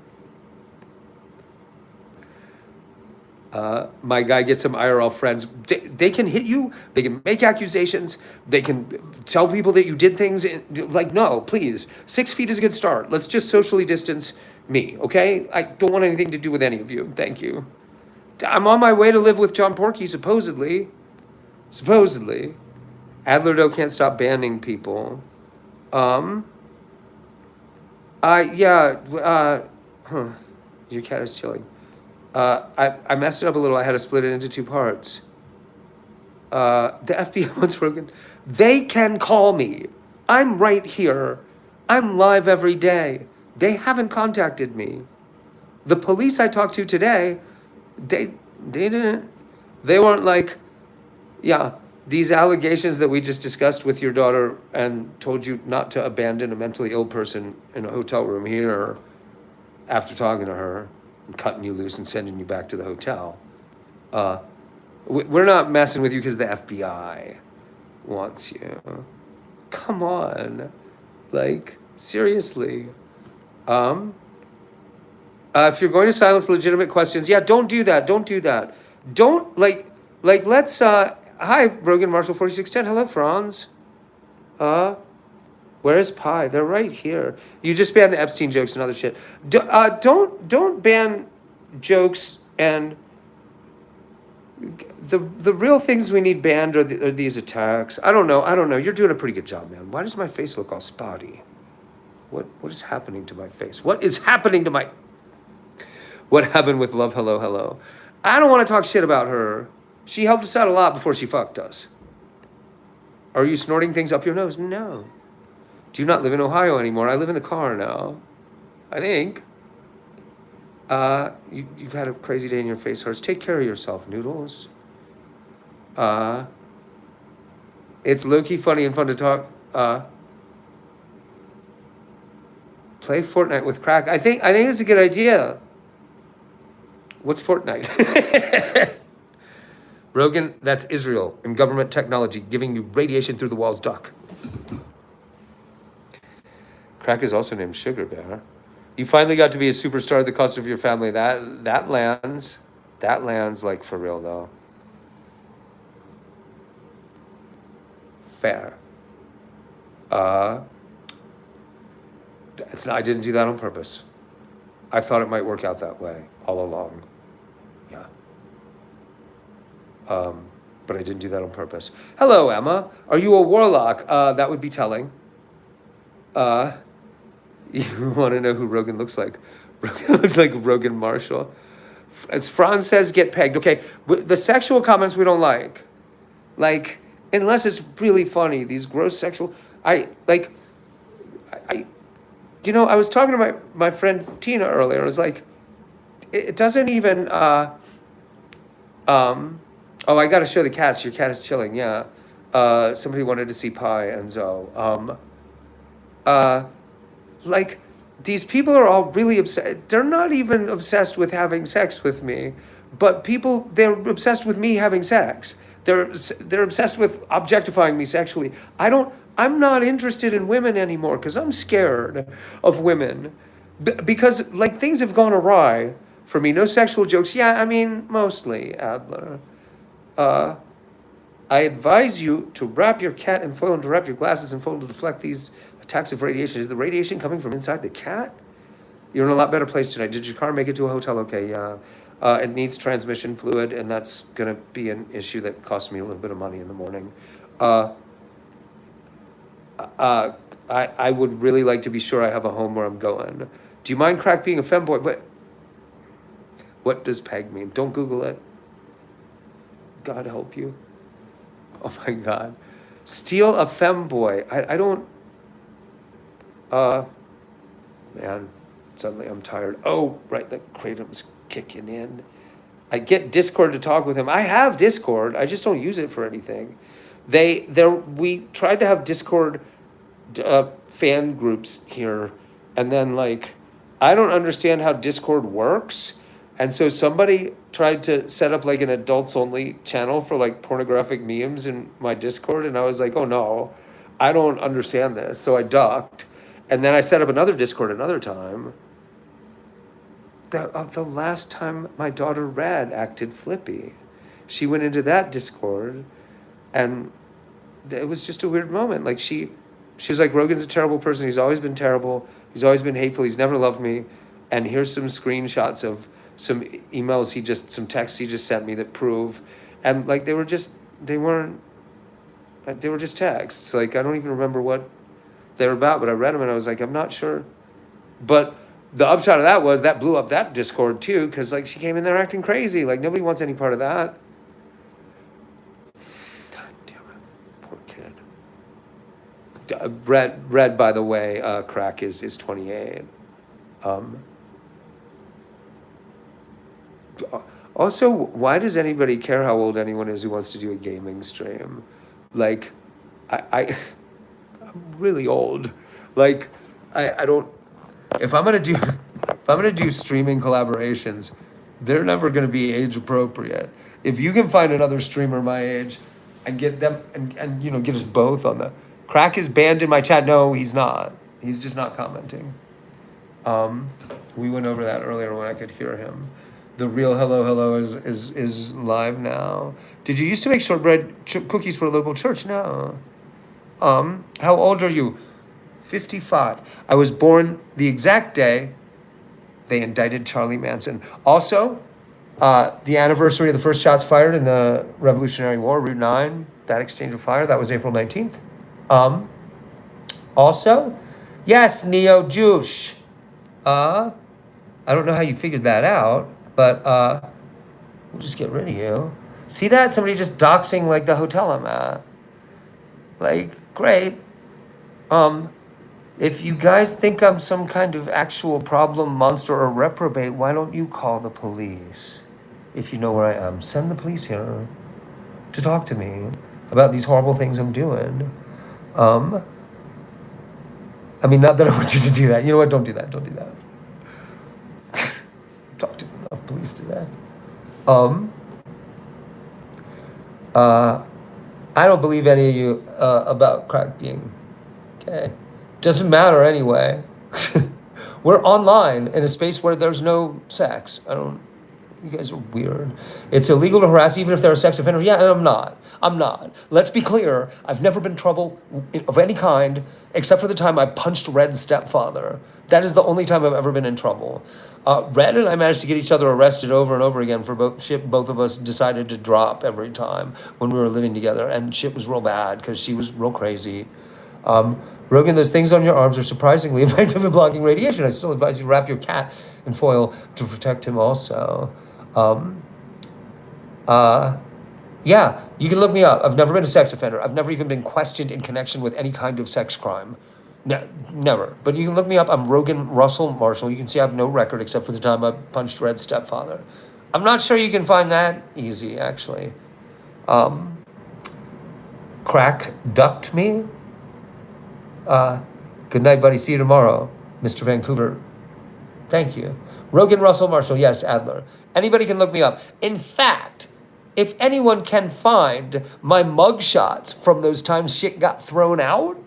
[SPEAKER 1] My guy gets some IRL friends. They can hit you. They can make accusations. They can tell people that you did things. Like, no, please. 6 feet is a good start. Let's just socially distance me, okay? I don't want anything to do with any of you. Thank you. I'm on my way to live with John Porky, supposedly. Adlerdo can't stop banning people. Your cat is chilling. I messed it up a little. I had to split it into 2 parts. The FBI wants Rogan. They can call me. I'm right here. I'm live every day. They haven't contacted me. The police I talked to today, they weren't like, yeah, these allegations that we just discussed with your daughter and told you not to abandon a mentally ill person in a hotel room here after talking to her and cutting you loose and sending you back to the hotel. We're not messing with you because the FBI wants you. Come on. Like, seriously. If you're going to silence legitimate questions, yeah, don't do that. Don't, let's, hi, Rogan Marshall 4610. Hello, Franz. Where's Pi? They're right here. You just banned the Epstein jokes and other shit. Don't ban jokes and the real things we need banned are these attacks. I don't know. You're doing a pretty good job, man. Why does my face look all spotty? What is happening to my face? What is happening to my... What happened with Love Hello Hello? I don't want to talk shit about her. She helped us out a lot before she fucked us. Are you snorting things up your nose? No. Do you not live in Ohio anymore? I live in the car now. I think. You've had a crazy day and your face hurts. Take care of yourself, Noodles. It's low-key funny and fun to talk. Play Fortnite with crack. I think it's a good idea. What's Fortnite? Rogan, that's Israel and government technology giving you radiation through the walls, duck. Crack is also named Sugar Bear. You finally got to be a superstar at the cost of your family. That lands. That lands like for real though. Fair. I didn't do that on purpose. I thought it might work out that way all along. Yeah. But I didn't do that on purpose. Hello, Emma. Are you a warlock? That would be telling. You want to know who Rogan looks like? Rogan looks like Rogan Marshall. As Franz says, get pegged. Okay, the sexual comments we don't like. Like, unless it's really funny, these gross sexual... I was talking to my friend Tina earlier. I was like, it doesn't even... Oh, I got to show the cats. Your cat is chilling, yeah. Somebody wanted to see Pi and Zoe. Like, these people are all really obsessed. They're not even obsessed with having sex with me, but they're obsessed with me having sex. They're obsessed with objectifying me sexually. I'm not interested in women anymore because I'm scared of women. Because, like, things have gone awry for me. No sexual jokes. Yeah, I mean, mostly, Adler. I advise you to wrap your cat in foil and to wrap your glasses in foil to deflect these attacks of radiation. Is the radiation coming from inside the cat? You're in a lot better place tonight. Did your car make it to a hotel? Okay, yeah. It needs transmission fluid, and that's going to be an issue that costs me a little bit of money in the morning. I would really like to be sure I have a home where I'm going. Do you mind crack being a femboy? What does peg mean? Don't Google it. God help you. Oh my God. Steal a femboy. I don't... Man, suddenly I'm tired. Oh, right, the kratom's kicking in. I get Discord to talk with him. I have Discord. I just don't use it for anything. We tried to have Discord fan groups here, and then, like, I don't understand how Discord works. And so somebody tried to set up like an adults only channel for like pornographic memes in my Discord. And I was like, oh no, I don't understand this. So I ducked. And then I set up another Discord another time. The last time my daughter Rad acted flippy. She went into that Discord and it was just a weird moment. Like she was like, Rogan's a terrible person. He's always been terrible. He's always been hateful. He's never loved me. And here's some screenshots of some emails some texts he just sent me that prove, and like they were just texts. Like I don't even remember what they were about, but I read them and I was like, I'm not sure. But the upshot of that was that blew up that Discord too, because like she came in there acting crazy. Like nobody wants any part of that. God damn it, poor kid. Red by the way, crack is 28. Also, why does anybody care how old anyone is who wants to do a gaming stream? Like, I'm really old. Like, I don't. If I'm gonna do streaming collaborations, they're never gonna be age appropriate. If you can find another streamer my age, and get them and get us both on the... Crack is banned in my chat. No, he's not. He's just not commenting. We went over that earlier when I could hear him. The real hello is live now. Did you used to make shortbread cookies for a local church? No. How old are you? 55. I was born the exact day they indicted Charlie Manson. Also, the anniversary of the first shots fired in the Revolutionary War, Route 9, that exchange of fire, that was April 19th. Also, yes, Neo Juice. I don't know how you figured that out, but we'll just get rid of you. See that? Somebody just doxing like the hotel I'm at. Like, great. If you guys think I'm some kind of actual problem monster or reprobate, why don't you call the police? If you know where I am, send the police here to talk to me about these horrible things I'm doing. I mean, not that I want you to do that. You know what? Don't do that. Don't do that. Talk to enough police today. I don't believe any of you about crack being gay. Doesn't matter anyway. We're online in a space where there's no sex. You guys are weird. It's illegal to harass even if they're a sex offender. Yeah, and I'm not. Let's be clear. I've never been in trouble of any kind except for the time I punched Red's stepfather. That is the only time I've ever been in trouble. Red and I managed to get each other arrested over and over again for shit both of us decided to drop every time when we were living together. And shit was real bad because she was real crazy. Rogan, those things on your arms are surprisingly effective at blocking radiation. I still advise you to wrap your cat in foil to protect him also. Yeah, you can look me up. I've never been a sex offender. I've never even been questioned in connection with any kind of sex crime. No, never. But you can look me up. I'm Rogan Russell Marshall. You can see I have no record except for the time I punched Red's stepfather. I'm not sure you can find that easy, actually. Crack ducked me. Good night, buddy. See you tomorrow, Mr. Vancouver. Thank you. Rogan Russell Marshall. Yes, Adler. Anybody can look me up. In fact, if anyone can find my mugshots from those times shit got thrown out,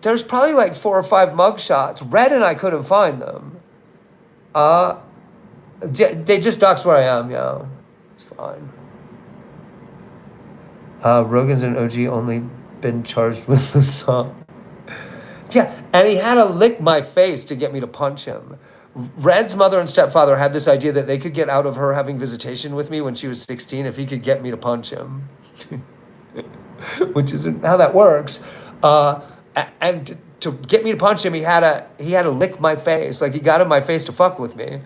[SPEAKER 1] there's probably like 4 or 5 mugshots. Red and I couldn't find them. They just doxed where I am, yeah. It's fine. Rogan's an OG, only been charged with the song. Yeah, and he had to lick my face to get me to punch him. Red's mother and stepfather had this idea that they could get out of her having visitation with me when she was 16 if he could get me to punch him. Which isn't how that works. And to get me to punch him, he had to lick my face. Like, he got in my face to fuck with me.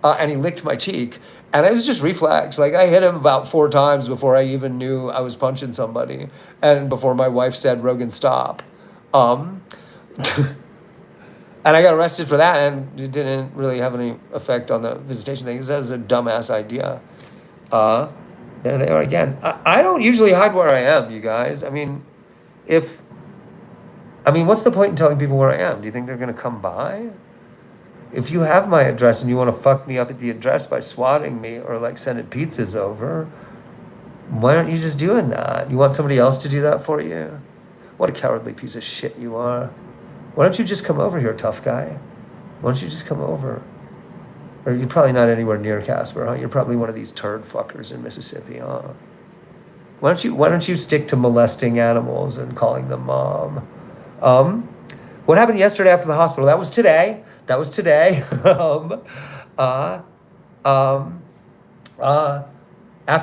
[SPEAKER 1] And he licked my cheek. And it was just reflex. Like, I hit him about 4 times before I even knew I was punching somebody. And before my wife said, Rogan, stop. And I got arrested for that, and it didn't really have any effect on the visitation thing. That was a dumbass idea. There they are again. I don't usually hide where I am, you guys. I mean, what's the point in telling people where I am? Do you think they're going to come by? If you have my address and you want to fuck me up at the address by swatting me or like sending pizzas over, why aren't you just doing that? You want somebody else to do that for you? What a cowardly piece of shit you are. Why don't you just come over here, tough guy? Why don't you just come over? Or you're probably not anywhere near Casper, huh? You're probably one of these turd fuckers in Mississippi, huh? Why don't you stick to molesting animals and calling them mom? What happened yesterday after the hospital? That was today. After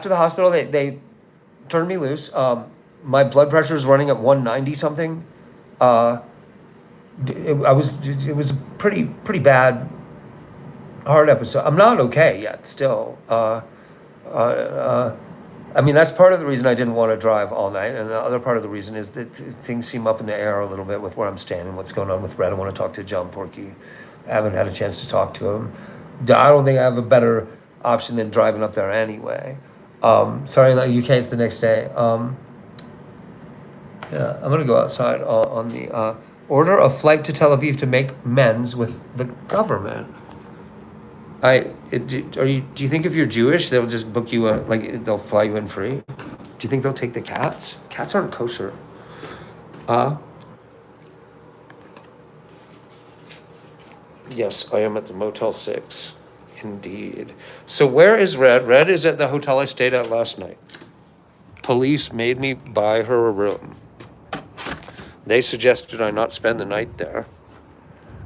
[SPEAKER 1] the hospital, they turned me loose. My blood pressure is running at 190 something. It was a pretty bad heart episode. I'm not okay yet still. That's part of the reason I didn't want to drive all night, and the other part of the reason is that things seem up in the air a little bit with where I'm standing, what's going on with Red. I want to talk to John Porky. I haven't had a chance to talk to him. I don't think I have a better option than driving up there anyway. Sorry, UK is the next day. Yeah, I'm gonna go outside on the order a flight to Tel Aviv to make amends with the government. Do you think if you're Jewish they'll just book you they'll fly you in free? Do you think they'll take the cats? Cats aren't kosher. Yes, I am at the Motel 6. Indeed. So where is Red? Red is at the hotel I stayed at last night. Police made me buy her a room. They suggested I not spend the night there.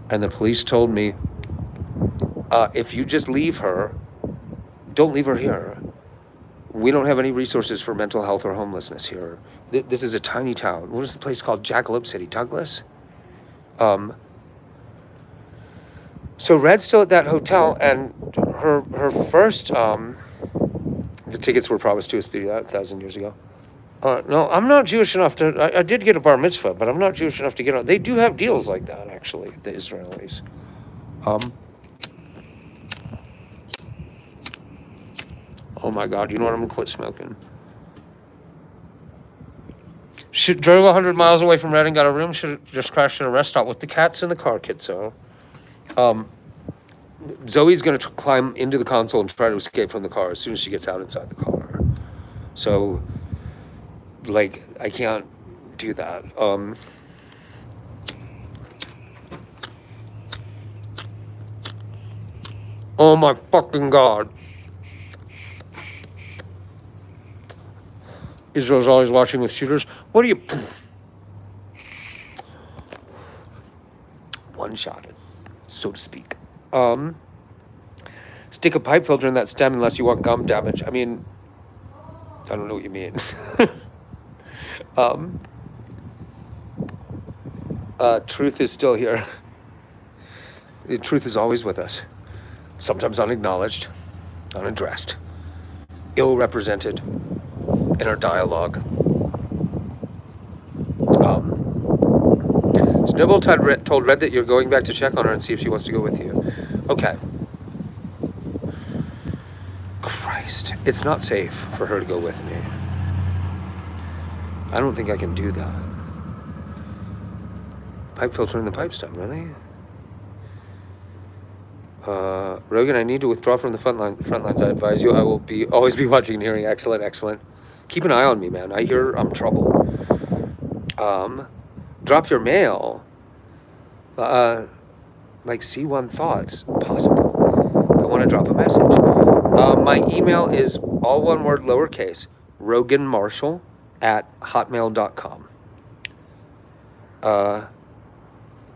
[SPEAKER 1] And the police told me, if you just leave her, don't leave her here. We don't have any resources for mental health or homelessness here. This is a tiny town. What is the place called? Jackalope City, Douglas? So Red's still at that hotel, and her first, the tickets were promised to us 3,000 years ago. No, I'm not Jewish enough to, I did get a bar mitzvah, but I'm not Jewish enough to get on. They do have deals like that, actually, the Israelis. Oh my God, you know what? I'm gonna quit smoking. Should drove 100 miles away from Red and got a room. Should have just crashed at a rest stop with the cats in the car, kidso. Zoe's gonna climb into the console and try to escape from the car as soon as she gets out inside the car. So, like, I can't do that. Oh my fucking God. Israel's always watching with shooters. What are you? One-shotted, so to speak. Stick a pipe filter in that stem unless you want gum damage. I mean, I don't know what you mean. Truth is still here. The truth is always with us. Sometimes unacknowledged, unaddressed, ill-represented in our dialogue. Snowball told Red that you're going back to check on her and see if she wants to go with you. Okay. Christ. It's not safe for her to go with me. I don't think I can do that. Pipe filter in the pipe stem, really? Rogan, I need to withdraw from the front lines. I advise you. I will always be watching and hearing. Excellent, excellent. Keep an eye on me, man. I hear I'm trouble. Drop your mail. Like C1 thoughts, possible. I want to drop a message. My email is all one word, lowercase, roganmarshall@hotmail.com.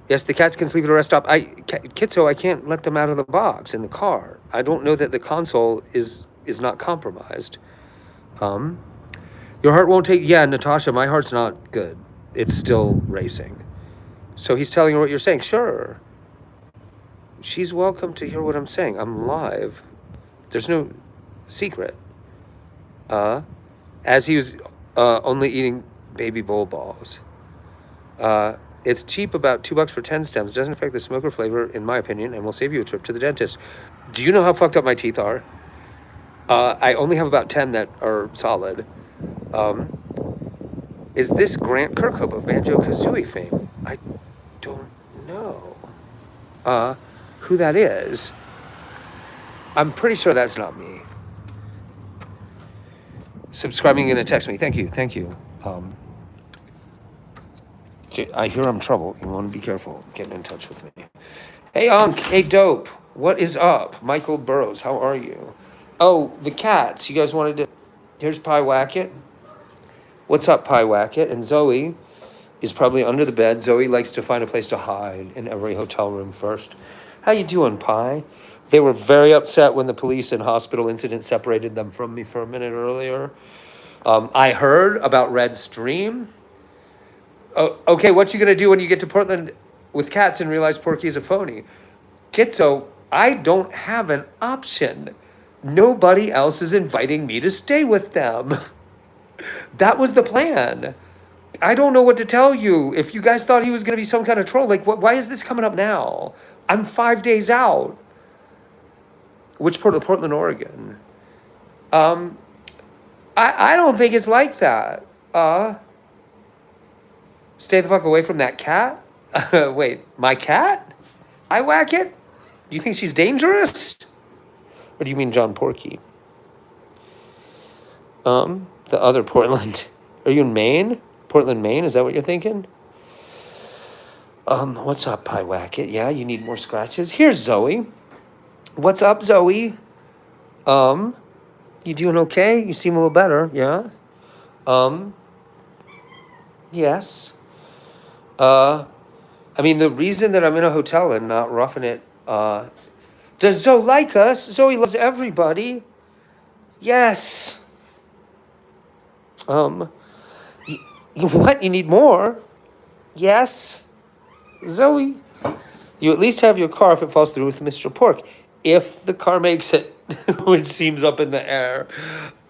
[SPEAKER 1] Yes, the cats can sleep at a rest stop. Kitso, I can't let them out of the box in the car. I don't know that the console is not compromised. Your heart won't take... Yeah, Natasha, my heart's not good. It's still racing. So he's telling her what you're saying. Sure. She's welcome to hear what I'm saying. I'm live. There's no secret. As he was only eating baby bowl balls. It's cheap, about $2 for 10 stems. Doesn't affect the smoker flavor, in my opinion, and will save you a trip to the dentist. Do you know how fucked up my teeth are? I only have about 10 that are solid. Is this Grant Kirkhope of Banjo-Kazooie fame? I don't know who that is. I'm pretty sure that's not me. Subscribing and text me. Thank you. I hear I'm trouble. You want to be careful getting in touch with me. Hey, hey, Dope. What is up? Michael Burrows, how are you? Oh, the cats. You guys wanted to... Here's Pie Wacket. What's up, Pie Wacket? And Zoe is probably under the bed. Zoe likes to find a place to hide in every hotel room first. How you doing, Pie? They were very upset when the police and hospital incident separated them from me for a minute earlier. I heard about Red's stream. Oh, okay, what you gonna do when you get to Portland with cats and realize Porky is a phony? Kitso, I don't have an option. Nobody else is inviting me to stay with them. That was the plan. I don't know what to tell you. If you guys thought he was gonna be some kind of troll, like, why is this coming up now? I'm 5 days out. Which part of Portland, Oregon? I don't think it's like that. Stay the fuck away from that cat? Wait, my cat? I whack it? Do you think she's dangerous? Or do you mean John Porky? The other Portland. Are you in Maine? Portland, Maine? Is that what you're thinking? What's up, Pie Wacket? Yeah, you need more scratches? Here's Zoe. What's up, Zoe? You doing okay? You seem a little better, yeah? Yes. I mean, the reason that I'm in a hotel and not roughing it, does Zoe like us? Zoe loves everybody. Yes. Um, what? You need more? Yes. Zoe, you at least have your car if it falls through with Mr. Pork. If the car makes it, which seems up in the air.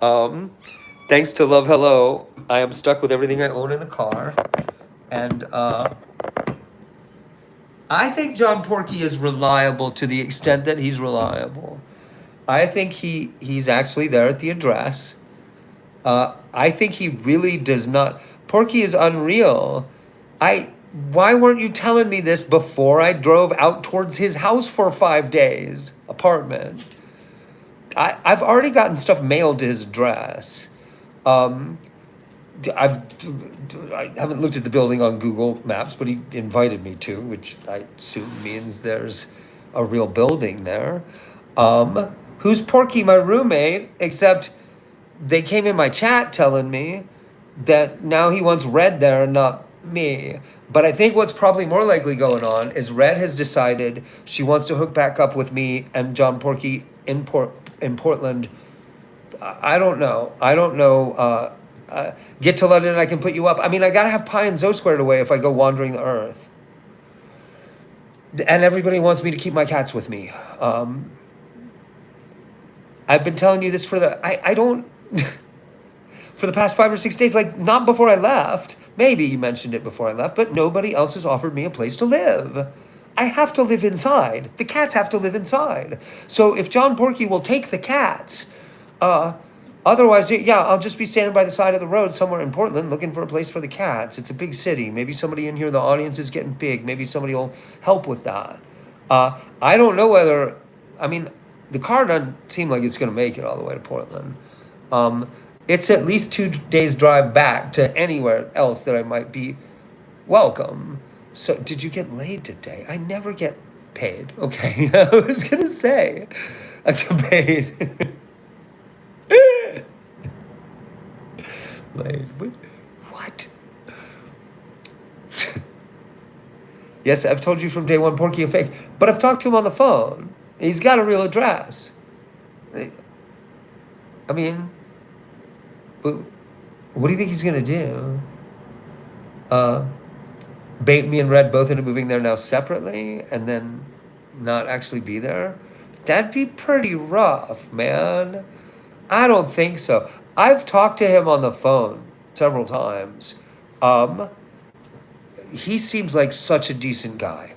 [SPEAKER 1] Um, thanks to Love Hello, I am stuck with everything I own in the car. And I think John Porky is reliable to the extent that he's reliable. I think he's actually there at the address. I think he really does not. Porky is unreal. Why weren't you telling me this before I drove out towards his house for 5 days? Apartment. I've already gotten stuff mailed to his address. Um, I haven't looked at the building on Google Maps, but he invited me to, which I assume means there's a real building there. Who's Porky, my roommate? Except they came in my chat telling me that now he wants Red there and not me. But I think what's probably more likely going on is Red has decided she wants to hook back up with me and John Porky in Portland. I don't know. Get to London and I can put you up. I mean, I gotta have Pi and Zoe squared away if I go wandering the earth. And everybody wants me to keep my cats with me. I've been telling you this for I don't for the past 5 or 6 days, like not before I left. Maybe you mentioned it before I left, but nobody else has offered me a place to live. I have to live inside. The cats have to live inside. So if John Porky will take the cats, otherwise, yeah, I'll just be standing by the side of the road somewhere in Portland looking for a place for the cats. It's a big city. Maybe somebody in here, the audience is getting big. Maybe somebody will help with that. I don't know whether, I mean, the car doesn't seem like it's going to make it all the way to Portland. It's at least 2 days drive back to anywhere else that I might be welcome. So, did you get laid today? I never get paid. Okay, I was going to say, I get paid. Laid. What? Yes, I've told you from day one, Porky a fake, but I've talked to him on the phone. He's got a real address. I mean, what do you think he's gonna do? Bait me and Red both into moving there now separately and then not actually be there? That'd be pretty rough, man. I don't think so. I've talked to him on the phone several times. He seems like such a decent guy.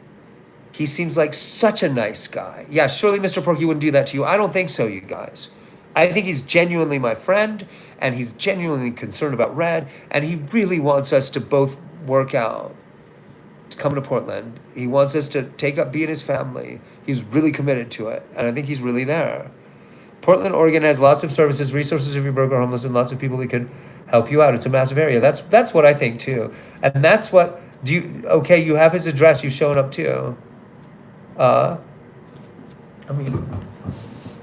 [SPEAKER 1] He seems like such a nice guy. Yeah, surely Mr. Porky wouldn't do that to you. I don't think so, you guys. I think he's genuinely my friend, and he's genuinely concerned about Red, and he really wants us to both work out, to come to Portland. He wants us to take up being his family. He's really committed to it, and I think he's really there. Portland, Oregon has lots of services, resources if you're broke or homeless, and lots of people that could help you out. It's a massive area. That's what I think too, and that's what okay, you have his address. You showing up too. I mean,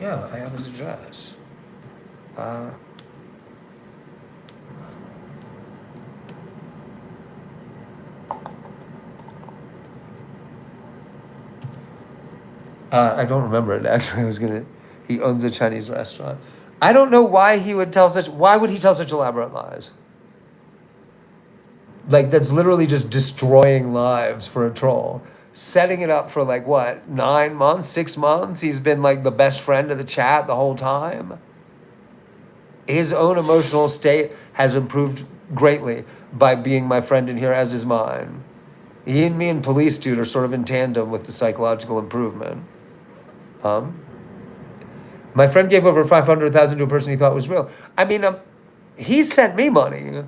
[SPEAKER 1] yeah, I have his address. I don't remember it actually. He owns a Chinese restaurant. I don't know why why would he tell such elaborate lies? Like, that's literally just destroying lives for a troll. Setting it up for like what, 9 months, 6 months? He's been like the best friend of the chat the whole time. His own emotional state has improved greatly by being my friend in here, as is mine. He and me and Police Dude are sort of in tandem with the psychological improvement. My friend gave over $500,000 to a person he thought was real. I mean, he sent me money.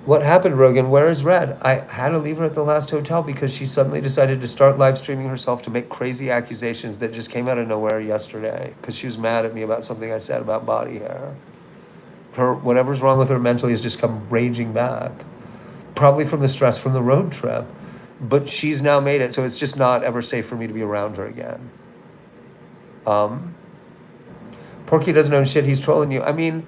[SPEAKER 1] What happened, Rogan? Where is Red? I had to leave her at the last hotel because she suddenly decided to start live streaming herself to make crazy accusations that just came out of nowhere yesterday because she was mad at me about something I said about body hair. Whatever's wrong with her mentally has just come raging back, probably from the stress from the road trip. But she's now made it, so it's just not ever safe for me to be around her again. Porky doesn't own shit. He's trolling you. I mean,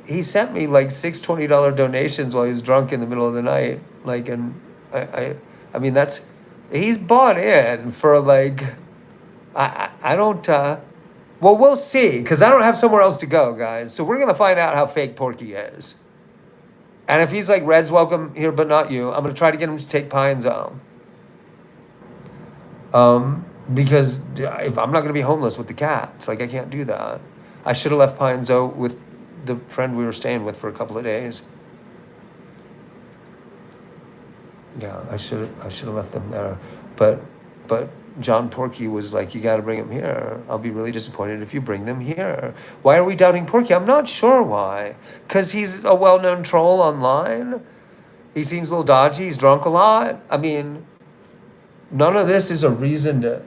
[SPEAKER 1] he sent me like six $20 donations while he was drunk in the middle of the night. Like, and I mean, he's bought in for like, I don't, well, we'll see, because I don't have somewhere else to go, guys. So we're going to find out how fake Porky is. And if he's like, Red's welcome here, but not you, I'm going to try to get him to take Pine Zone. Because if I'm not going to be homeless with the cats, like I can't do that. I should have left Pine Zone with the friend we were staying with for a couple of days. Yeah, I should have left them there. But John Porky was like, you got to bring him here. I'll be really disappointed if you bring them here. Why are we doubting Porky? I'm not sure why. Because he's a well-known troll online. He seems a little dodgy. He's drunk a lot. I mean, none of this is a reason to...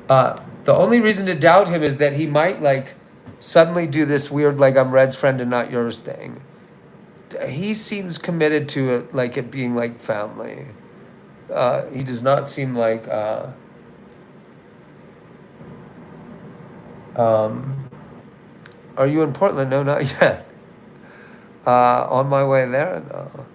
[SPEAKER 1] the only reason to doubt him is that he might, like, suddenly do this weird, like, I'm Red's friend and not yours thing. He seems committed to it, like it being like family. He does not seem like are you in Portland? No, not yet. On my way there though.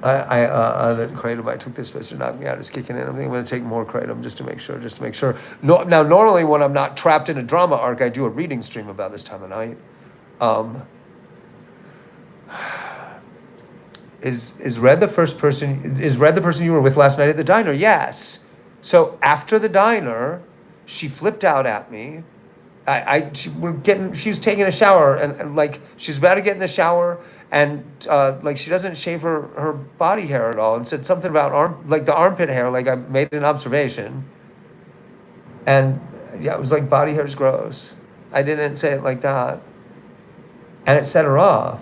[SPEAKER 1] That kratom, I took this supposed to knock me out, is kicking in. I'm going to take more kratom just to make sure. No, now, normally when I'm not trapped in a drama arc, I do a reading stream about this time of night. Is Red the first person? Is Red the person you were with last night at the diner? Yes. So after the diner, she flipped out at me. She was taking a shower and like she's about to get in the shower. And like she doesn't shave her body hair at all, and said something about the armpit hair. Like I made an observation, and yeah, it was like body hair's gross. I didn't say it like that, and it set her off.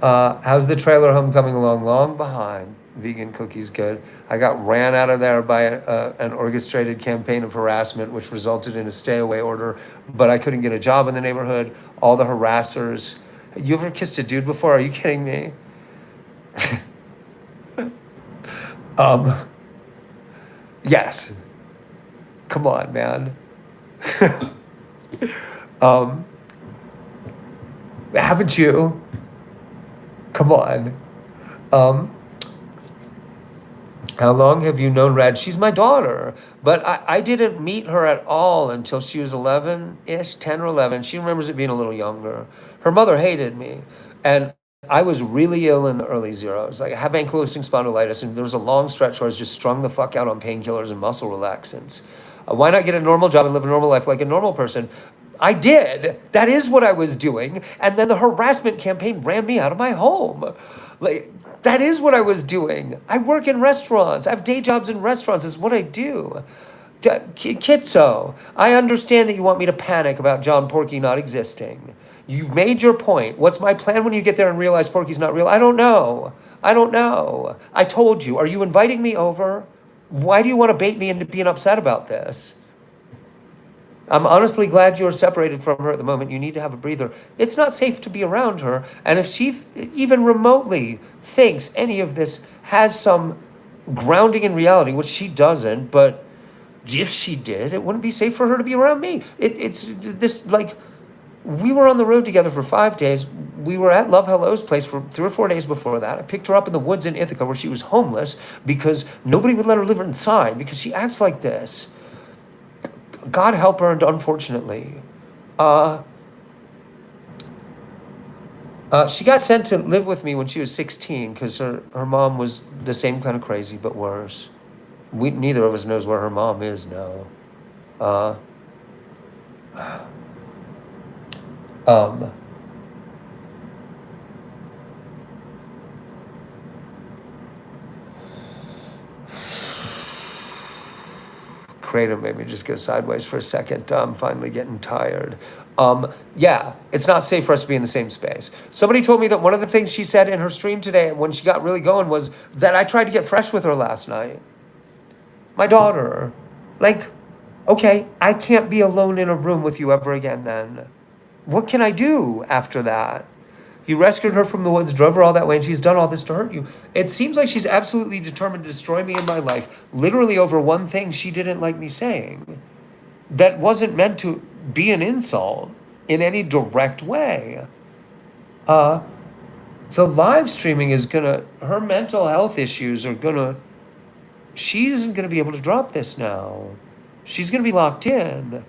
[SPEAKER 1] How's the trailer home coming along? Long behind. Vegan cookies good. I got ran out of there by an orchestrated campaign of harassment, which resulted in a stay away order. But I couldn't get a job in the neighborhood. All the harassers. You ever kissed a dude before? Are you kidding me? Yes. Come on, man. Haven't you? Come on. How long have you known Red? She's my daughter, but I didn't meet her at all until she was 11-ish, 10 or 11. She remembers it being a little younger. Her mother hated me, and I was really ill in the early zeros. Like I have ankylosing spondylitis, and there was a long stretch where I was just strung the fuck out on painkillers and muscle relaxants. Why not get a normal job and live a normal life like a normal person? I did. That is what I was doing. And then the harassment campaign ran me out of my home. Like, that is what I was doing. I work in restaurants. I have day jobs in restaurants. This is what I do. Kitso, I understand that you want me to panic about John Porky not existing. You've made your point. What's my plan when you get there and realize Porky's not real? I don't know. I told you. Are you inviting me over? Why do you want to bait me into being upset about this? I'm honestly glad you're separated from her at the moment. You need to have a breather. It's not safe to be around her. And if she even remotely thinks any of this has some grounding in reality, which she doesn't, but if she did, it wouldn't be safe for her to be around me. It's this, like, we were on the road together for 5 days. We were at Love Hello's place for 3 or 4 days before that. I picked her up in the woods in Ithaca where she was homeless because nobody would let her live inside because she acts like this. God help her, and unfortunately. She got sent to live with me when she was 16 because her mom was the same kind of crazy, but worse. Neither of us knows where her mom is now. Kratom made me just go sideways for a second. I'm finally getting tired. Yeah, it's not safe for us to be in the same space. Somebody told me that one of the things she said in her stream today when she got really going was that I tried to get fresh with her last night. My daughter. Like, okay, I can't be alone in a room with you ever again then. What can I do after that? You rescued her from the woods, drove her all that way, and she's done all this to hurt you. It seems like she's absolutely determined to destroy me in my life, literally over one thing she didn't like me saying. That wasn't meant to be an insult in any direct way. The live streaming is gonna, her mental health issues are gonna, she isn't gonna be able to drop this now. She's gonna be locked in.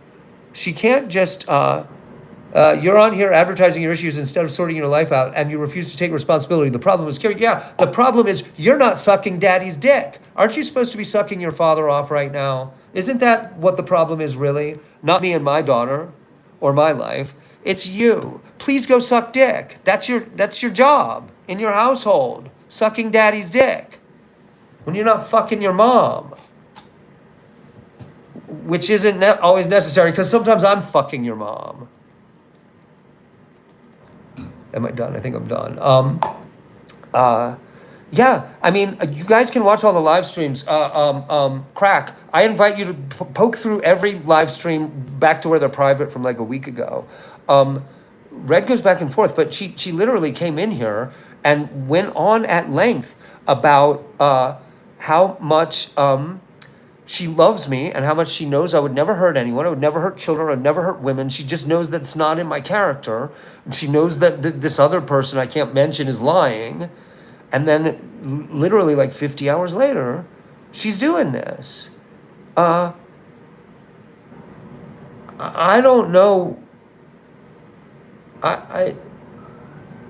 [SPEAKER 1] She can't just, you're on here advertising your issues instead of sorting your life out, and you refuse to take responsibility. The problem is, yeah, the problem is you're not sucking daddy's dick. Aren't you supposed to be sucking your father off right now? Isn't that what the problem is, really? Not me and my daughter or my life. It's you. Please go suck dick. That's your job in your household. Sucking daddy's dick. When you're not fucking your mom. Which isn't always necessary, because sometimes I'm fucking your mom. Am I done? I think I'm done. Yeah, I mean, you guys can watch all the live streams. Crack, I invite you to poke through every live stream back to where they're private from like a week ago. Red goes back and forth, but she literally came in here and went on at length about how much she loves me and how much she knows I would never hurt anyone. I would never hurt children. I would never hurt women. She just knows that's not in my character. She knows that this other person I can't mention is lying. And then literally like 50 hours later, she's doing this. I don't know.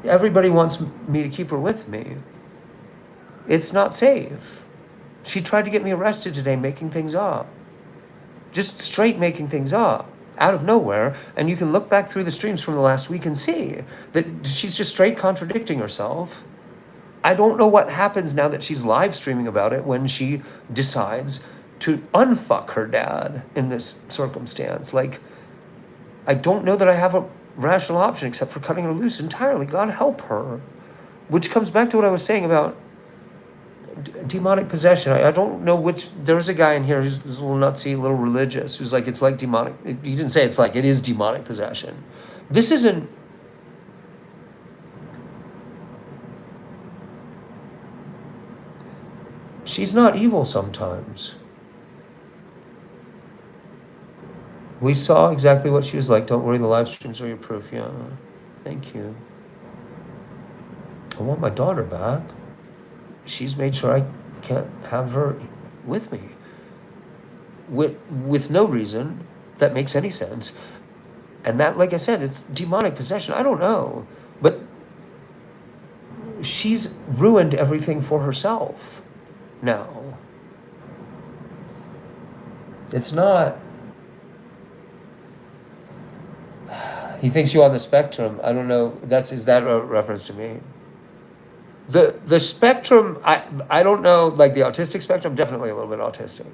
[SPEAKER 1] Everybody wants me to keep her with me. It's not safe. She tried to get me arrested today, making things up. Just straight making things up, out of nowhere. And you can look back through the streams from the last week and see that she's just straight contradicting herself. I don't know what happens now that she's live streaming about it when she decides to unfuck her dad in this circumstance. Like, I don't know that I have a rational option except for cutting her loose entirely. God help her. Which comes back to what I was saying about demonic possession. I don't know which. There's a guy in here who's a little nutsy, a little religious, who's like, it's like demonic. He didn't say it's like, it is demonic possession. This isn't. She's not evil sometimes. We saw exactly what she was like. Don't worry, the live streams are your proof. Yeah. Thank you. I want my daughter back. She's made sure I can't have her with me. With no reason that makes any sense. And that, like I said, it's demonic possession. I don't know. But she's ruined everything for herself now. It's not. He thinks you on the spectrum. I don't know. Is that a reference to me? The spectrum, I don't know, like the autistic spectrum, definitely a little bit autistic.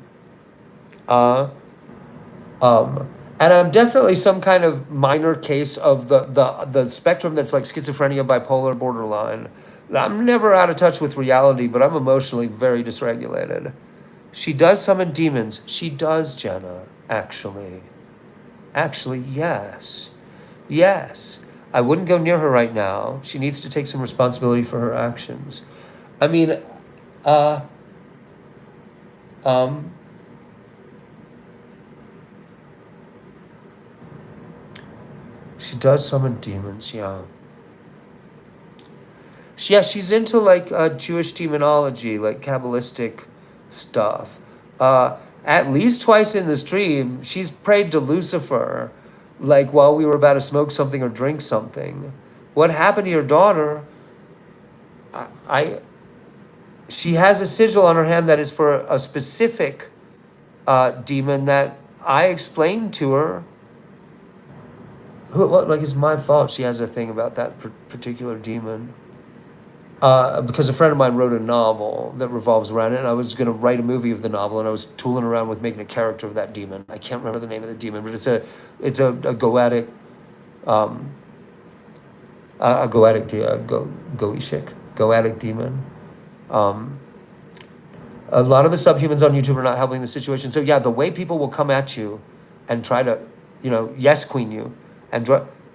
[SPEAKER 1] And I'm definitely some kind of minor case of the spectrum that's like schizophrenia, bipolar, borderline. I'm never out of touch with reality, but I'm emotionally very dysregulated. She does summon demons. She does, Jenna, actually. Actually, yes. Yes. I wouldn't go near her right now. She needs to take some responsibility for her actions. I mean, she does summon demons, yeah. She's into like Jewish demonology, like Kabbalistic stuff. At least twice in the stream, she's prayed to Lucifer, like while we were about to smoke something or drink something. What happened to your daughter? She has a sigil on her hand that is for a specific demon that I explained to her. Like, it's my fault she has a thing about that particular demon. Because a friend of mine wrote a novel that revolves around it, and I was going to write a movie of the novel, and I was tooling around with making a character of that demon. I can't remember the name of the demon, but it's a goetic, goetic demon. A lot of the subhumans on YouTube are not helping the situation. So yeah, the way people will come at you and try to, yes, queen you, and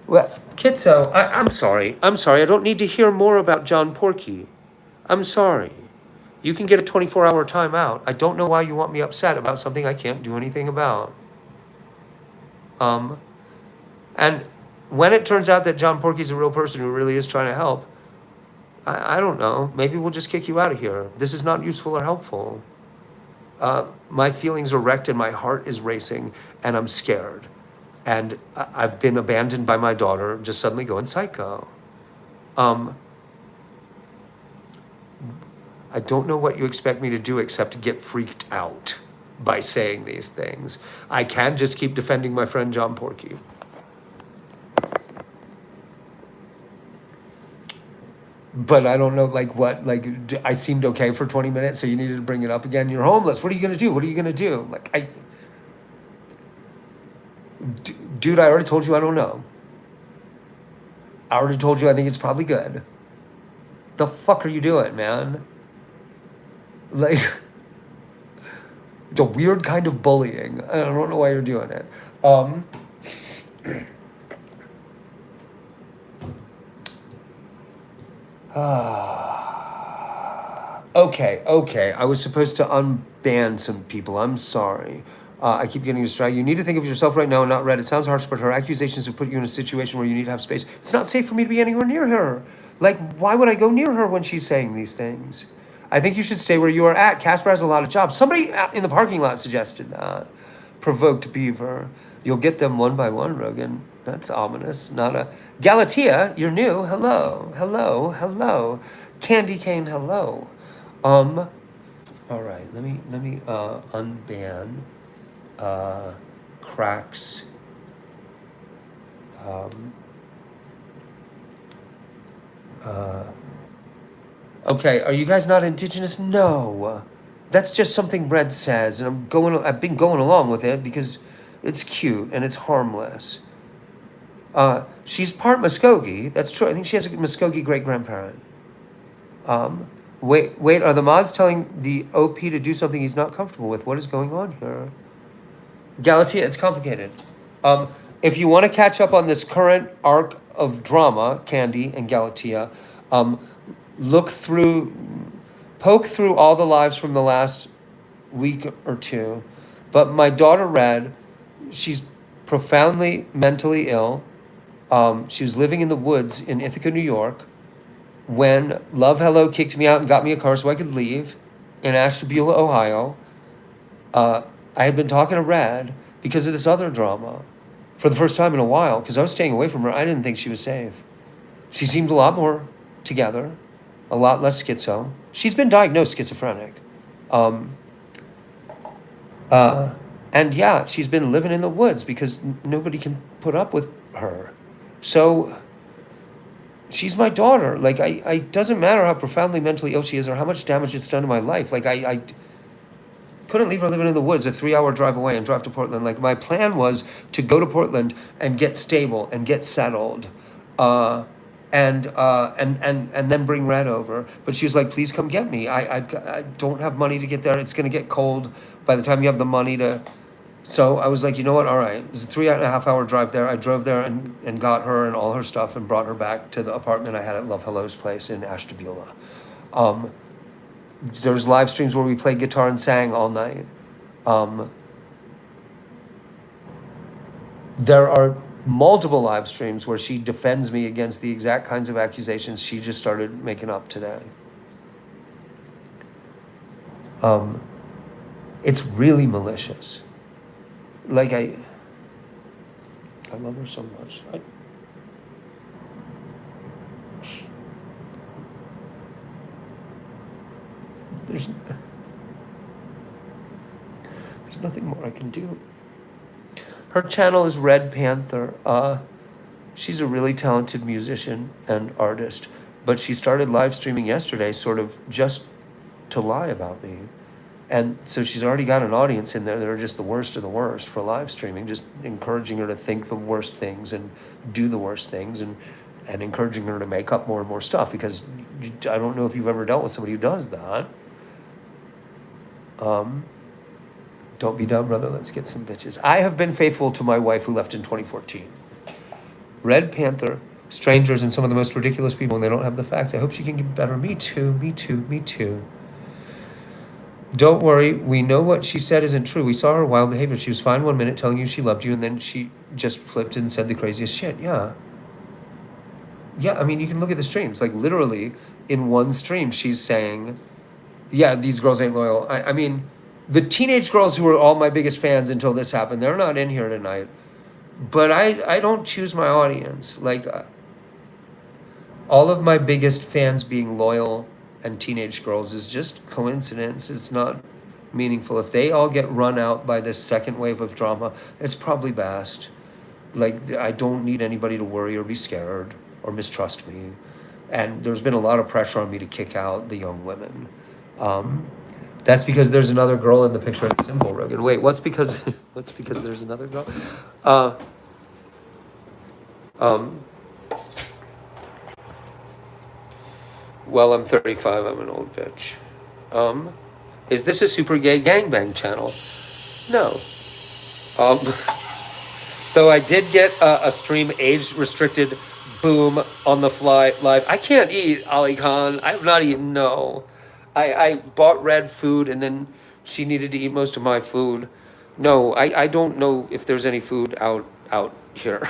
[SPEAKER 1] Well, Kitso, I'm sorry. I'm sorry. I don't need to hear more about John Porky. I'm sorry. You can get a 24-hour timeout. I don't know why you want me upset about something I can't do anything about. Um, and when it turns out that John Porky's a real person who really is trying to help, I don't know. Maybe we'll just kick you out of here. This is not useful or helpful. My feelings are wrecked and my heart is racing and I'm scared. And I've been abandoned by my daughter, just suddenly going psycho. Um, I don't know what you expect me to do except to get freaked out by saying these things. I can just keep defending my friend John Porky. But I don't know, like, what, like, I seemed okay for 20 minutes, so you needed to bring it up again. You're homeless. What are you going to do? What are you going to do? Like, dude, I already told you I don't know. I already told you I think it's probably good. The fuck are you doing, man? Like, it's a weird kind of bullying. I don't know why you're doing it. Okay. I was supposed to unban some people. I'm sorry. I keep getting distracted. You need to think of yourself right now and not Red. It sounds harsh, but her accusations have put you in a situation where you need to have space. It's not safe for me to be anywhere near her. Like, why would I go near her when she's saying these things? I think you should stay where you are at. Casper has a lot of jobs. Somebody in the parking lot suggested that. Provoked beaver. You'll get them one by one, Rogan. That's ominous. Not a Galatea, you're new. Hello. Candy cane, hello. All right, let me unban cracks. Okay, are you guys not indigenous? No. That's just something Red says, and I've been going along with it because it's cute and it's harmless. She's part Muskogee. That's true. I think she has a Muskogee great grandparent. Wait, are the mods telling the OP to do something he's not comfortable with? What is going on here? Galatea, it's complicated. If you want to catch up on this current arc of drama, Candy and Galatea, poke through all the lives from the last week or two. But my daughter Red, she's profoundly mentally ill. She was living in the woods in Ithaca, New York, when Love Hello kicked me out and got me a car so I could leave in Ashtabula, Ohio. I had been talking to Red because of this other drama for the first time in a while because I was staying away from her. I didn't think she was safe. She seemed a lot more together, a lot less schizo. She's been diagnosed schizophrenic. And yeah, she's been living in the woods because nobody can put up with her. So she's my daughter. Like, I doesn't matter how profoundly mentally ill she is or how much damage it's done to my life. Like, I couldn't leave her living in the woods, a 3-hour drive away, and drive to Portland. Like, my plan was to go to Portland and get stable and get settled, and then bring Red over. But she was like, "Please come get me. I don't have money to get there. It's gonna get cold by the time you have the money to." So I was like, you know what? All right, it's a 3.5-hour drive there. I drove there and got her and all her stuff and brought her back to the apartment I had at Love Hello's place in Ashtabula. There's live streams where we played guitar and sang all night. There are multiple live streams where she defends me against the exact kinds of accusations she just started making up today. It's really malicious. Like, I love her so much. There's nothing more I can do. Her channel is Red Panther. She's a really talented musician and artist, but she started live streaming yesterday sort of just to lie about me. And so she's already got an audience in there that are just the worst of the worst for live streaming, just encouraging her to think the worst things and do the worst things and encouraging her to make up more and more stuff because I don't know if you've ever dealt with somebody who does that. Don't be dumb, brother. Let's get some bitches. I have been faithful to my wife who left in 2014. Red Panther, strangers, and some of the most ridiculous people, and they don't have the facts. I hope she can get better. Me too, me too, me too. Don't worry, we know what she said isn't true. We saw her wild behavior. She was fine one minute telling you she loved you, and then she just flipped and said the craziest shit. Yeah. Yeah, I mean, you can look at the streams. Like, literally, in one stream, she's saying, yeah, these girls ain't loyal. I mean, the teenage girls who were all my biggest fans until this happened, they're not in here tonight. But I don't choose my audience. Like, all of my biggest fans being loyal and teenage girls is just coincidence. It's not meaningful. If they all get run out by this second wave of drama, it's probably best. Like, I don't need anybody to worry or be scared or mistrust me. And there's been a lot of pressure on me to kick out the young women. That's because there's another girl in the picture. It's simple, Rogan. Wait, what's because there's another girl? Well, I'm 35. I'm an old bitch. Is this a super gay gangbang channel? No. Though I did get a stream age restricted boom on the fly live. I can't eat, Ali Khan. I have not eaten, no. I bought red food and then she needed to eat most of my food. No, I don't know if there's any food out here.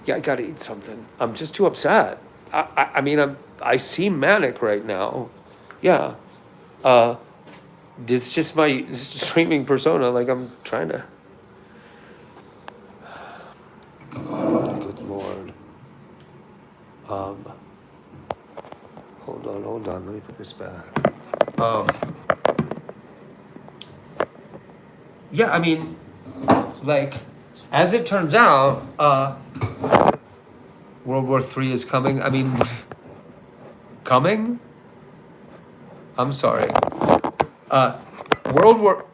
[SPEAKER 1] Yeah, I gotta eat something. I'm just too upset. I mean, I seem manic right now. Yeah. It's just my streaming persona. Like, I'm trying to. Good Lord. Hold on. Let me put this back. Yeah, I mean, like, as it turns out, World War III is coming. I mean, coming? I'm sorry. World War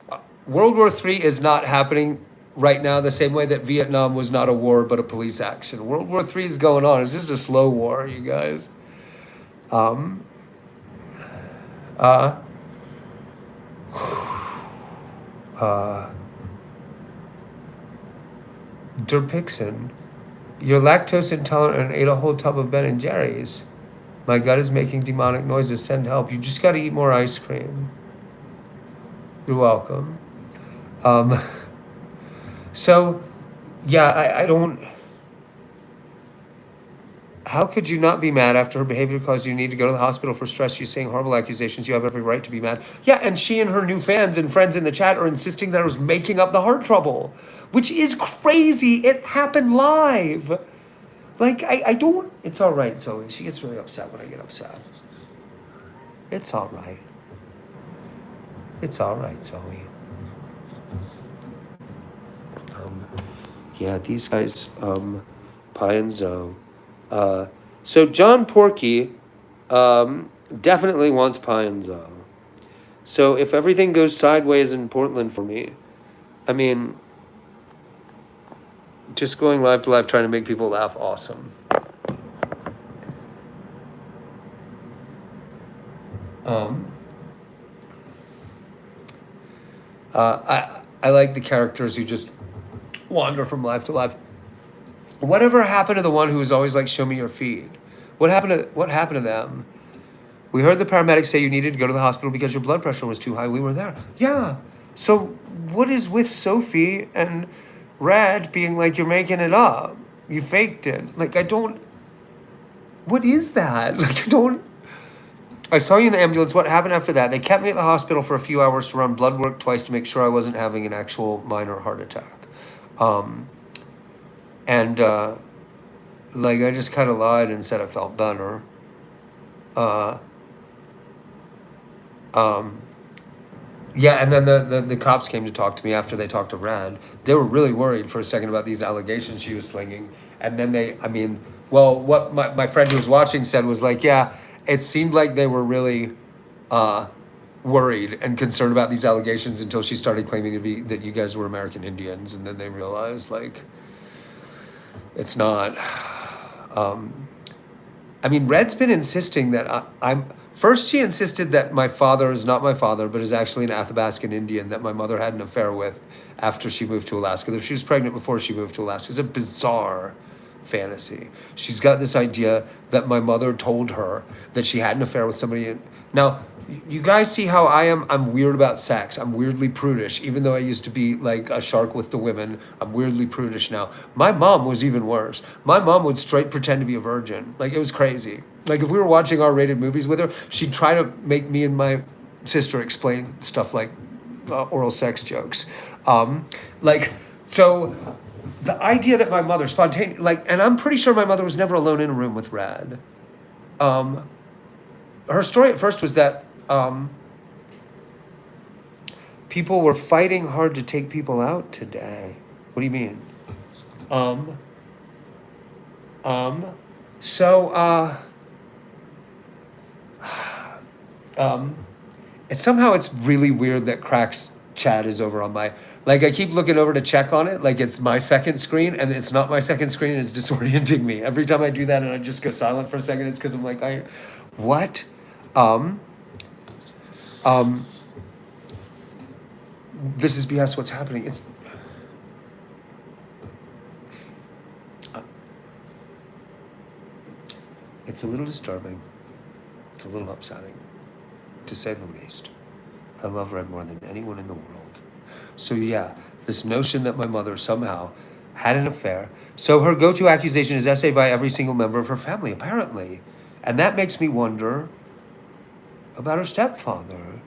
[SPEAKER 1] III is not happening right now the same way that Vietnam was not a war but a police action. World War III is going on. It's just a slow war, you guys. Derpixon, you're lactose intolerant and ate a whole tub of Ben & Jerry's. My gut is making demonic noises. Send help. You just got to eat more ice cream. You're welcome. So, yeah, I don't... How could you not be mad after her behavior caused you need to go to the hospital for stress? She's saying horrible accusations. You have every right to be mad. Yeah, and she and her new fans and friends in the chat are insisting that I was making up the heart trouble, which is crazy. It happened live. Like, I don't... It's all right, Zoe. She gets really upset when I get upset. It's all right. It's all right, Zoe. Yeah, these guys, Pi and Zoe. So John Porky definitely wants Pi and Zoe. So if everything goes sideways in Portland for me, I mean, just going live to live trying to make people laugh, awesome. I like the characters who just wander from live to live. Whatever happened to the one who was always like, show me your feed? What happened to them? We heard the paramedics say you needed to go to the hospital because your blood pressure was too high. We were there. Yeah. So what is with Sophie and Red being like, you're making it up? You faked it. Like, what is that? Like, I saw you in the ambulance. What happened after that? They kept me at the hospital for a few hours to run blood work twice to make sure I wasn't having an actual minor heart attack. Like, I just kind of lied and said I felt better. Yeah, and then the cops came to talk to me after they talked to Rad. They were really worried for a second about these allegations she was slinging. And then what my friend who was watching said was like, yeah, it seemed like they were really worried and concerned about these allegations until she started claiming that you guys were American Indians. And then they realized, like, it's not. I mean, Red's been insisting that I'm. First, she insisted that my father is not my father, but is actually an Athabascan Indian that my mother had an affair with after she moved to Alaska. That she was pregnant before she moved to Alaska. It's a bizarre fantasy. She's got this idea that my mother told her that she had an affair with somebody. Now, you guys see how I am? I'm weird about sex. I'm weirdly prudish. Even though I used to be like a shark with the women, I'm weirdly prudish now. My mom was even worse. My mom would straight pretend to be a virgin. Like, it was crazy. Like, if we were watching R-rated movies with her, she'd try to make me and my sister explain stuff like oral sex jokes. So the idea that my mother and I'm pretty sure my mother was never alone in a room with Rad. Her story at first was that people were fighting hard to take people out today. What do you mean? It's really weird that Crack's chat is over on my, like, I keep looking over to check on it, like it's my second screen, and it's not my second screen, and it's disorienting me. Every time I do that and I just go silent for a second, it's because I'm like, what? This is BS. What's happening? It's a little disturbing. It's a little upsetting, to say the least. I love Red more than anyone in the world. So yeah, this notion that my mother somehow had an affair. So her go-to accusation is essayed by every single member of her family, apparently. And that makes me wonder about her stepfather.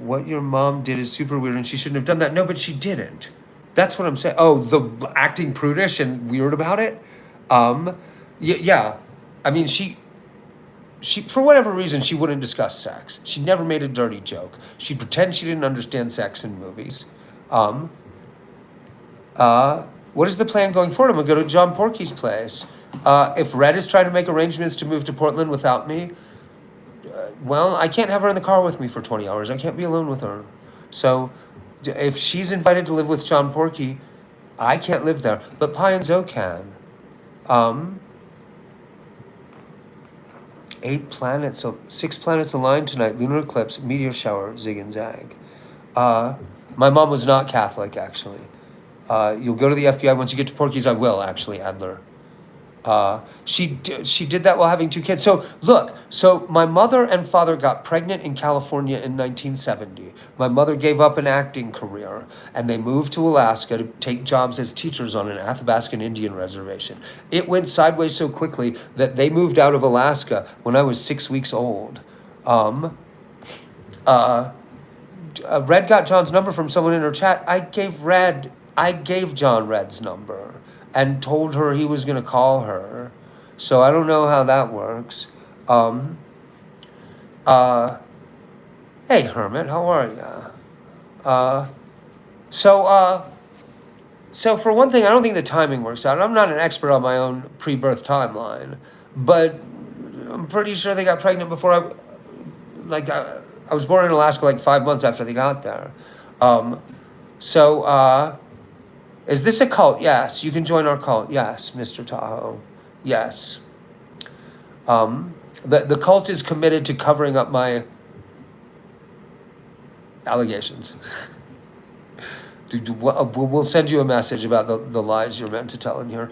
[SPEAKER 1] What your mom did is super weird and she shouldn't have done that. No, but she didn't. That's what I'm saying. Oh, the acting prudish and weird about it? Yeah. I mean, she for whatever reason, she wouldn't discuss sex. She never made a dirty joke. She'd pretend she didn't understand sex in movies. What is the plan going forward? I'm gonna go to John Porky's place. If Red is trying to make arrangements to move to Portland without me, well, I can't have her in the car with me for 20 hours. I can't be alone with her. So if she's invited to live with John Porky, I can't live there. But Pi and Zoe can. 6 planets aligned tonight. Lunar eclipse, meteor shower, zig and zag. My mom was not Catholic, actually. You'll go to the FBI once you get to Porky's. I will, actually, Adler. She did that while having 2 kids. So look, my mother and father got pregnant in California in 1970. My mother gave up an acting career and they moved to Alaska to take jobs as teachers on an Athabascan Indian reservation. It went sideways so quickly that they moved out of Alaska when I was 6 weeks old. Red got John's number from someone in her chat. I gave John Red's number and told her he was going to call her. So I don't know how that works. Hey, Hermit, how are ya? So for one thing, I don't think the timing works out. I'm not an expert on my own pre-birth timeline, but I'm pretty sure they got pregnant before I was born in Alaska like 5 months after they got there. Is this a cult? Yes. You can join our cult. Yes, Mr. Tahoe. Yes. The cult is committed to covering up my allegations. We'll send you a message about the lies you're meant to tell in here.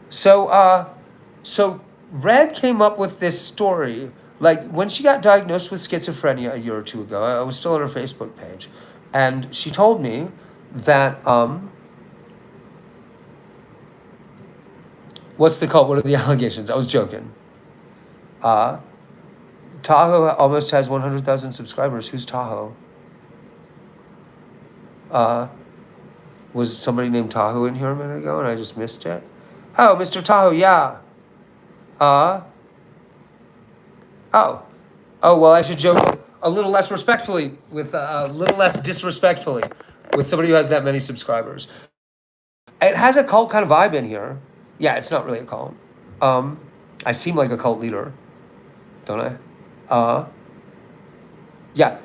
[SPEAKER 1] So Red came up with this story. Like, when she got diagnosed with schizophrenia a year or 2 ago, I was still on her Facebook page, and she told me that, what's the cult? What are the allegations? I was joking. Tahoe almost has 100,000 subscribers. Who's Tahoe? Was somebody named Tahoe in here a minute ago and I just missed it? Oh, Mr. Tahoe, yeah. Oh, well, I should joke a little less respectfully with, a little less disrespectfully with somebody who has that many subscribers. It has a cult kind of vibe in here. Yeah, it's not really a cult. I seem like a cult leader, don't I? Yeah.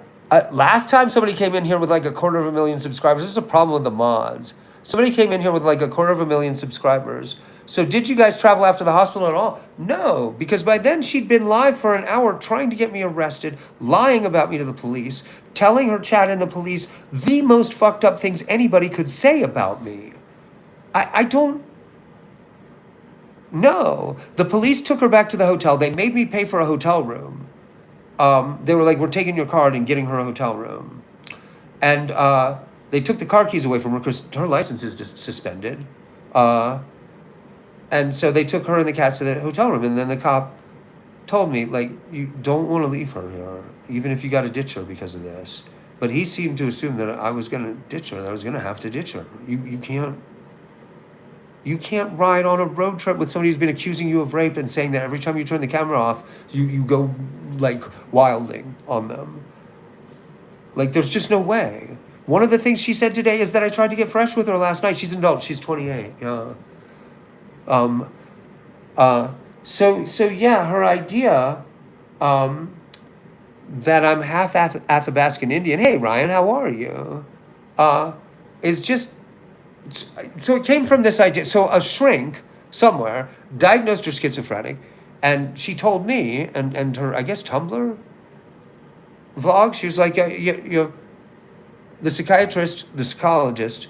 [SPEAKER 1] Last time somebody came in here with like 250,000 subscribers. This is a problem with the mods. Somebody came in here with like 250,000 subscribers, So did you guys travel after the hospital at all? No, because by then she'd been live for an hour trying to get me arrested, lying about me to the police, telling her chat and the police the most fucked up things anybody could say about me. I don't know. The police took her back to the hotel. They made me pay for a hotel room. They were like, we're taking your card and getting her a hotel room. And they took the car keys away from her because her license is just suspended. And so they took her and the cats to the hotel room. And then the cop told me, like, you don't want to leave her here, even if you got to ditch her because of this. But he seemed to assume that I was going to ditch her, that I was going to have to ditch her. You can't ride on a road trip with somebody who's been accusing you of rape and saying that every time you turn the camera off, you go, like, wilding on them. Like, there's just no way. One of the things she said today is that I tried to get fresh with her last night. She's an adult. She's 28. Yeah. So yeah, her idea, that I'm half Athabascan Indian. Hey, Ryan, how are you? Is just, so it came from this idea. So a shrink somewhere diagnosed her schizophrenic, and she told me, and her, I guess, Tumblr vlog, she was like, the psychiatrist, the psychologist,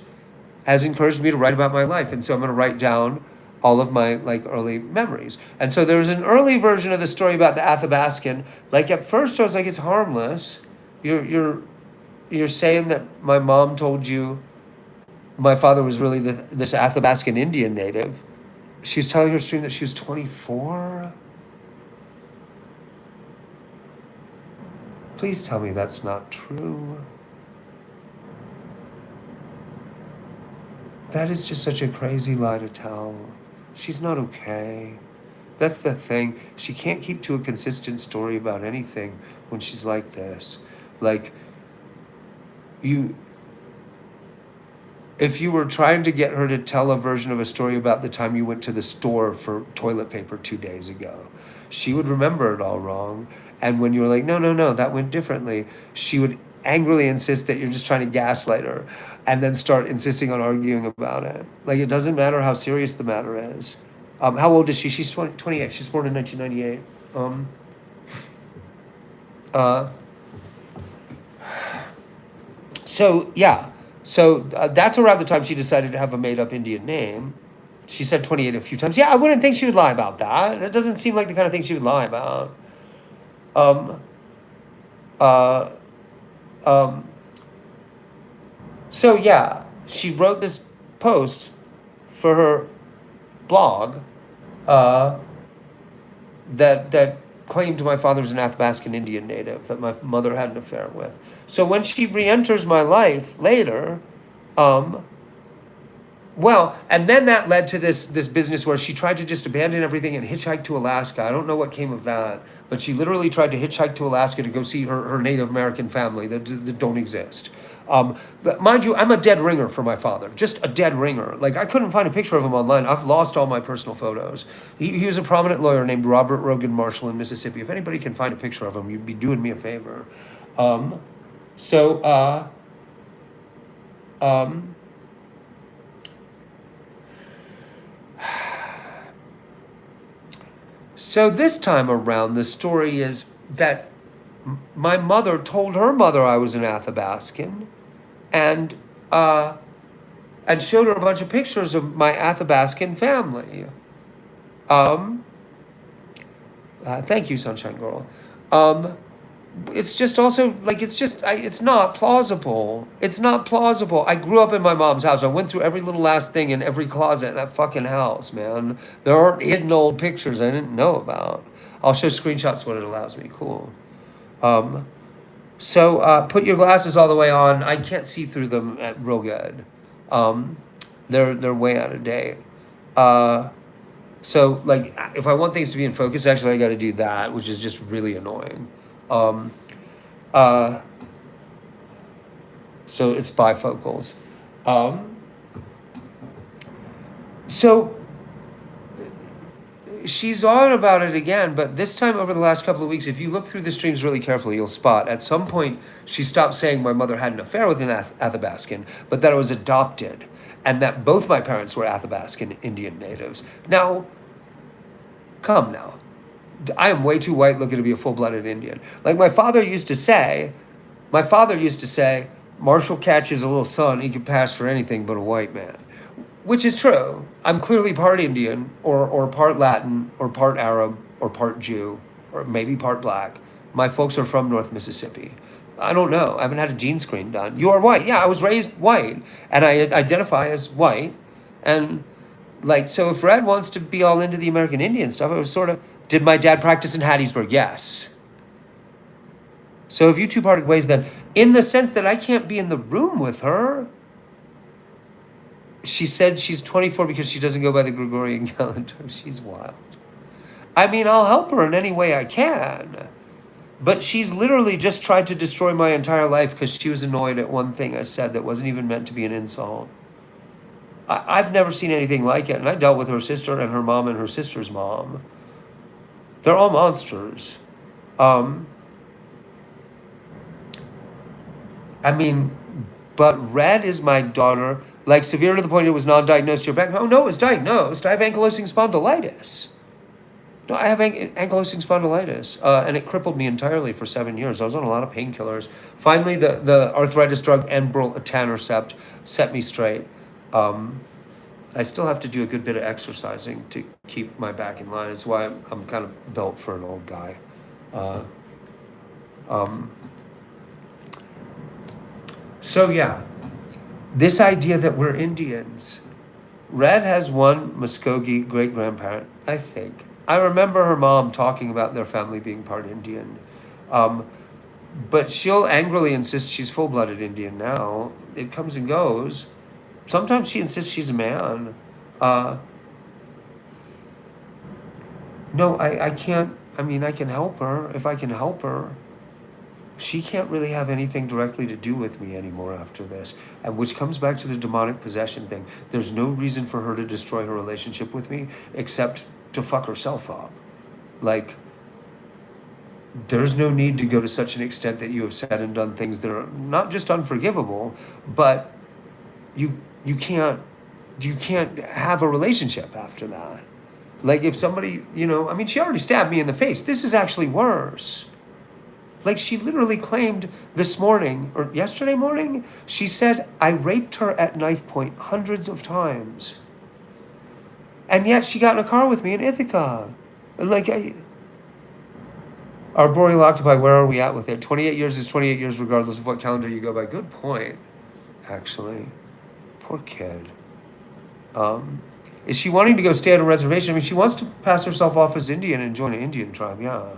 [SPEAKER 1] has encouraged me to write about my life, and so I'm going to write down all of my, like, early memories. And so there was an early version of the story about the Athabascan. Like, at first I was like, it's harmless. You're saying that my mom told you my father was really this Athabascan Indian native. She was telling her stream that she was 24. Please tell me that's not true. That is just such a crazy lie to tell. She's not okay. That's the thing. She can't keep to a consistent story about anything when she's like this. Like, if you were trying to get her to tell a version of a story about the time you went to the store for toilet paper 2 days ago, she would remember it all wrong. And when you were like, no, that went differently, she would angrily insist that you're just trying to gaslight her, and then start insisting on arguing about it. Like, it doesn't matter how serious the matter is. How old is she? She's 28. She's born in 1998. So, yeah. So that's around the time she decided to have a made-up Indian name. She said 28 a few times. Yeah, I wouldn't think she would lie about that. That doesn't seem like the kind of thing she would lie about. So yeah, she wrote this post for her blog that claimed my father's an Athabascan Indian native that my mother had an affair with. So when she re-enters my life later, well, and then that led to this business where she tried to just abandon everything and hitchhike to Alaska. I don't know what came of that, but she literally tried to hitchhike to Alaska to go see her Native American family that don't exist. But mind you, I'm a dead ringer for my father, just a dead ringer. Like, I couldn't find a picture of him online. I've lost all my personal photos. He was a prominent lawyer named Robert Rogan Marshall in Mississippi. If anybody can find a picture of him, you'd be doing me a favor. So this time around, the story is that my mother told her mother I was an Athabascan, and showed her a bunch of pictures of my Athabascan family. Thank you, Sunshine Girl. It's just also, like, it's not plausible. It's not plausible. I grew up in my mom's house. I went through every little last thing in every closet in that fucking house, man. There aren't hidden old pictures I didn't know about. I'll show screenshots when it allows me. Cool. So put your glasses all the way on. I can't see through them real good. They're way out of date. So, like, if I want things to be in focus, actually I got to do that, which is just really annoying. So it's bifocals. So she's on about it again, but this time over the last couple of weeks, if you look through the streams really carefully, you'll spot at some point she stopped saying my mother had an affair with an Athabascan, but that I was adopted, and that both my parents were Athabascan Indian natives. Now, come now. I am way too white looking to be a full-blooded Indian. Like my father used to say, Marshall catches a little son, he could pass for anything but a white man. Which is true. I'm clearly part Indian, or part Latin, or part Arab, or part Jew, or maybe part black. My folks are from North Mississippi. I don't know. I haven't had a gene screen done. You are white. Yeah, I was raised white, and I identify as white. And, like, so if Red wants to be all into the American Indian stuff, it was sort of, did my dad practice in Hattiesburg? Yes. So if you two parted ways, then, in the sense that I can't be in the room with her, she said she's 24 because she doesn't go by the Gregorian calendar. She's wild. I mean, I'll help her in any way I can. But she's literally just tried to destroy my entire life because she was annoyed at one thing I said that wasn't even meant to be an insult. I've never seen anything like it. And I dealt with her sister and her mom and her sister's mom. They're all monsters. I mean, but Red is my daughter. Like, severe to the point it was non-diagnosed. You're back. Oh, no, it was diagnosed. I have ankylosing spondylitis. No, I have ankylosing spondylitis. And it crippled me entirely for 7 years. I was on a lot of painkillers. Finally, the arthritis drug Enbrel etanercept set me straight. I still have to do a good bit of exercising to keep my back in line. That's why I'm kind of built for an old guy. So, yeah. This idea that we're Indians. Red has one Muskogee great-grandparent, I think. I remember her mom talking about their family being part Indian. But she'll angrily insist she's full-blooded Indian now. It comes and goes. Sometimes she insists she's a man. No, I can't. I mean, I can help her if I can help her. She can't really have anything directly to do with me anymore after this. And which comes back to the demonic possession thing. There's no reason for her to destroy her relationship with me except to fuck herself up. Like, there's no need to go to such an extent that you have said and done things that are not just unforgivable, but you can't have a relationship after that. Like, if somebody, I mean, she already stabbed me in the face. This is actually worse. Like, she literally claimed this morning, or yesterday morning, she said, I raped her at knife point hundreds of times. And yet she got in a car with me in Ithaca. Like, Arboreal Octopi, where are we at with it? 28 years is 28 years regardless of what calendar you go by. Good point, actually. Poor kid. Is she wanting to go stay at a reservation? I mean, she wants to pass herself off as Indian and join an Indian tribe, yeah.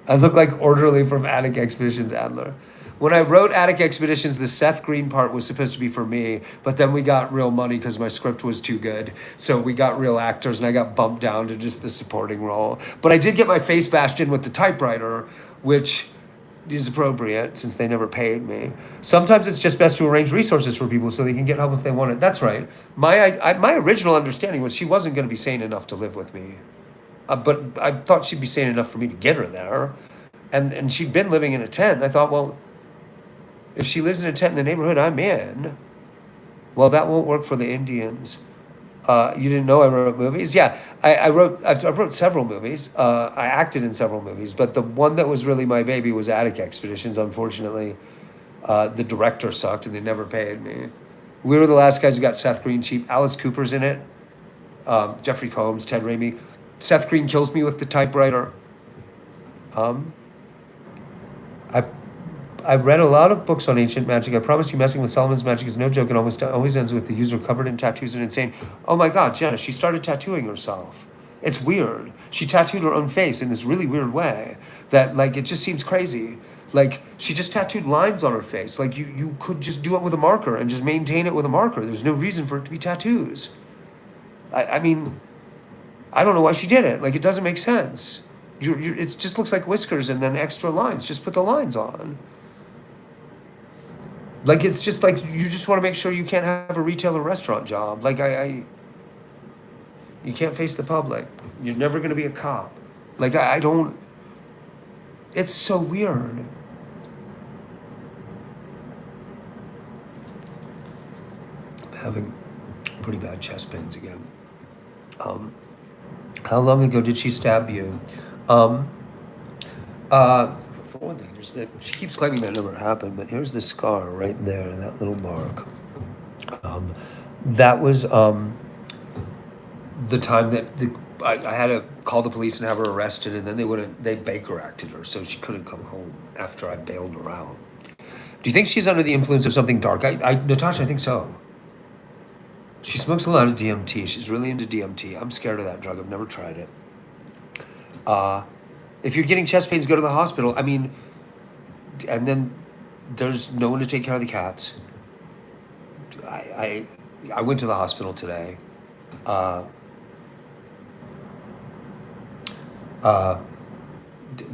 [SPEAKER 1] I look like Orderly from Attic Expeditions, Adler. When I wrote Attic Expeditions, the Seth Green part was supposed to be for me, but then we got real money because my script was too good. So we got real actors, and I got bumped down to just the supporting role. But I did get my face bashed in with the typewriter, which is appropriate since they never paid me. Sometimes it's just best to arrange resources for people so they can get help if they want it. That's right. My original understanding was she wasn't going to be sane enough to live with me. But I thought she'd be sane enough for me to get her there. And she'd been living in a tent. I thought, well, if she lives in a tent in the neighborhood I'm in, well, that won't work for the Indians. You didn't know I wrote movies? Yeah, I wrote several movies. I acted in several movies. But the one that was really my baby was Attic Expeditions. Unfortunately, the director sucked and they never paid me. We were the last guys who got Seth Green cheap. Alice Cooper's in it. Jeffrey Combs, Ted Raimi. Seth Green kills me with the typewriter. I read a lot of books on ancient magic. I promise you, messing with Solomon's magic is no joke. It always ends with the user covered in tattoos and insane. Oh my God, Jenna, she started tattooing herself. It's weird. She tattooed her own face in this really weird way that, like, it just seems crazy. Like, she just tattooed lines on her face. Like, you could just do it with a marker and just maintain it with a marker. There's no reason for it to be tattoos. I mean, I don't know why she did it. Like, it doesn't make sense. It just looks like whiskers and then extra lines. Just put the lines on. Like, it's just like you just want to make sure you can't have a retail or restaurant job. Like, You can't face the public. You're never going to be a cop. Like, I don't. It's so weird. I'm having pretty bad chest pains again. How long ago did she stab you? Um, for one thing, she keeps claiming that never happened, but here's the scar right there, that little mark. That was the time that I had to call the police and have her arrested, and then they Baker acted her, so she couldn't come home after I bailed her out. Do you think she's under the influence of something dark? Natasha, I think so. She smokes a lot of DMT. She's really into DMT. I'm scared of that drug. I've never tried it. If you're getting chest pains, go to the hospital. I mean, and then there's no one to take care of the cats. I went to the hospital today.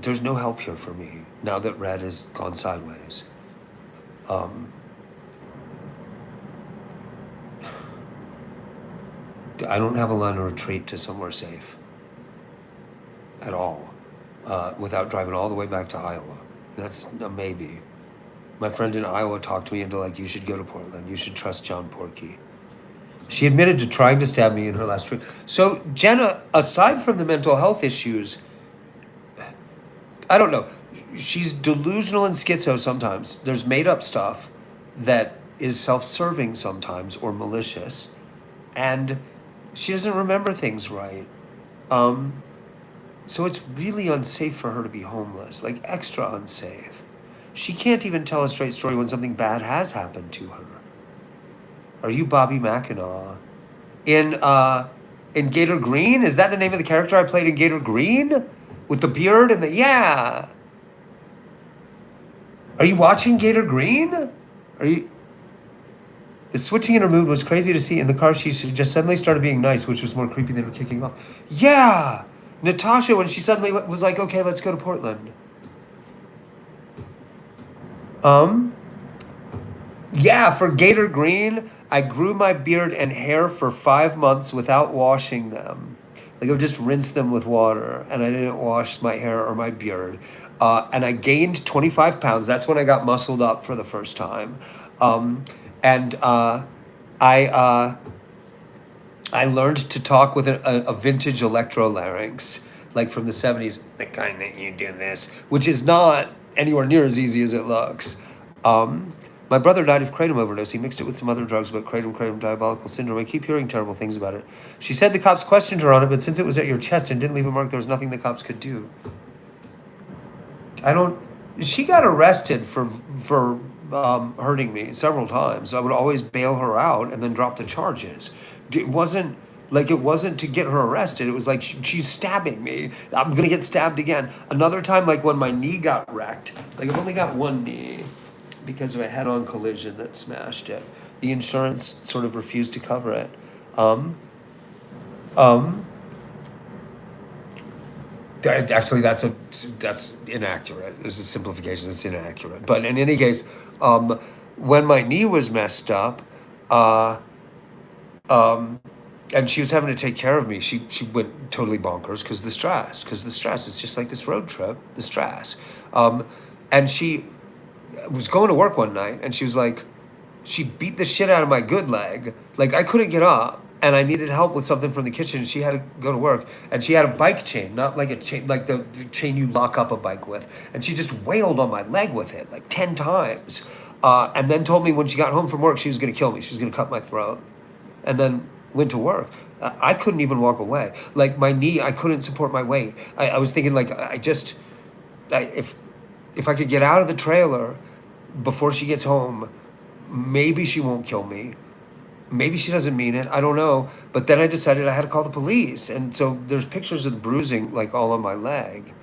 [SPEAKER 1] There's no help here for me now that Red has gone sideways. I don't have a line of retreat to somewhere safe at all, without driving all the way back to Iowa. That's a maybe. My friend in Iowa talked me into like, you should go to Portland. You should trust John Porky. She admitted to trying to stab me in her last trip. So Jenna, aside from the mental health issues, I don't know. She's delusional and schizo sometimes. There's made up stuff that is self-serving sometimes or malicious. And she doesn't remember things right. So it's really unsafe for her to be homeless, like extra unsafe. She can't even tell a straight story when something bad has happened to her. Are you Bobby Mackinac? In Gator Green? Is that the name of the character I played in Gator Green? With the beard and the, yeah. Are you watching Gator Green? Are you? The switching in her mood was crazy to see. In the car, she just suddenly started being nice, which was more creepy than her kicking off. Yeah! Natasha, when she suddenly was like, okay, let's go to Portland. Yeah, for Gator Green, I grew my beard and hair for 5 months without washing them. Like I would just rinse them with water, and I didn't wash my hair or my beard. And I gained 25 pounds. That's when I got muscled up for the first time. And I learned to talk with a vintage electrolarynx, like from the 70s, the kind that you do this, which is not anywhere near as easy as it looks. My brother died of kratom overdose. He mixed it with some other drugs, but kratom diabolical syndrome. I keep hearing terrible things about it. She said the cops questioned her on it, but since it was at your chest and didn't leave a mark, there was nothing the cops could do. She got arrested for hurting me several times. I would always bail her out and then drop the charges. It wasn't to get her arrested. It was like, she's stabbing me. I'm going to get stabbed again. Another time, like when my knee got wrecked, like I've only got one knee because of a head-on collision that smashed it. The insurance sort of refused to cover it. Actually, that's inaccurate. It's a simplification. It's inaccurate. But in any case, when my knee was messed up, and she was having to take care of me, she went totally bonkers because the stress is just like this road trip, the stress. And she was going to work one night, and she was like, she beat the shit out of my good leg. Like I couldn't get up, and I needed help with something from the kitchen. She had to go to work, and she had a bike chain, not like a chain, like the chain you lock up a bike with. And she just wailed on my leg with it like 10 times. And then told me when she got home from work, she was going to kill me. She was going to cut my throat. And then went to work. I couldn't even walk away. Like my knee, I couldn't support my weight. I was thinking like, if I could get out of the trailer before she gets home, maybe she won't kill me. Maybe she doesn't mean it. I don't know. But then I decided I had to call the police. And so there's pictures of the bruising like all on my leg.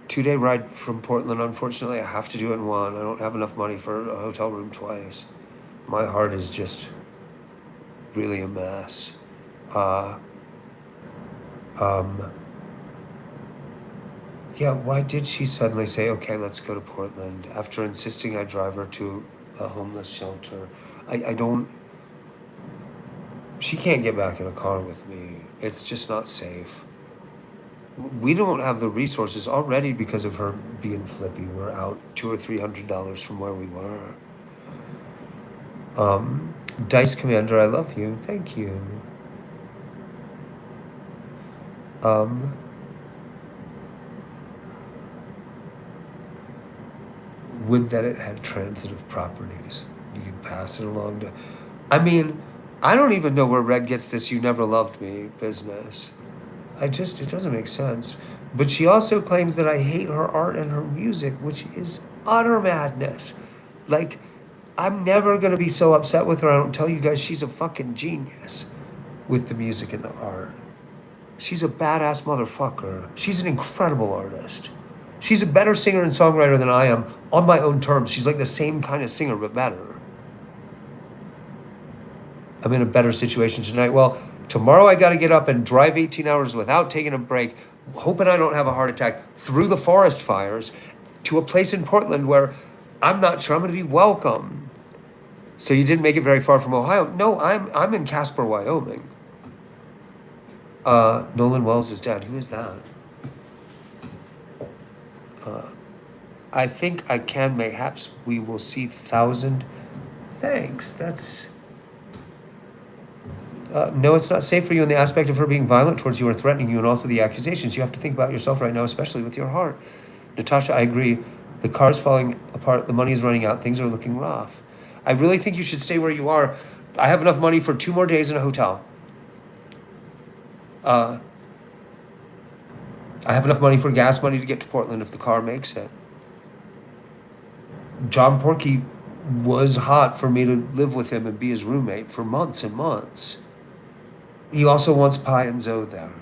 [SPEAKER 1] 2-day ride from Portland. Unfortunately, I have to do it in one. I don't have enough money for a hotel room twice. My heart is just really a mess. Yeah, why did she suddenly say, okay, let's go to Portland, after insisting I drive her to a homeless shelter. I don't. She can't get back in a car with me. It's just not safe. We don't have the resources already because of her being flippy. We're out $200 or $300 from where we were. Dice Commander, I love you. Thank you. Um, would that it had transitive properties. You could pass it along to. I mean, I don't even know where Red gets this "you never loved me" business. It doesn't make sense. But she also claims that I hate her art and her music, which is utter madness. Like, I'm never gonna be so upset with her. I don't tell you guys she's a fucking genius with the music and the art. She's a badass motherfucker. She's an incredible artist. She's a better singer and songwriter than I am on my own terms. She's like the same kind of singer, but better. I'm in a better situation tonight. Well, tomorrow I got to get up and drive 18 hours without taking a break, hoping I don't have a heart attack, through the forest fires to a place in Portland where I'm not sure I'm going to be welcome. So you didn't make it very far from Ohio. No, I'm in Casper, Wyoming. Nolan Wells is dead. Who is that? I think I can. Mayhaps we will see 1,000. Thanks. That's. No, it's not safe for you in the aspect of her being violent towards you or threatening you, and also the accusations. You have to think about yourself right now, especially with your heart. Natasha, I agree. The car's falling apart. The money is running out. Things are looking rough. I really think you should stay where you are. I have enough money for 2 more days in a hotel. I have enough money for gas money to get to Portland if the car makes it. John Porky was hot for me to live with him and be his roommate for months and months. He also wants Pi and Zoe there.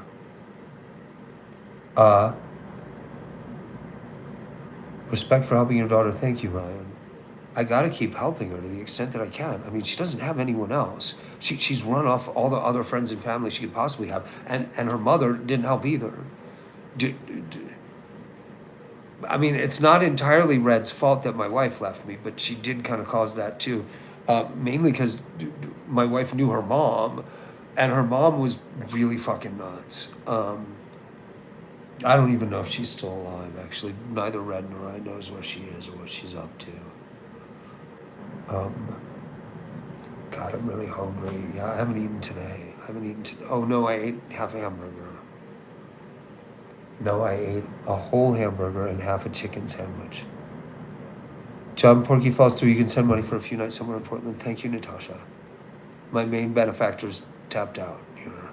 [SPEAKER 1] Respect for helping your daughter. Thank you, Ryan. I gotta keep helping her to the extent that I can. I mean, she doesn't have anyone else. She's run off all the other friends and family she could possibly have, and her mother didn't help either. I mean, it's not entirely Red's fault that my wife left me, but she did kind of cause that too. Mainly because my wife knew her mom, and her mom was really fucking nuts. I don't even know if she's still alive, actually. Neither Red nor I knows where she is or what she's up to. God, I'm really hungry. Yeah, I haven't eaten today. Oh, no, I ate half a hamburger. No, I ate a whole hamburger and half a chicken sandwich. John Porky falls through. You can send money for a few nights somewhere in Portland. Thank you, Natasha. My main benefactor's tapped out here.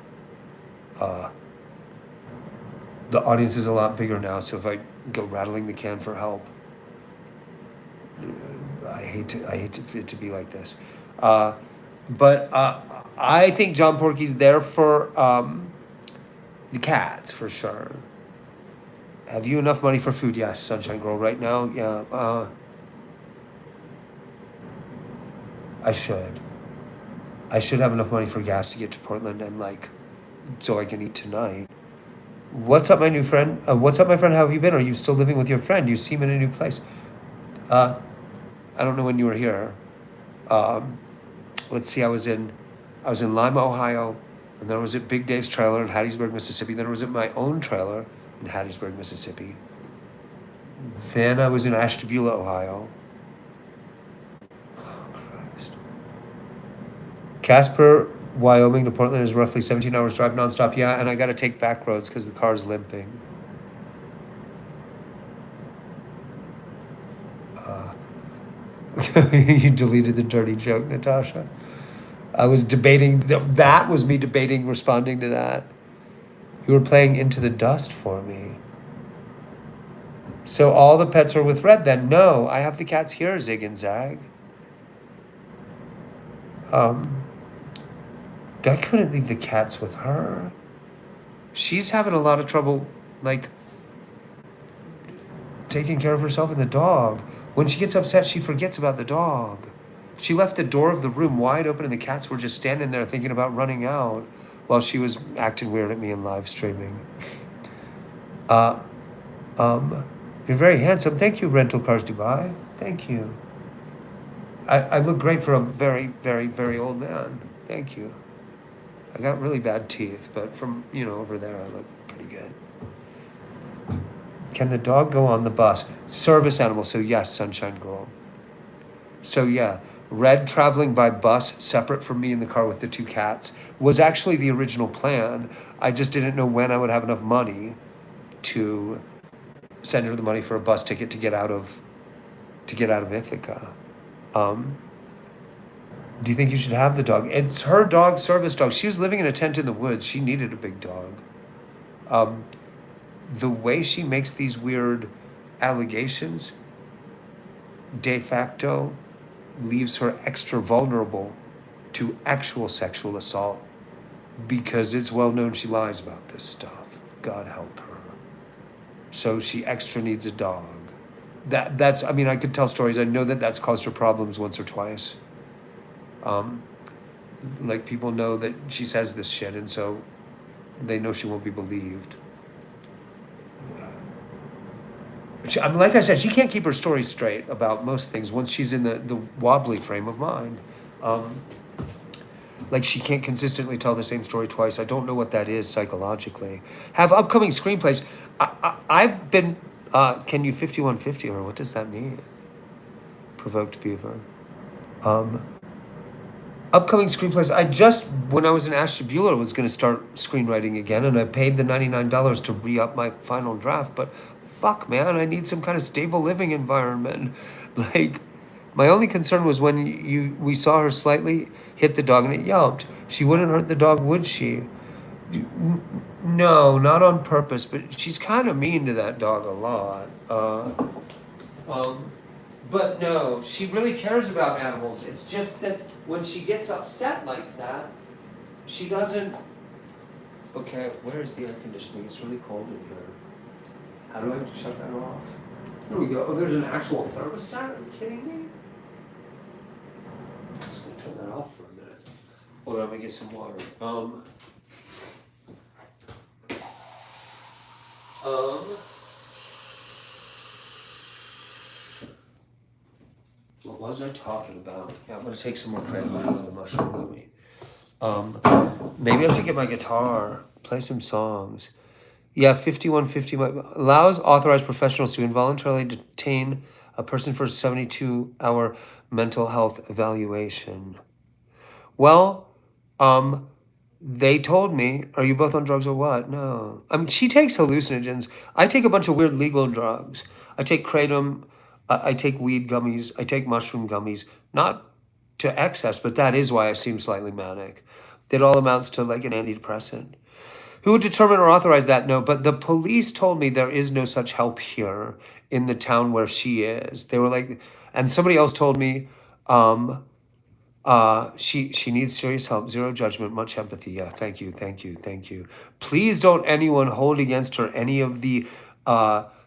[SPEAKER 1] The audience is a lot bigger now, so if I go rattling the can for help, I hate it to be like this. But I think John Porky's there for the cats, for sure. Have you enough money for food? Yes, Sunshine Girl. Right now, yeah. I should. I should have enough money for gas to get to Portland and so I can eat tonight. What's up, my new friend? What's up, my friend? How have you been? Are you still living with your friend? You seem in a new place. I don't know when you were here. Let's see. I was in Lima, Ohio, and then I was at Big Dave's trailer in Hattiesburg, Mississippi. Then I was at my own trailer in Hattiesburg, Mississippi. Then I was in Ashtabula, Ohio. Oh, Christ. Casper, Wyoming to Portland is roughly 17 hours drive nonstop. Yeah, and I got to take back roads because the car's limping. You deleted the dirty joke, Natasha. I was debating. That was me debating responding to that. You were playing Into the Dust for me. So all the pets are with Red then? No, I have the cats here, Zig and Zag. I couldn't leave the cats with her. She's having a lot of trouble, taking care of herself and the dog. When she gets upset, she forgets about the dog. She left the door of the room wide open and the cats were just standing there thinking about running out while she was acting weird at me in live streaming. You're very handsome. Thank you, Rental Cars Dubai. Thank you. I look great for a very, very, very old man. Thank you. I got really bad teeth, but from, over there, I look pretty good. Can the dog go on the bus? Service animal, so yes, Sunshine Girl. So yeah, Red traveling by bus, separate from me in the car with the two cats, was actually the original plan. I just didn't know when I would have enough money to send her the money for a bus ticket to get out of Ithaca. Um, do you think you should have the dog? It's her dog, service dog. She was living in a tent in the woods. She needed a big dog. Um, the way she makes these weird allegations de facto leaves her extra vulnerable to actual sexual assault because it's well known she lies about this stuff. God help her. So she extra needs a dog. That's I mean, I could tell stories. I know that that's caused her problems once or twice. Like people know that she says this shit, and so they know she won't be believed. Like I said, she can't keep her story straight about most things once she's in the wobbly frame of mind. Like she can't consistently tell the same story twice. I don't know what that is psychologically. Have upcoming screenplays. I've been. Can you 5150 or what does that mean? Provoked Beaver. Upcoming screenplays. When I was in Ashtabula, was going to start screenwriting again, and I paid the $99 to re-up my final draft. But fuck, man, I need some kind of stable living environment. Like, my only concern was when we saw her slightly hit the dog and it yelped. She wouldn't hurt the dog, would she? No, not on purpose, but she's kind of mean to that dog a lot. But no, she really cares about animals. It's just that when she gets upset like that, she doesn't. Okay, where's the air conditioning? It's really cold in here. How do I shut that off? There we go. Oh, there's an actual thermostat? Are you kidding me? I'm just gonna turn that off for a minute. Hold on, let me get some water. What was I talking about? Yeah, I'm gonna take some more credit out the mushroom gummy. Maybe I should get my guitar, play some songs. Yeah, 5150 allows authorized professionals to involuntarily detain a person for a 72-hour mental health evaluation. Well, they told me, are you both on drugs or what? No. I mean, she takes hallucinogens. I take a bunch of weird legal drugs. I take kratom. I take weed gummies. I take mushroom gummies. Not to excess, but that is why I seem slightly manic. It all amounts to like an antidepressant. Who would determine or authorize that? No, but the police told me there is no such help here in the town where she is. They were like, and somebody else told me, she needs serious help, zero judgment, much empathy. Yeah, thank you, thank you, thank you. Please don't anyone hold against her any of the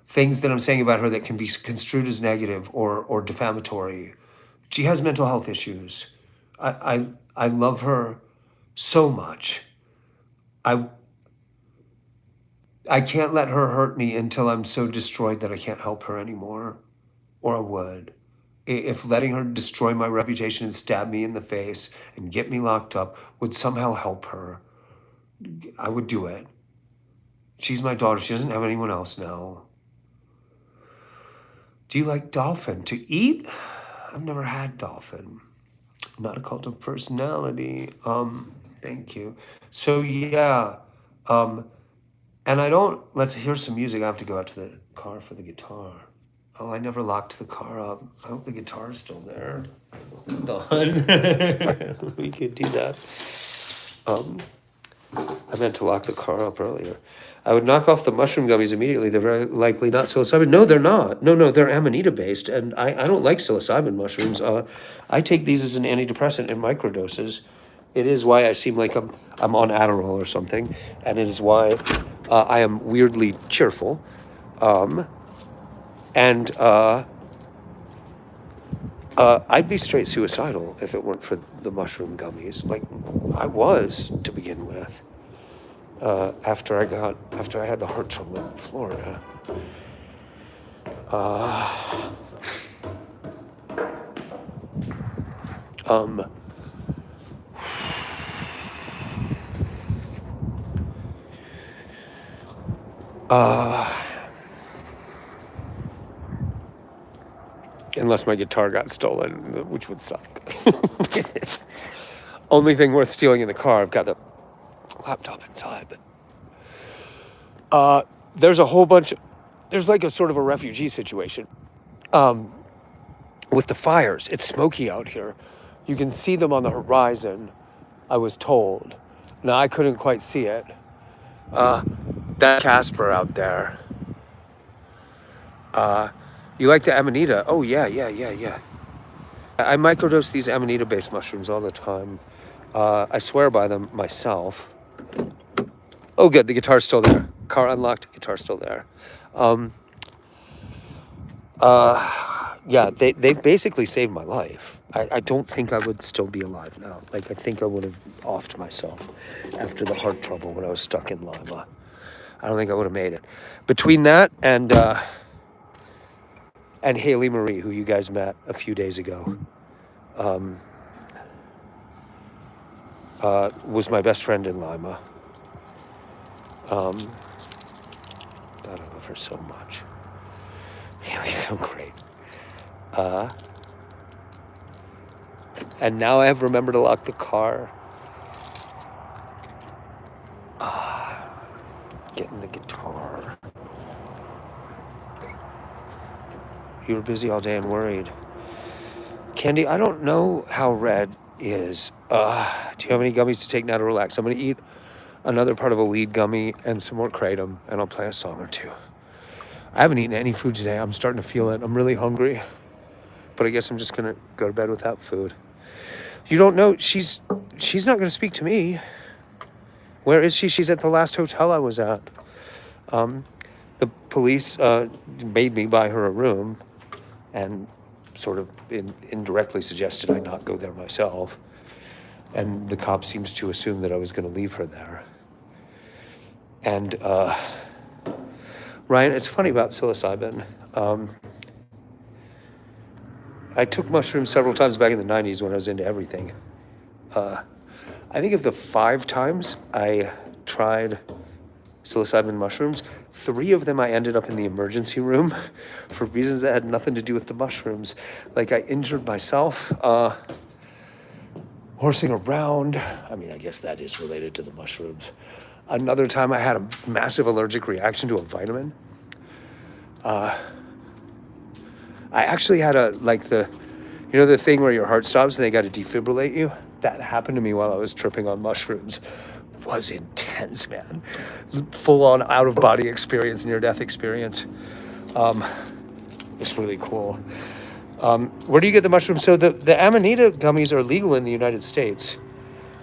[SPEAKER 1] things that I'm saying about her that can be construed as negative or defamatory. She has mental health issues. I love her so much. I can't let her hurt me until I'm so destroyed that I can't help her anymore, or I would. If letting her destroy my reputation and stab me in the face and get me locked up would somehow help her, I would do it. She's my daughter. She doesn't have anyone else now. Do you like dolphin? To eat? I've never had dolphin. Not a cult of personality. Thank you. So yeah, and I don't, let's hear some music. I have to go out to the car for the guitar. Oh, I never locked the car up. I hope the guitar's still there. Hold on. We could do that. I meant to lock the car up earlier. I would knock off the mushroom gummies immediately. They're very likely not psilocybin. No, they're not. No, they're amanita based, and I don't like psilocybin mushrooms. I take these as an antidepressant in microdoses. It is why I seem like I'm on Adderall or something, and it is why I am weirdly cheerful. And I'd be straight suicidal if it weren't for the mushroom gummies. Like I was to begin with. After I had the heart trouble in Florida. Um, unless my guitar got stolen, which would suck. Only thing worth stealing in the car, I've got the laptop inside, but there's a whole bunch there's like a sort of a refugee situation with the fires. It's smoky out here. You can see them on the horizon, I was told. Now, I couldn't quite see it. That Casper out there. You like the Amanita? Oh, yeah. I microdose these Amanita-based mushrooms all the time. I swear by them myself. Oh, good. The guitar's still there. Car unlocked. Guitar's still there. Yeah, they've basically saved my life. I don't think I would still be alive now. Like, I think I would have offed myself after the heart trouble when I was stuck in Lima. I don't think I would have made it. Between that and Haley Marie, who you guys met a few days ago, was my best friend in Lima. God, I love her so much. Haley's so great. And now I have remembered to lock the car. Getting the guitar. You were busy all day and worried. Candy, I don't know how red is. Do you have any gummies to take now to relax? I'm going to eat another part of a weed gummy and some more kratom, and I'll play a song or two. I haven't eaten any food today. I'm starting to feel it. I'm really hungry. But I guess I'm just going to go to bed without food. You don't know. She's not going to speak to me. Where is she? She's at the last hotel I was at. The police made me buy her a room and sort of indirectly suggested I not go there myself. And the cop seems to assume that I was going to leave her there. And Ryan, it's funny about psilocybin. I took mushrooms several times back in the 90s when I was into everything. I think of the 5 times I tried psilocybin mushrooms, 3 of them I ended up in the emergency room for reasons that had nothing to do with the mushrooms. Like, I injured myself horsing around. I mean, I guess that is related to the mushrooms. Another time I had a massive allergic reaction to a vitamin. I actually had the thing where your heart stops and they got to defibrillate you. That happened to me while I was tripping on mushrooms. It was intense, man. Full on out of body experience, near death experience. It's really cool. Where do you get the mushrooms? So the Amanita gummies are legal in the United States.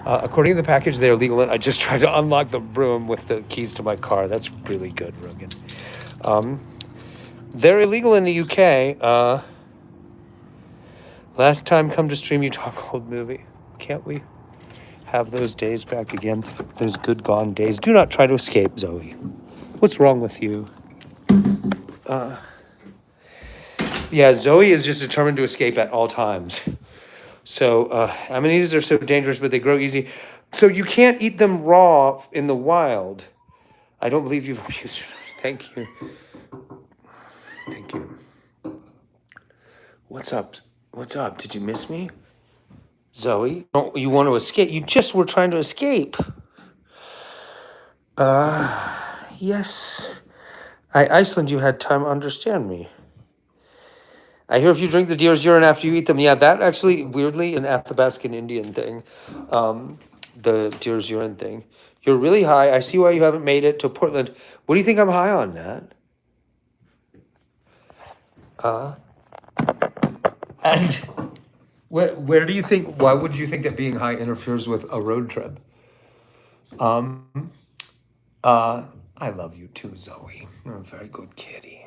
[SPEAKER 1] According to the package, they are legal. I just tried to unlock the room with the keys to my car. That's really good, Rogan. They're illegal in the UK. Last time Come to Stream You Talk Old movie. Can't we have those days back again? Those good gone days. Do not try to escape, Zoe. What's wrong with you? Yeah, Zoe is just determined to escape at all times. So amanitas are so dangerous, but they grow easy. So you can't eat them raw in the wild. I don't believe you've abused her. Thank you. Thank you. What's up? What's up? Did you miss me? Zoe? Oh, you want to escape? You just were trying to escape. Yes. Iceland, you had time to understand me. I hear if you drink the deer's urine after you eat them, yeah, that actually, weirdly, an Athabascan Indian thing, the deer's urine thing. You're really high. I see why you haven't made it to Portland. What do you think I'm high on, Nat? And where do you think, why would you think that being high interferes with a road trip? I love you too, Zoe. You're a very good kitty.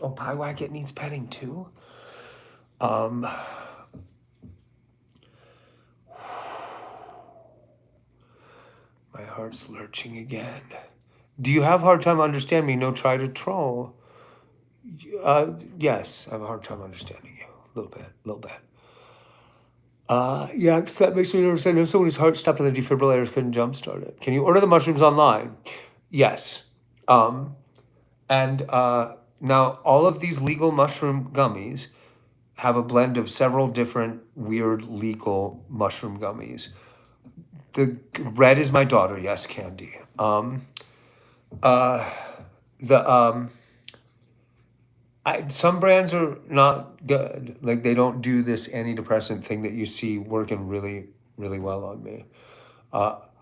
[SPEAKER 1] Oh, Pie Wacket needs petting too? My heart's lurching again. Do you have a hard time understanding me? No, try to troll. Yes, I have a hard time understanding you. A little bit. Yeah, 'cause that makes me nervous. I know somebody's heart stopped and the defibrillators couldn't jumpstart it. Can you order the mushrooms online? Yes. And now all of these legal mushroom gummies have a blend of several different weird legal mushroom gummies. The red is my daughter, yes, Candy. The some brands are not good. Like they don't do this antidepressant thing that you see working really, really well on me.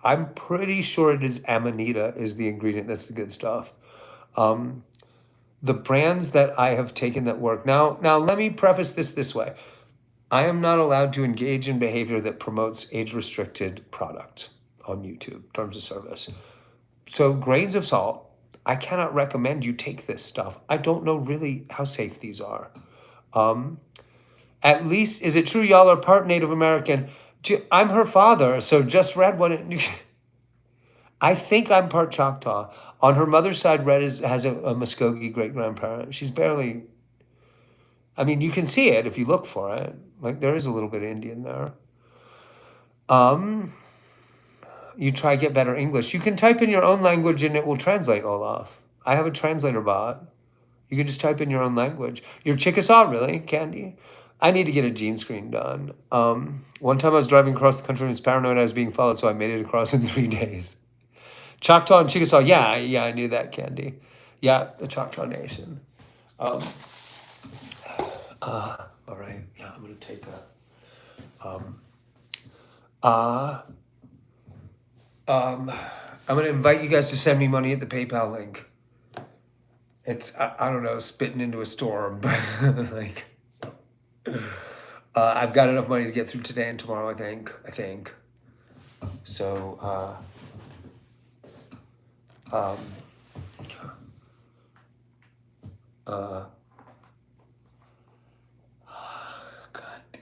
[SPEAKER 1] I'm pretty sure it is Amanita is the ingredient that's the good stuff. The brands that I have taken that work. Now let me preface this way. I am not allowed to engage in behavior that promotes age-restricted product on YouTube, terms of service. So grains of salt, I cannot recommend you take this stuff. I don't know really how safe these are. At least, is it true y'all are part Native American? I'm her father, so just Red one. I think I'm part Choctaw. On her mother's side, Red has a Muskogee great grandparent. She's barely. I mean, you can see it if you look for it. Like there is a little bit of Indian there. You try get better English. You can type in your own language and it will translate, Olaf. I have a translator bot. You can just type in your own language. You're Chickasaw, really, Candy? I need to get a gene screen done. One time I was driving across the country and was paranoid I was being followed, so I made it across in 3 days. Choctaw and Chickasaw, yeah, I knew that, Candy. Yeah, the Choctaw Nation. All right, yeah, I'm gonna take I'm gonna invite you guys to send me money at the PayPal link. It's I don't know, spitting into a storm, but like I've got enough money to get through today and tomorrow. I think. So God damn.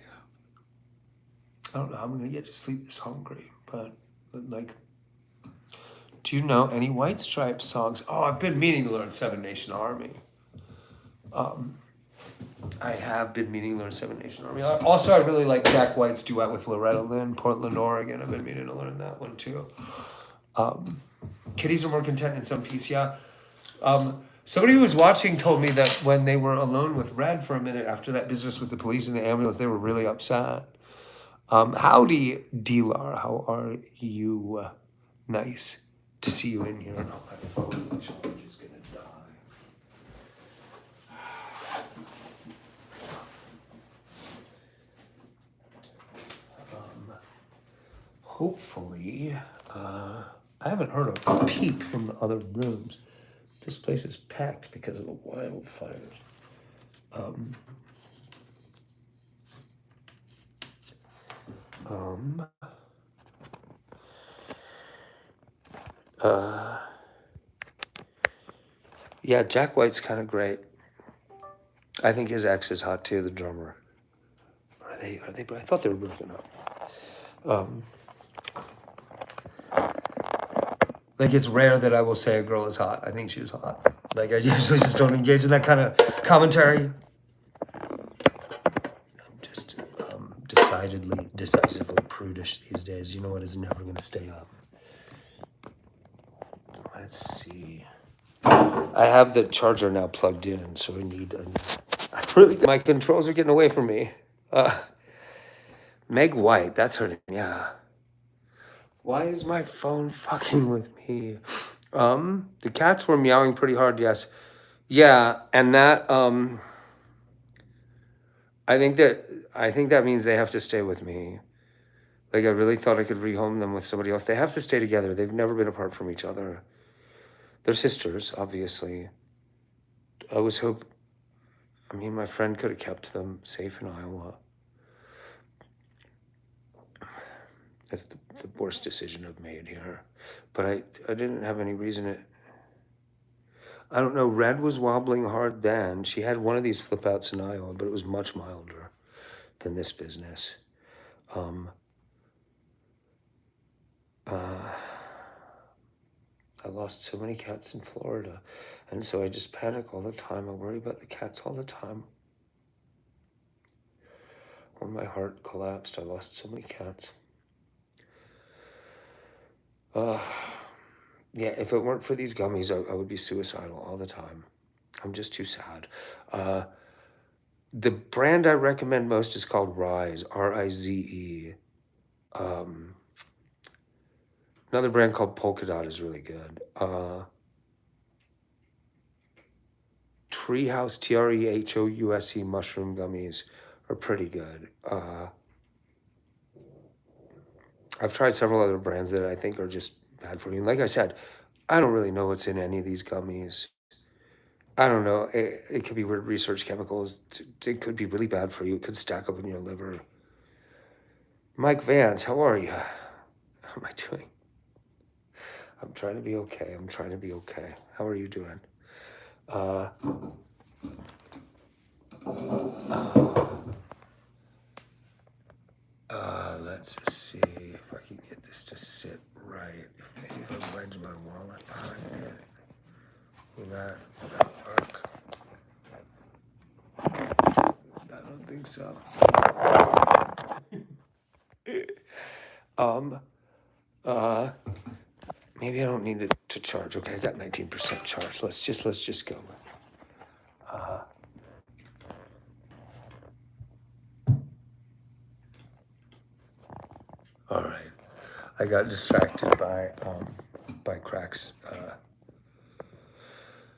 [SPEAKER 1] I don't know. I'm gonna get to sleep this hungry, but like. Do you know any White Stripes songs? Oh, I've been meaning to learn Seven Nation Army. I have been meaning to learn Seven Nation Army. Also, I really like Jack White's duet with Loretta Lynn, Portland, Oregon. I've been meaning to learn that one too. Kitties are more content in some piece, yeah. Somebody who was watching told me that when they were alone with Red for a minute after that business with the police and the ambulance, they were really upset. Howdy, Dealar. How are you? Nice to see you in here. Oh, my phone charge is gonna die. Hopefully, I haven't heard a peep from the other rooms. This place is packed because of the wildfires. Yeah, Jack White's kind of great. I think his ex is hot too, the drummer. Are they? I thought they were broken up. Like it's rare that I will say a girl is hot. I think she was hot. Like I usually just don't engage in that kind of commentary. I'm just decisively prudish these days. You know what is never gonna stay up. Let's see. I have the charger now plugged in, so my controls are getting away from me. Meg White, that's her name, yeah. Why is my phone fucking with me? The cats were meowing pretty hard, yes. Yeah, and that, I think that means they have to stay with me. Like, I really thought I could rehome them with somebody else. They have to stay together. They've never been apart from each other. They're sisters, obviously. My friend could have kept them safe in Iowa. That's the worst decision I've made here. But I didn't have any reason I don't know, Red was wobbling hard then. She had one of these flip outs in Iowa, but it was much milder than this business. I lost so many cats in Florida, and so I just panic all the time. I worry about the cats all the time. When my heart collapsed, I lost so many cats. Yeah, if it weren't for these gummies, I would be suicidal all the time. I'm just too sad. The brand I recommend most is called Rise, R-I-Z-E. Another brand called Polka Dot is really good. Treehouse, Trehouse mushroom gummies are pretty good. I've tried several other brands that I think are just bad for you. And like I said, I don't really know what's in any of these gummies. I don't know. It could be weird research chemicals. It could be really bad for you. It could stack up in your liver. Mike Vance, how are you? How am I doing? I'm trying to be okay. I'm trying to be okay. How are you doing? Let's see if I can get this to sit right. Maybe if I wedge my wallet behind it. Will that work? I don't think so. Maybe I don't need it to charge. Okay, I got 19% charge. Let's just go. All right. I got distracted by cracks.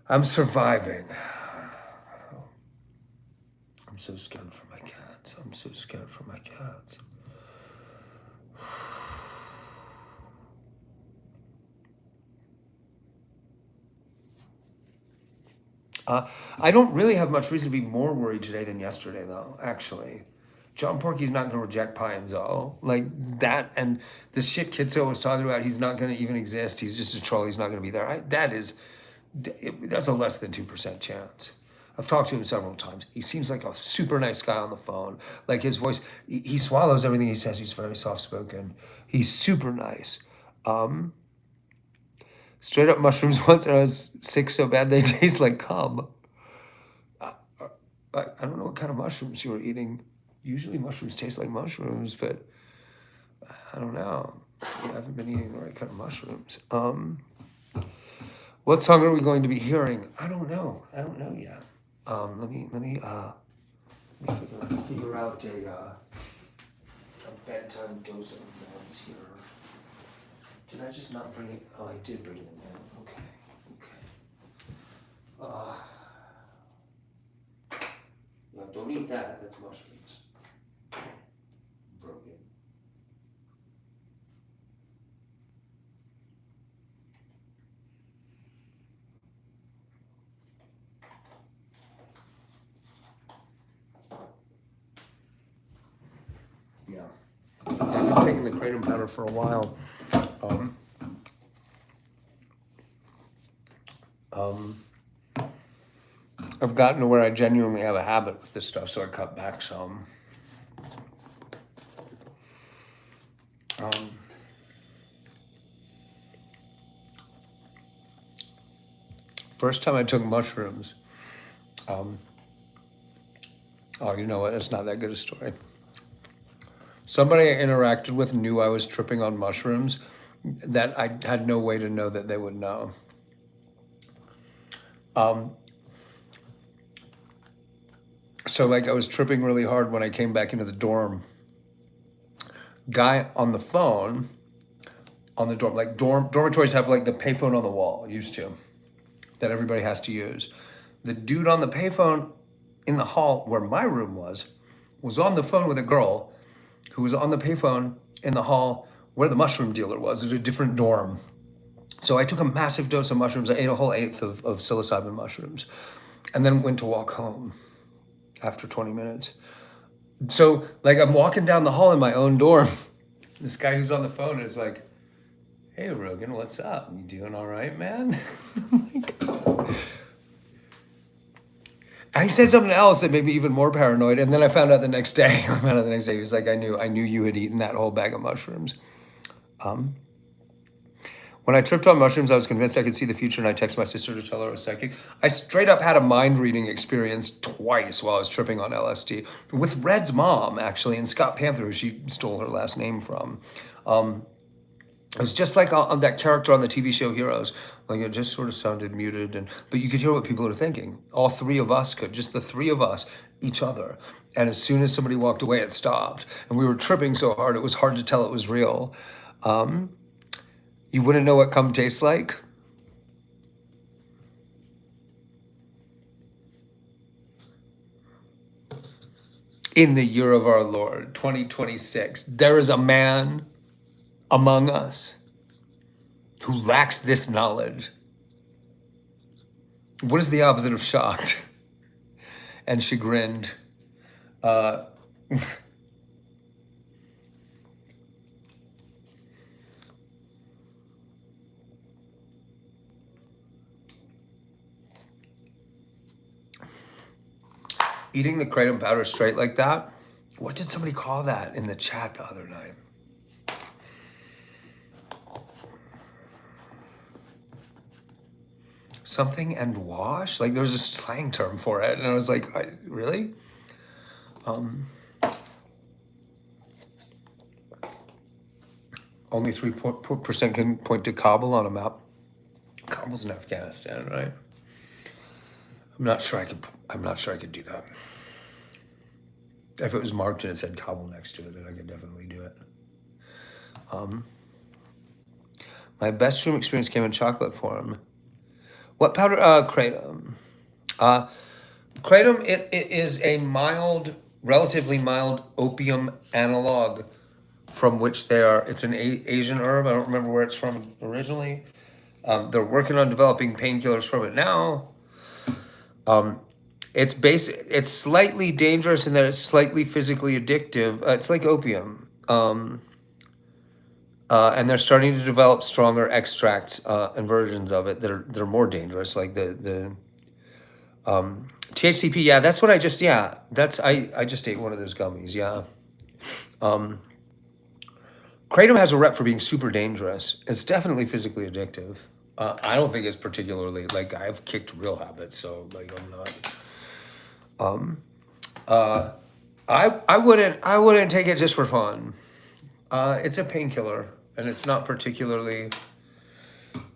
[SPEAKER 1] I'm surviving. I'm so scared for my cats. I'm so scared for my cats. I don't really have much reason to be more worried today than yesterday, though, actually. John Porky's not going to reject Pie and Zoe. Like that, and the shit Kitso was talking about, he's not going to even exist. He's just a troll. He's not going to be there. That's a less than 2% chance. I've talked to him several times. He seems like a super nice guy on the phone. Like his voice, he swallows everything he says. He's very soft-spoken. He's super nice. Straight up mushrooms once when I was sick so bad they taste like cum. I don't know what kind of mushrooms you were eating. Usually mushrooms taste like mushrooms, but I don't know. I haven't been eating the right kind of mushrooms. What song are we going to be hearing? I don't know. I don't know yet. Let me figure out a bedtime dose of meds here. Did I just not bring it? Oh, I did bring it in. Okay. No, don't eat that. That's mushrooms. Broken. Yeah. I've been taking the kratom powder for a while. I've gotten to where I genuinely have a habit with this stuff, so I cut back some. First time I took mushrooms, oh, you know what? It's not that good a story. Somebody I interacted with knew I was tripping on mushrooms that I had no way to know that they would know. So like I was tripping really hard when I came back into the dorm. Guy on the phone, on the dorm, like dormitories have like the payphone on the wall, used to, that everybody has to use. The dude on the payphone in the hall where my room was on the phone with a girl who was on the payphone in the hall where the mushroom dealer was at a different dorm. So I took a massive dose of mushrooms. I ate a whole eighth of psilocybin mushrooms and then went to walk home after 20 minutes. So like I'm walking down the hall in my own dorm. This guy who's on the phone is like, "Hey Rogan, what's up? You doing all right, man?" And he said something else that made me even more paranoid. And then I found out the next day. He was like, I knew you had eaten that whole bag of mushrooms. When I tripped on mushrooms, I was convinced I could see the future, and I texted my sister to tell her I was psychic. I straight up had a mind reading experience twice while I was tripping on LSD with Red's mom, actually, and Scott Panther, who she stole her last name from. It was just like on that character on the TV show Heroes. Like it just sort of sounded muted, but you could hear what people are thinking. All three of us could, just the three of us, each other. And as soon as somebody walked away, it stopped. And we were tripping so hard, it was hard to tell it was real. You wouldn't know what cum tastes like. In the year of our Lord, 2026, there is a man among us who lacks this knowledge. What is the opposite of shocked and chagrined? Eating the kratom powder straight like that? What did somebody call that in the chat the other night? Something and wash? Like there's a slang term for it. And I was like, really? Only 3% can point to Kabul on a map. Kabul's in Afghanistan, right? I'm not sure I could do that. If it was marked and it said Kabul next to it, then I could definitely do it. My best room experience came in chocolate form. What powder? Kratom. Kratom, it is a mild, relatively mild opium analog from which it's an Asian herb. I don't remember where it's from originally. They're working on developing painkillers from it now. It's slightly dangerous in that it's slightly physically addictive. It's like opium. And they're starting to develop stronger extracts and versions of it that are more dangerous, like the THCP. Yeah, that's what I just I just ate one of those gummies. Yeah. Kratom has a rep for being super dangerous. It's definitely physically addictive. I don't think it's particularly like I've kicked real habits, so like I'm not. I wouldn't take it just for fun. It's a painkiller, and it's not particularly.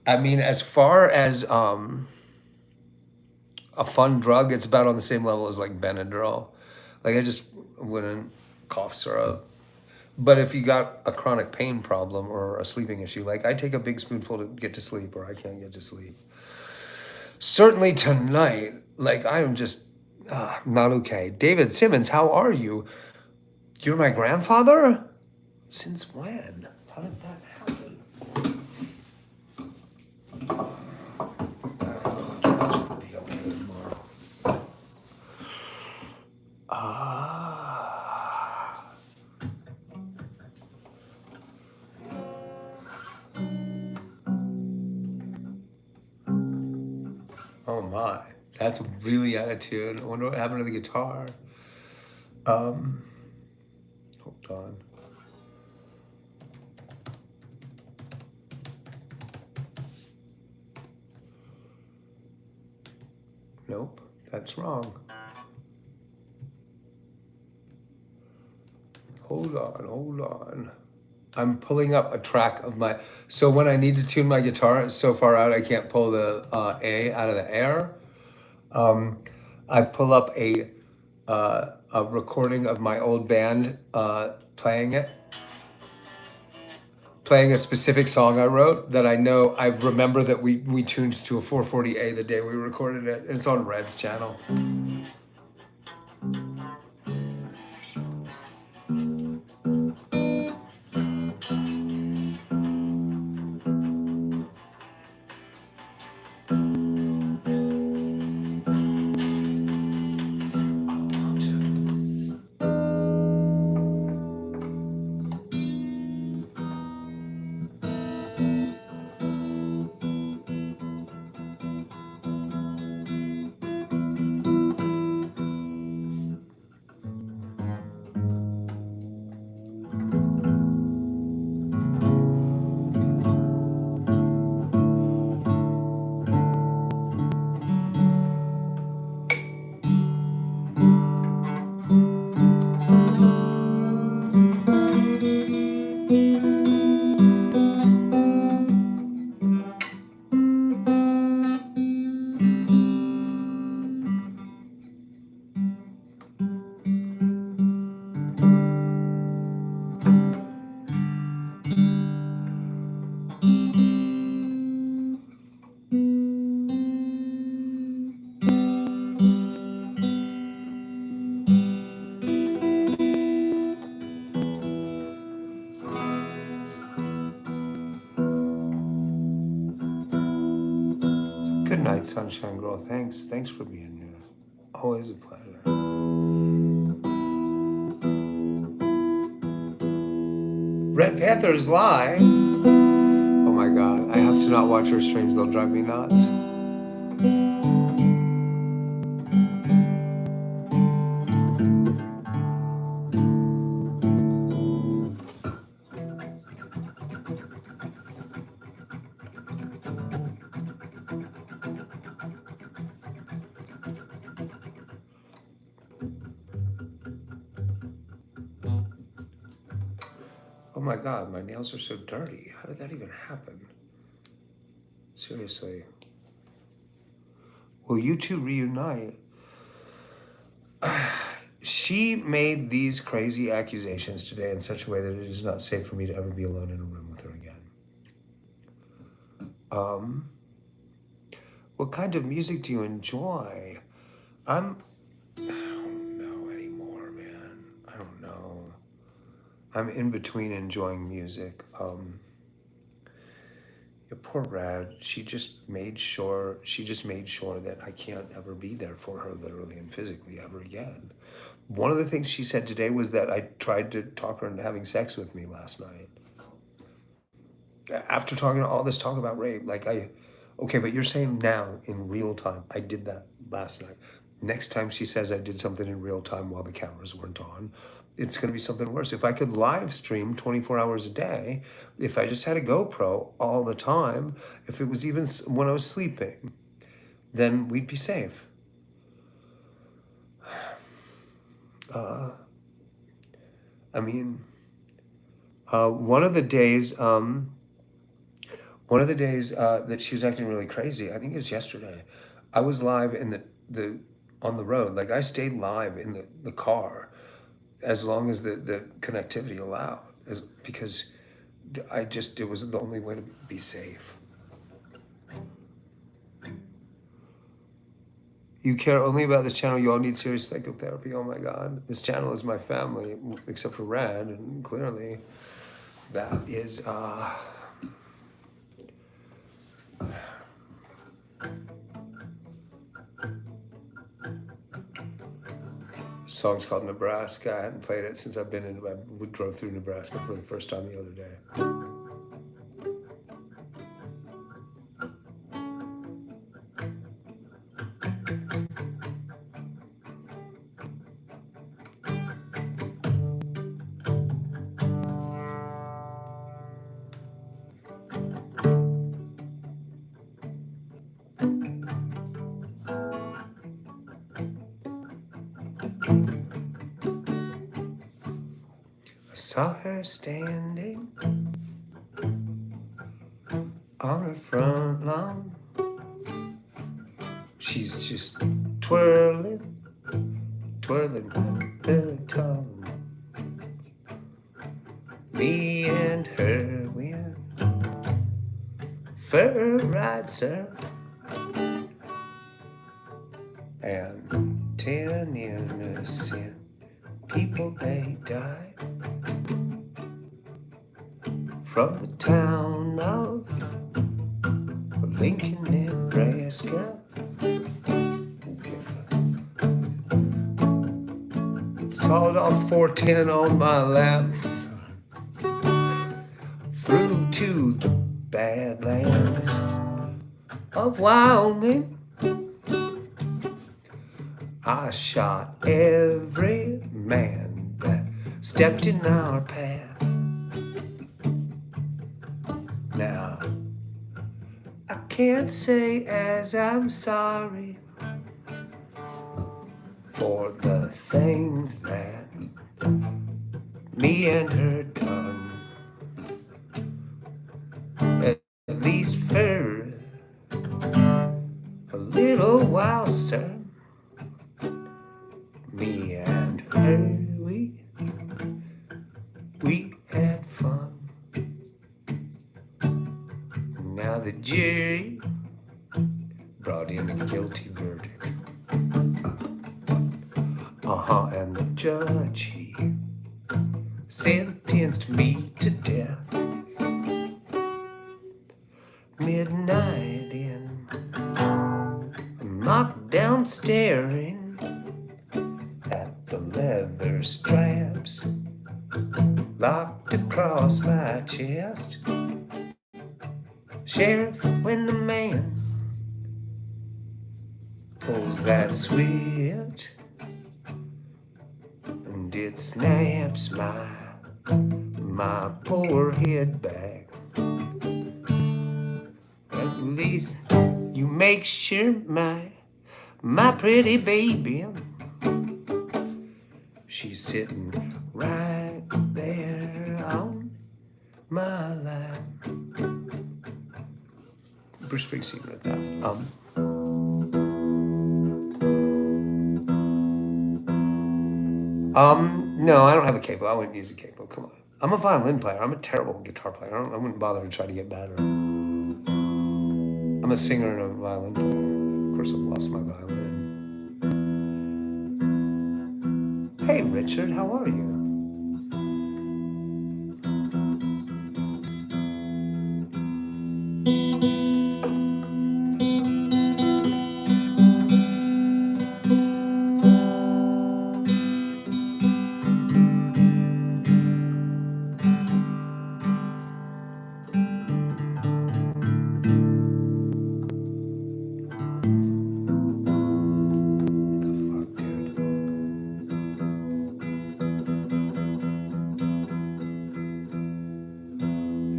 [SPEAKER 1] I mean, as far as a fun drug, it's about on the same level as like Benadryl. Like I just wouldn't cough syrup. But if you got a chronic pain problem or a sleeping issue, like I take a big spoonful to get to sleep, or I can't get to sleep. Certainly tonight, like I am just not okay. David Simmons, how are you? You're my grandfather? Since when? How did that happen? Cancer could be okay tomorrow. Oh my, that's really out of tune. I wonder what happened to the guitar. Hold on. Nope, that's wrong. Hold on. I'm pulling up a track of my. So when I need to tune my guitar, it's so far out I can't pull the A out of the air. I pull up a recording of my old band playing a specific song I wrote that I know I remember that we tuned to a 440A the day we recorded it. It's on Red's channel. night, Sunshine Girl. Thanks for being here. Always a pleasure. Red Panther's live. Oh my god, I have to not watch her streams, they'll drive me nuts. Oh my god, my nails are so dirty. How did that even happen? Seriously. Will you two reunite? She made these crazy accusations today in such a way that it is not safe for me to ever be alone in a room with her again. What kind of music do you enjoy? I don't know anymore, man. I don't know. I'm in between enjoying music. Yeah, poor Rad. She just made sure that I can't ever be there for her literally and physically ever again. One of the things she said today was that I tried to talk her into having sex with me last night. After talking all this talk about rape, okay, but you're saying now in real time, I did that last night. Next time she says I did something in real time while the cameras weren't on, it's going to be something worse. If I could live stream 24 hours a day, if I just had a GoPro all the time, if it was even when I was sleeping, then we'd be safe. One of the days that she was acting really crazy, I think it was yesterday, I was live in the on the road. Like I stayed live in the car as long as the connectivity allowed, because it was the only way to be safe. You care only about this channel. You all need serious psychotherapy. Oh my God. This channel is my family, except for Rad, and clearly that is song's called Nebraska. I hadn't played it since we drove through Nebraska for the first time the other day. I saw her standing on her front lawn. She's just twirling her tongue. Me and her went for a ride, sir. And 10 innocent people, they died from the town of Lincoln, Nebraska. Sawed off 410 on my lap, through to the Badlands of Wyoming. I shot every man that stepped in our path. Now, I can't say as I'm sorry for the things that me and her done. At least for a little while, sir. Me and her, we had fun. Now the jury brought in a guilty verdict. And the judge, he sentenced me to death. Midnight in staring at the leather straps locked across my chest. Sheriff, when the man pulls that switch and it snaps my poor head back, at least you make sure my pretty baby, she's sitting right there on my lap. Bruce Springsteen wrote that. No, I don't have a capo. I wouldn't use a capo. Come on. I'm a violin player. I'm a terrible guitar player. I wouldn't bother to try to get better. I'm a singer and a violin player. Of course, I've lost my violin. Hey, Richard, how are you?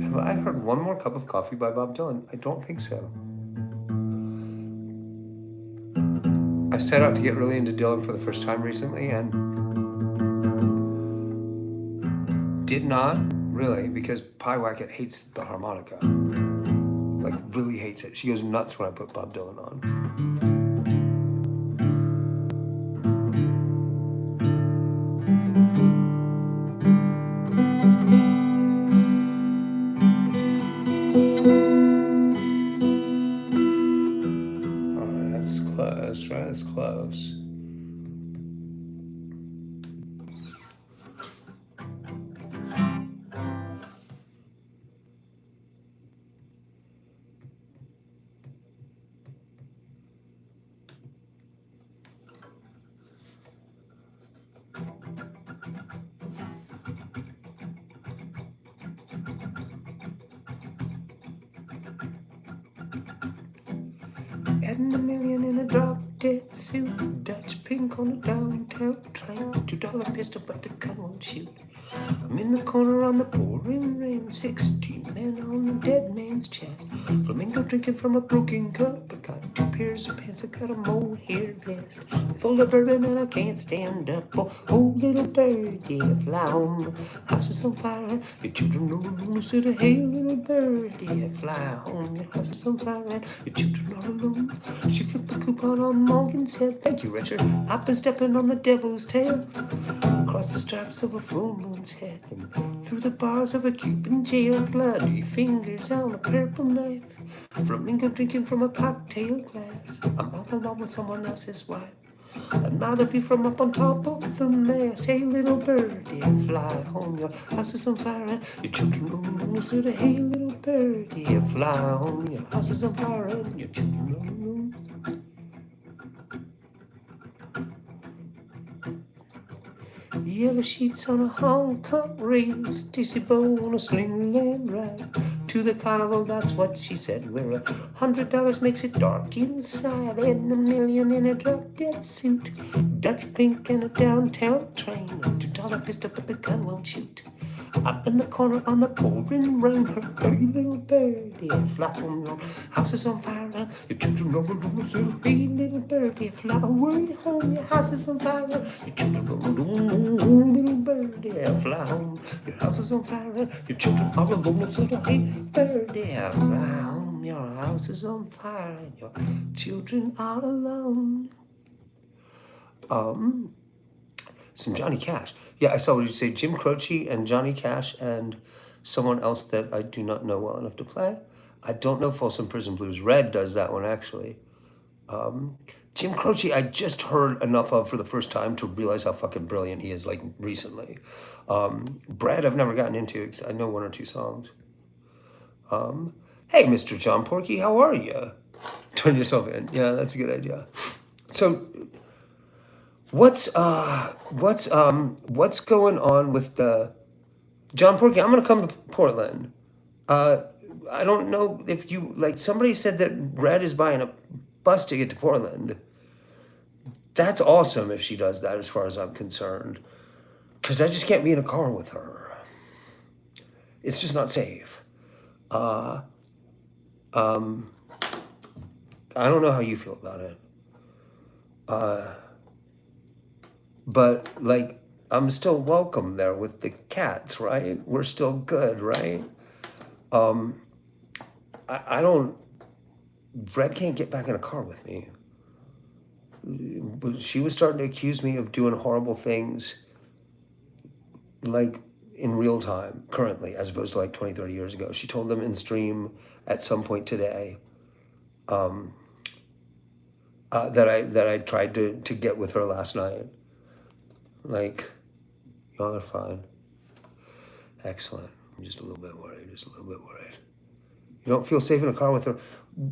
[SPEAKER 1] Have I heard one more cup of coffee by Bob Dylan? I don't think so. I set out to get really into Dylan for the first time recently and did not really, because Pie Wackett hates the harmonica. Like, really hates it. She goes nuts when I put Bob Dylan on. That's close. Adding a million in a drop dead suit, Dutch pink on a downtown train, $2 pistol but the gun won't shoot. I'm in the corner on the pouring rain, 16 men on a dead man's chest, flamingo drinking from a broken cup. I got 2 pairs of pants, I got a mohair vest, full of bourbon and I can't stand up. Oh little birdie, fly home, house is on fire, your children are alone. So hey little birdie, fly home, your house is on fire and your children are alone. She flipped the coupon on Morgan's head. Thank you, Richard. I've been stepping on the devil's tail, across the stripes of a full moon's head, and through the bars of a Cuban jail. Bloody fingers on a purple knife, flamingo drinking from a cocktail glass. I'm all alone with someone else's wife. Another view from up on top of the mast. Hey little birdie, fly home, your house is on fire and your children are alone. So hey little birdie, fly home, your house is on fire and your children are alone. Yellow sheets on a Hong Kong rail, Stacy Bow on a slingland ride to the carnival, that's what she said. Where $100 makes it dark inside, and a million in a drop-dead suit, Dutch pink and a downtown train, $2 pistol but the gun won't shoot. Up in the corner on the pouring rain, her pretty little birdie, fly home, your house is on fire and your children are alone. So hey little birdie, fly away home, your house is on fire and your children are alone. Little birdie, fly home, your house is on fire and your children are alone. So hey birdie, fly home, your house is on fire and your children are alone. Some Johnny Cash. Yeah, I saw what you say, Jim Croce and Johnny Cash and someone else that I do not know well enough to play. I don't know Folsom Prison Blues. Red does that one, actually. Jim Croce, I just heard enough of for the first time to realize how fucking brilliant he is, like, recently. Brad, I've never gotten into, because I know 1 or 2 songs. Hey, Mr. John Porky, how are you? Turn yourself in. Yeah, that's a good idea. So what's going on with the John Porky? I'm gonna come to Portland. Uh, I don't know if you like. Somebody said that Red is buying a bus ticket to Portland. That's awesome if she does that, as far as I'm concerned. Because I just can't be in a car with her. It's just not safe. I don't know how you feel about it, but like, I'm still welcome there with the cats, right? We're still good, right? I don't. Red can't get back in a car with me. But she was starting to accuse me of doing horrible things, like in real time, currently, as opposed to like 20, 30 years ago. She told them in stream at some point today that I tried to get with her last night. Like, y'all are fine. Excellent. I'm just a little bit worried. Just a little bit worried. You don't feel safe in a car with her?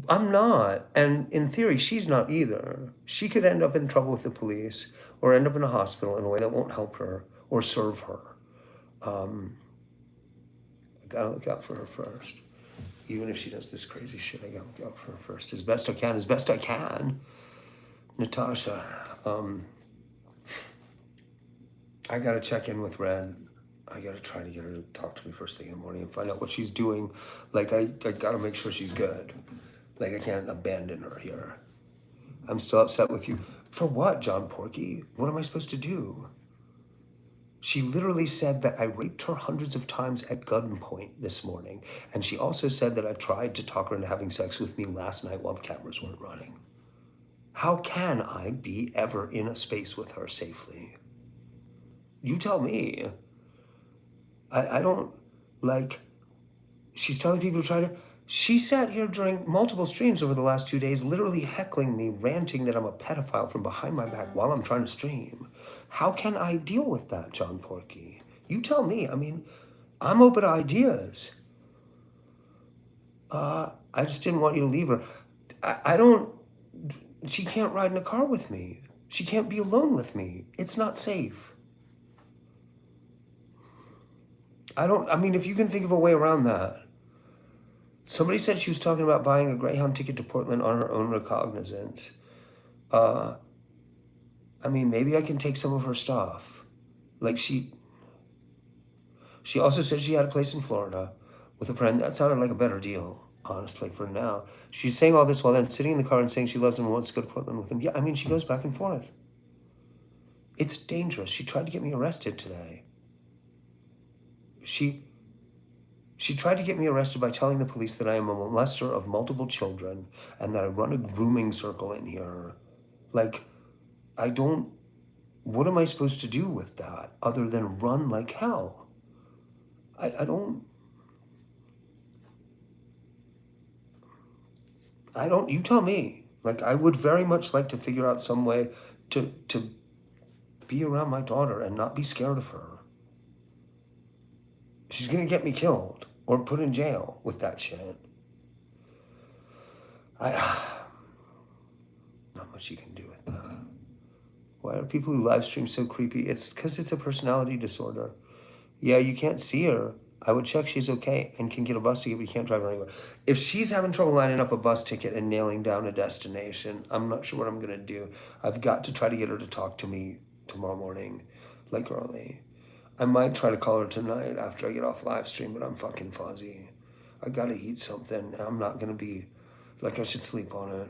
[SPEAKER 1] I'm not. And in theory, she's not either. She could end up in trouble with the police or end up in a hospital in a way that won't help her or serve her. I gotta look out for her first. Even if she does this crazy shit, I gotta look out for her first. As best I can, as best I can. Natasha, I gotta check in with Red. I gotta try to get her to talk to me first thing in the morning and find out what she's doing. Like, I gotta make sure she's good. Like, I can't abandon her here. I'm still upset with you. For what, John Porky? What am I supposed to do? She literally said that I raped her hundreds of times at gunpoint this morning. And she also said that I tried to talk her into having sex with me last night while the cameras weren't running. How can I be ever in a space with her safely? You tell me. I don't, like, she's telling people to try to, she sat here during multiple streams over the last 2 days, literally heckling me, ranting that I'm a pedophile from behind my back while I'm trying to stream. How can I deal with that, John Porky? You tell me. I mean, I'm open to ideas. I just didn't want you to leave her. I don't, she can't ride in a car with me. She can't be alone with me. It's not safe. I mean, if you can think of a way around that. Somebody said she was talking about buying a Greyhound ticket to Portland on her own recognizance. I mean, maybe I can take some of her stuff. Like, she also said she had a place in Florida with a friend. That sounded like a better deal, honestly, for now. She's saying all this while then sitting in the car and saying she loves him and wants to go to Portland with him. Yeah, I mean, she goes back and forth. It's dangerous. She tried to get me arrested today. She tried to get me arrested by telling the police that I am a molester of multiple children and that I run a grooming circle in here. Like, what am I supposed to do with that other than run like hell? I don't, you tell me. Like, I would very much like to figure out some way to be around my daughter and not be scared of her. She's gonna get me killed or put in jail with that shit. Not much you can do with that. Why are people who live stream so creepy? It's because it's a personality disorder. Yeah, you can't see her. I would check she's okay and can get a bus ticket, but you can't drive her anywhere. If she's having trouble lining up a bus ticket and nailing down a destination, I'm not sure what I'm gonna do. I've got to try to get her to talk to me tomorrow morning, like early. I might try to call her tonight after I get off live stream, but I'm fucking fuzzy. I gotta eat something. I'm not gonna be, like, I should sleep on it.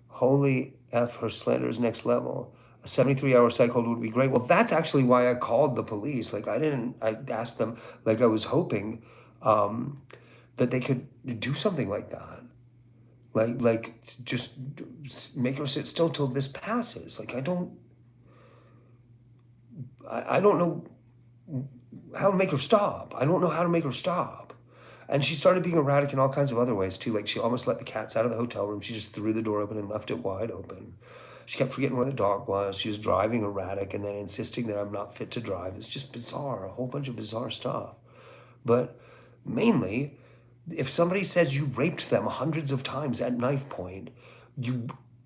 [SPEAKER 1] Holy F, her slander is next level. A 73-hour psych hold would be great. Well, that's actually why I called the police. Like, I asked them, like, I was hoping that they could do something like that. Like, just make her sit still till this passes. Like, I don't know how to make her stop. I don't know how to make her stop. And she started being erratic in all kinds of other ways too. Like, she almost let the cats out of the hotel room. She just threw the door open and left it wide open. She kept forgetting where the dog was. She was driving erratic and then insisting that I'm not fit to drive. It's just bizarre, a whole bunch of bizarre stuff. But mainly, If somebody says you raped them hundreds of times at knife point,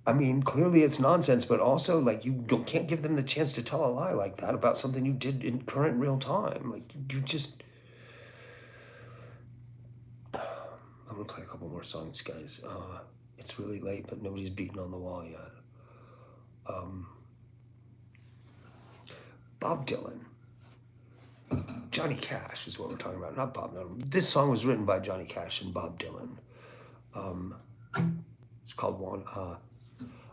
[SPEAKER 1] I mean, clearly it's nonsense, but also like can't give them the chance to tell a lie like that about something you did in current real time. Like you just. I'm gonna play a couple more songs, guys. It's really late, but nobody's beaten on the wall yet. Bob Dylan. Johnny Cash is what we're talking about, not Bob Dylan. This song was written by Johnny Cash and Bob Dylan. It's called One.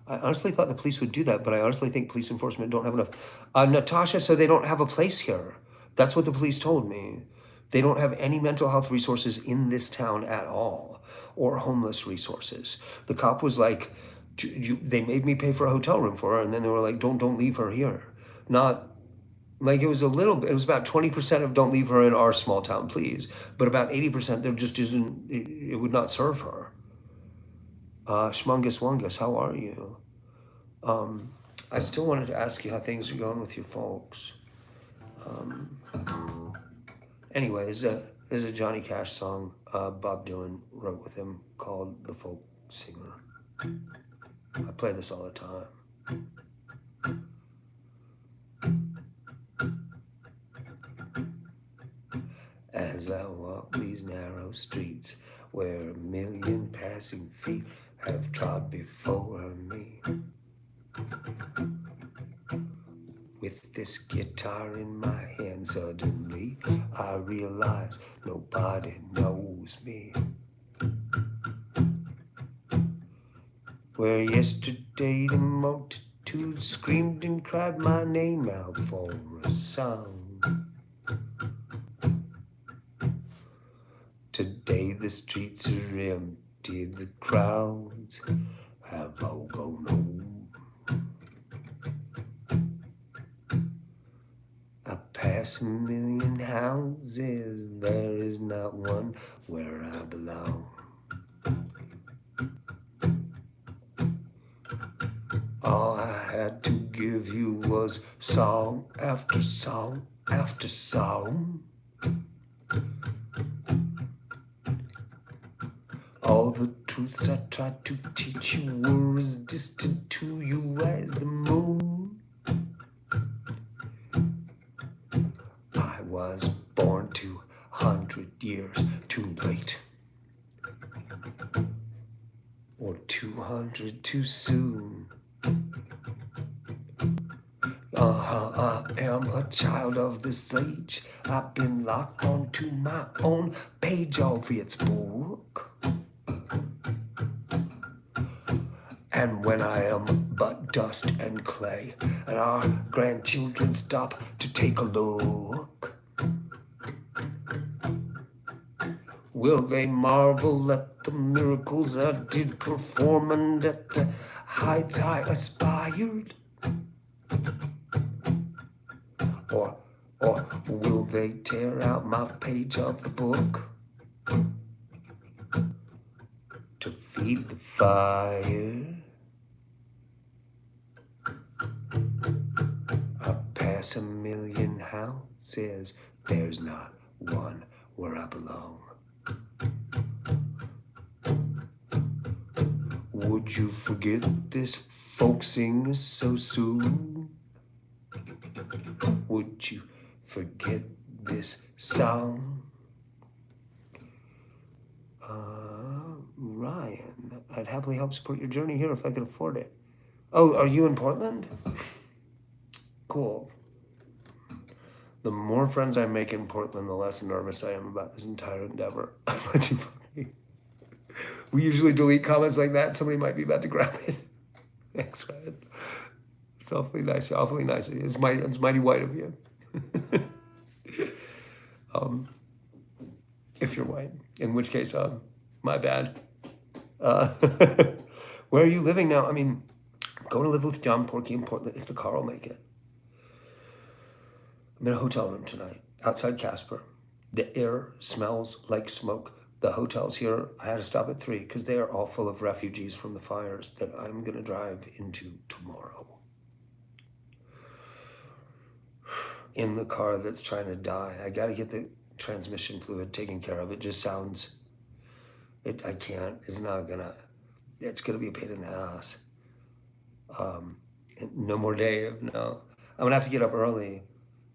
[SPEAKER 1] I honestly thought the police would do that, but I honestly think police enforcement don't have enough. Natasha, so they don't have a place here. That's what the police told me. They don't have any mental health resources in this town at all, or homeless resources. The cop was like, they made me pay for a hotel room for her, and then they were like, don't leave her here. Not like it was a little bit, it was about 20% of don't leave her in our small town, please. But about 80% there just isn't, it would not serve her. Shmungus Wungus, how are you? I still wanted to ask you how things are going with your folks. Anyway, there's a Johnny Cash song Bob Dylan wrote with him called The Folk Singer. I play this all the time. As I walk these narrow streets where a million passing feet have trod before me, with this guitar in my hand, suddenly I realize nobody knows me. Where yesterday the multitude screamed and cried my name out for a song, today the streets are empty, the crowds have all gone home. I pass a million houses, there is not one where I belong. All I had to give you was song after song after song. All the truths I tried to teach you were as distant to you as the moon. I was born 200 years too late, or 200 too soon. I am a child of this age. I've been locked onto my own page of its book. And when I am but dust and clay, and our grandchildren stop to take a look, will they marvel at the miracles I did perform and at the heights I aspired? Or will they tear out my page of the book to feed the fire? I pass a million houses, there's not one where I belong. Would you forget this folk singer so soon? Would you forget this song? Ryan, I'd happily help support your journey here if I could afford it. Oh, are you in Portland? Cool. The more friends I make in Portland, the less nervous I am about this entire endeavor. We usually delete comments like that. Somebody might be about to grab it. Thanks, Ryan. It's awfully nice. Awfully nice. It's mighty white of you. If you're white, in which case, my bad. Where are you living now? I mean, go to live with John Porky in Portland if the car will make it. I'm in a hotel room tonight, outside Casper. The air smells like smoke. The hotels here, I had to stop at 3 because they are all full of refugees from the fires that I'm going to drive into tomorrow. In the car that's trying to die. I got to get the transmission fluid taken care of. It just sounds I can't. It's not gonna. It's gonna be a pain in the ass. No more Dave. No, I'm gonna have to get up early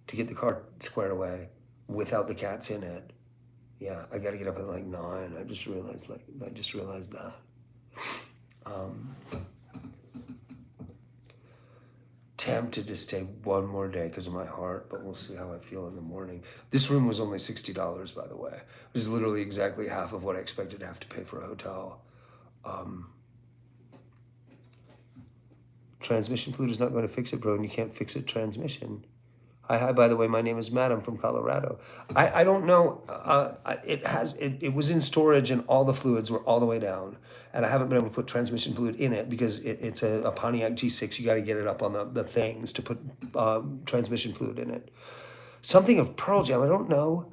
[SPEAKER 1] to get the car squared away without the cats in it. Yeah, I gotta get up at like 9. I just realized that. Tempted to stay one more day because of my heart, but we'll see how I feel in the morning. This room was only $60, by the way. It was literally exactly half of what I expected to have to pay for a hotel. Transmission fluid is not going to fix it, bro, and you can't fix it. Transmission. Hi, by the way, my name is Matt. I'm from Colorado. I don't know. It was in storage and all the fluids were all the way down. And I haven't been able to put transmission fluid in it because it's a Pontiac G6. You got to get it up on the things to put transmission fluid in it. Something of Pearl Jam, I don't know.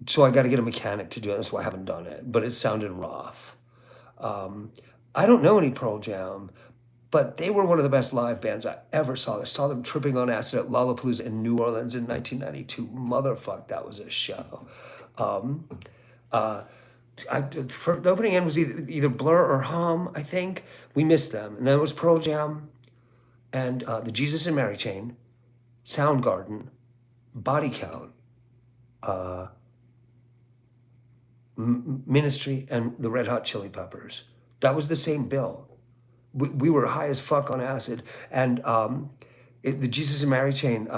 [SPEAKER 1] So I got to get a mechanic to do it. That's why I haven't done it. But it sounded rough. I don't know any Pearl Jam, but they were one of the best live bands I ever saw. I saw them tripping on acid at Lollapalooza in New Orleans in 1992. Motherfuck, that was a show. For the opening end was either Blur or Hum, I think. We missed them. And then it was Pearl Jam and the Jesus and Mary Chain, Soundgarden, Body Count, Ministry, and the Red Hot Chili Peppers. That was the same bill. We were high as fuck on acid, and the Jesus and Mary Chain.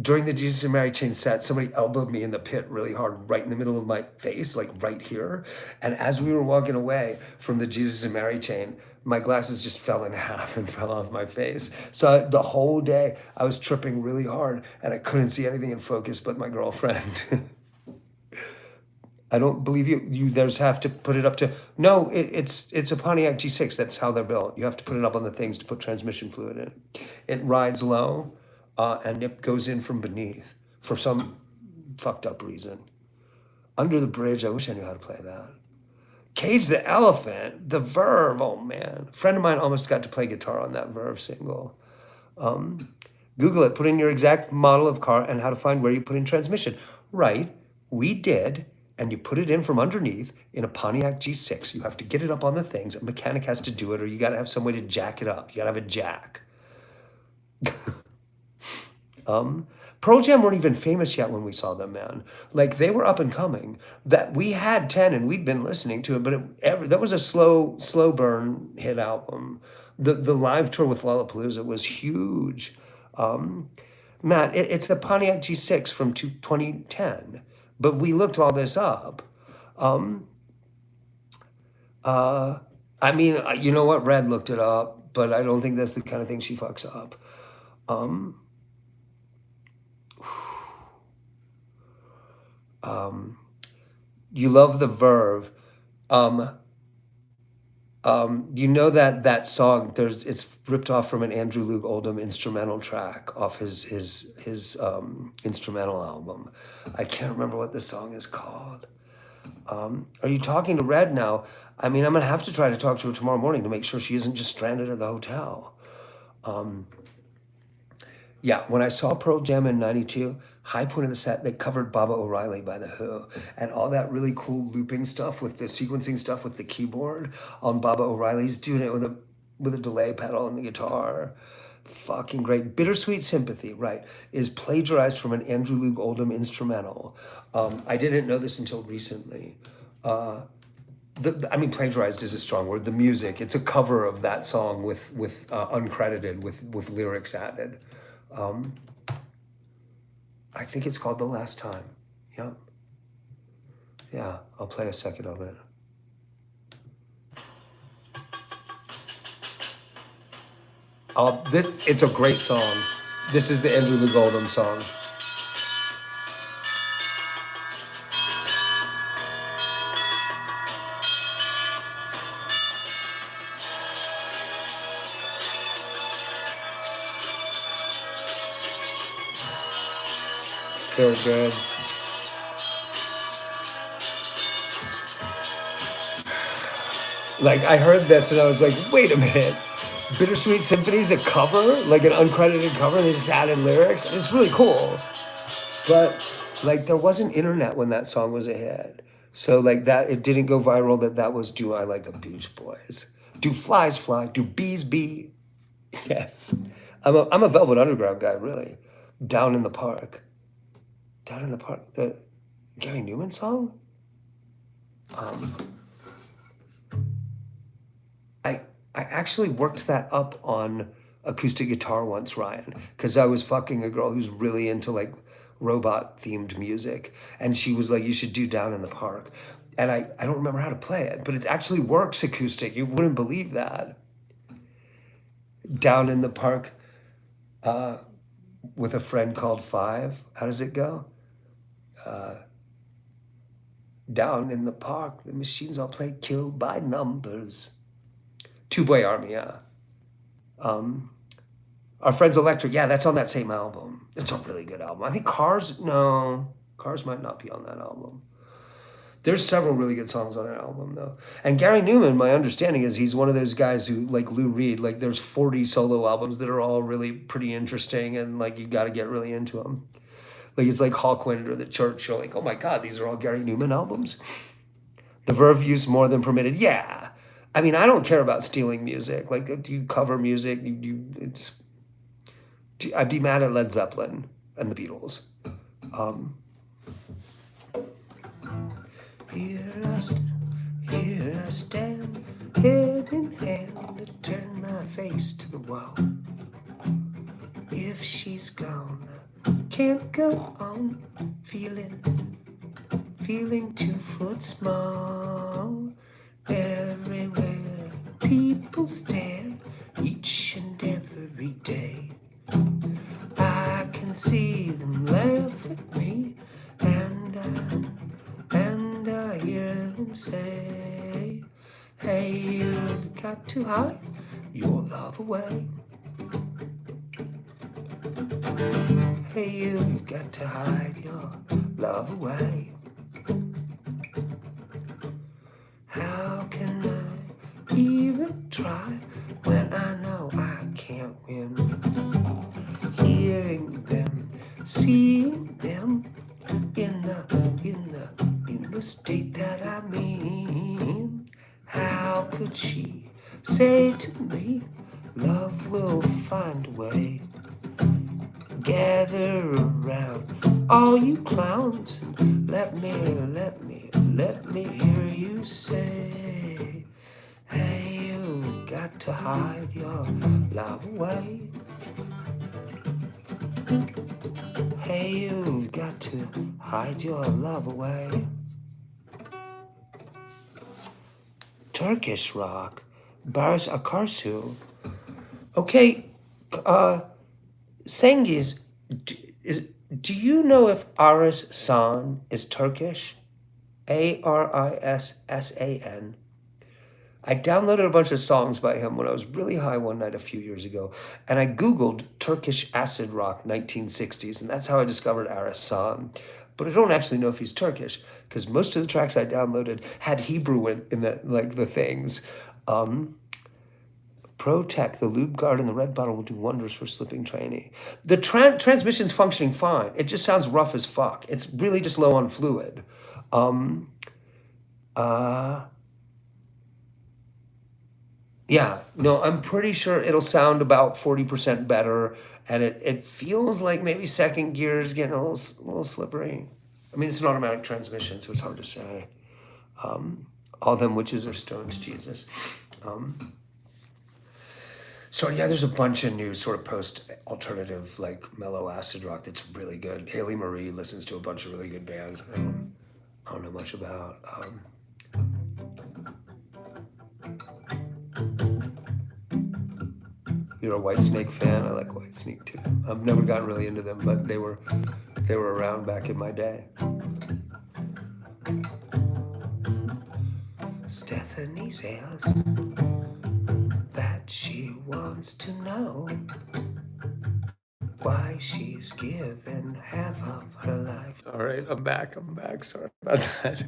[SPEAKER 1] During the Jesus and Mary Chain set, somebody elbowed me in the pit really hard, right in the middle of my face, like right here. And as we were walking away from the Jesus and Mary Chain, my glasses just fell in half and fell off my face. So the whole day I was tripping really hard, and I couldn't see anything in focus but my girlfriend. I don't believe you. You there's have to put it up to no. It's a Pontiac G6. That's how they're built. You have to put it up on the things to put transmission fluid in it. It rides low, and it goes in from beneath for some fucked up reason. Under the Bridge. I wish I knew how to play that. Cage the Elephant. The Verve. Oh man, a friend of mine almost got to play guitar on that Verve single. Google it. Put in your exact model of car and how to find where you put in transmission. Right. We did. And you put it in from underneath in a Pontiac G6. You have to get it up on the things. A mechanic has to do it, or you got to have some way to jack it up. You got to have a jack. Pearl Jam weren't even famous yet when we saw them, man. Like, they were up and coming. That we had 10 and we'd been listening to it, but that was a slow burn hit album. The live tour with Lollapalooza was huge. Matt, it's a Pontiac G6 from 2010. But we looked all this up. I mean, you know what? Red looked it up, but I don't think that's the kind of thing she fucks up. You love the Verve. You know that song? It's ripped off from an Andrew Loog Oldham instrumental track off his instrumental album. I can't remember what the song is called. Are you talking to Red now? I mean, I'm gonna have to try to talk to her tomorrow morning to make sure she isn't just stranded at the hotel. Yeah, when I saw Pearl Jam in '92, high point of the set, they covered Baba O'Reilly by The Who. And all that really cool looping stuff with the sequencing stuff with the keyboard on Baba O'Reilly's doing it with a delay pedal on the guitar. Fucking great. Bittersweet Sympathy, right, is plagiarized from an Andrew Loog Oldham instrumental. I didn't know this until recently. Plagiarized is a strong word. The music, it's a cover of that song with uncredited, with lyrics added. I think it's called The Last Time. Yep. Yeah, I'll play a second of it. It's a great song. This is the Andrew Loog Oldham song. So good. Like, I heard this and I was like, wait a minute. Bittersweet Symphony's a cover? Like an uncredited cover? They just added lyrics? And it's really cool. But, like, there wasn't internet when that song was a hit. So like that, it didn't go viral. That was "Do I Like the Beach Boys?" Do flies fly? Do bees bee? Yes, I'm a Velvet Underground guy, really. Down in the Park. Down in the Park. The Gary Newman song. I I actually worked that up on acoustic guitar once, Ryan, because I was fucking a girl who's really into like robot themed music, and she was like, "You should do Down in the Park," and I don't remember how to play it, but it actually works acoustic. You wouldn't believe that. Down in the Park with a friend called Five. How does it go? Down in the park, the machines all play killed by numbers. Two Boy Army, yeah. Our Friends Electric, yeah, that's on that same album. It's a really good album. I think Cars, no, Cars might not be on that album. There's several really good songs on that album though. And Gary Newman, my understanding is he's one of those guys who, like Lou Reed, like there's 40 solo albums that are all really pretty interesting and like you got to get really into them. Like it's like Hawkwind or The Church. You're like, oh my God, these are all Gary Newman albums. The Verve used More Than Permitted. Yeah. I mean, I don't care about stealing music. Like, do you cover music? It's. I'd be mad at Led Zeppelin and the Beatles. Here I, st- here I stand, head in hand, to turn my face to the wall. If she's gone, I can't go on, feeling 2 foot small. Everywhere people stare, each and every day. I can see them laugh at me, and I hear them say, "Hey, you've got to hide your love away. Hey, you've got to hide your love away. How can I even try when I know I can't win? Hearing them, seeing them in the state that I'm in. How could she say to me, love will find a way? Gather around, all you clowns, and let me hear you say, hey, you got to hide your love away. Hey, you've got to hide your love away. Turkish rock, Barış Akarsu. Okay, Cengiz, do you know if Aris San is Turkish? Arissan. I downloaded a bunch of songs by him when I was really high one night a few years ago, and I Googled Turkish acid rock 1960s, and that's how I discovered Aris San. But I don't actually know if he's Turkish, because most of the tracks I downloaded had Hebrew in the things. Pro Tech, the lube guard in the red bottle will do wonders for slipping trainee. The transmission's functioning fine. It just sounds rough as fuck. It's really just low on fluid. Yeah, no, I'm pretty sure it'll sound about 40% better, and it feels like maybe second gear is getting a little slippery. I mean, it's an automatic transmission, so it's hard to say. All them witches are stoned to Jesus. So yeah, there's a bunch of new sort of post-alternative, like mellow acid rock that's really good. Haley Marie listens to a bunch of really good bands. I don't know much about. You're a Whitesnake fan? I like Whitesnake too. I've never gotten really into them, but they were around back in my day. Stephanie says that she wants to know why she's given half of her life. All right, I'm back. Sorry about that.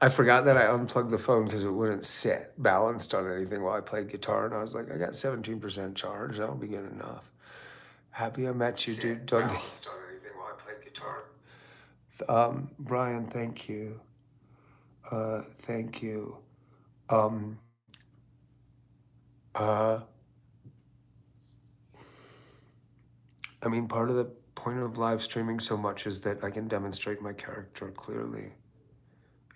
[SPEAKER 1] I forgot that I unplugged the phone because it wouldn't sit balanced on anything while I played guitar, and I was like, I got 17% charge. That'll be good enough. Happy I met you, dude. Don't balanced on anything while I played guitar. Brian, thank you. Thank you. Um, uh, I mean, part of the point of live streaming so much is that I can demonstrate my character clearly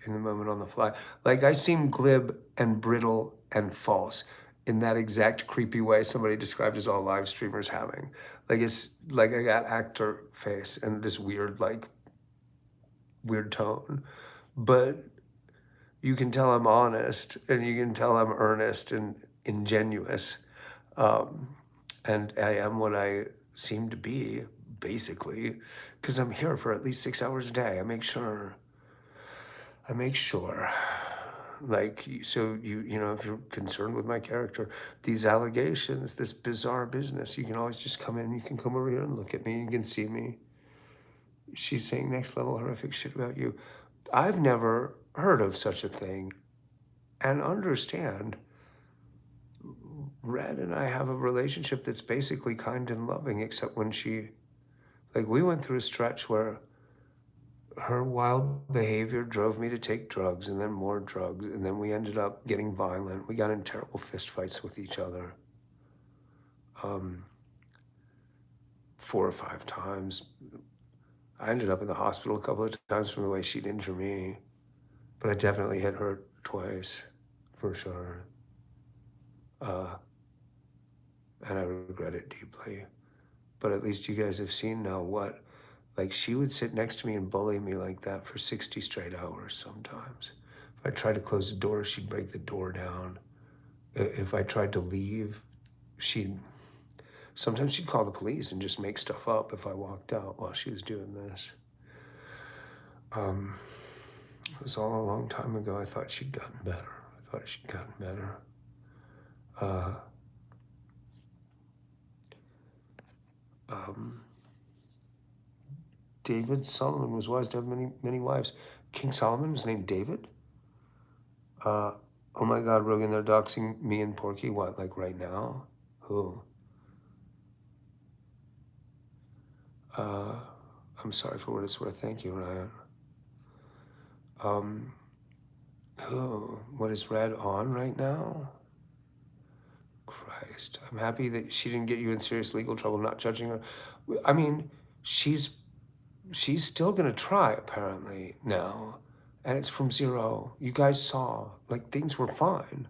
[SPEAKER 1] in the moment on the fly. Like, I seem glib and brittle and false in that exact creepy way somebody described as all live streamers having. Like, it's like I got actor face and this weird, like, weird tone. But you can tell I'm honest and you can tell I'm earnest and ingenuous. And I am what I seem to be, basically, because I'm here for at least 6 hours a day. I make sure, like, so you know, if you're concerned with my character, these allegations, this bizarre business, you can always just come in, you can come over here and look at me, you can see me. She's saying next level horrific shit about you. I've never heard of such a thing. And understand, Red and I have a relationship that's basically kind and loving, except when like, we went through a stretch where her wild behavior drove me to take drugs and then more drugs. And then we ended up getting violent. We got in terrible fistfights with each other 4 or 5 times. I ended up in the hospital a couple of times from the way she'd injure me. But I definitely hit her twice, for sure. And I regret it deeply. But at least you guys have seen now what, like, she would sit next to me and bully me like that for 60 straight hours sometimes. If I tried to close the door, she'd break the door down. If I tried to leave, sometimes she'd call the police and just make stuff up if I walked out while she was doing this. It was all a long time ago. I thought she'd gotten better. David Solomon was wise to have many wives. King Solomon was named David? Oh my God, Rogan, they're doxing me and Porky. What, like right now? Who? I'm sorry for what it's worth. Thank you, Ryan. Who? What is Red on right now? Christ. I'm happy that she didn't get you in serious legal trouble, not judging her. I mean, she's still gonna try, apparently, now. And it's from zero. You guys saw, like, things were fine.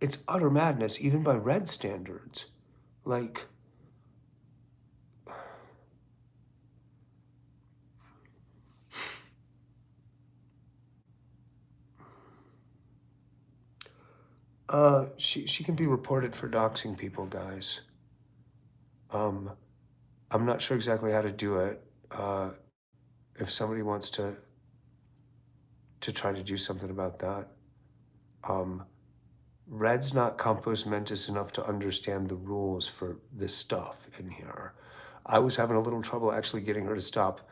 [SPEAKER 1] It's utter madness, even by Red standards. Like, she can be reported for doxing people, guys. I'm not sure exactly how to do it. If somebody wants to try to do something about that. Red's not compos mentis enough to understand the rules for this stuff in here. I was having a little trouble actually getting her to stop.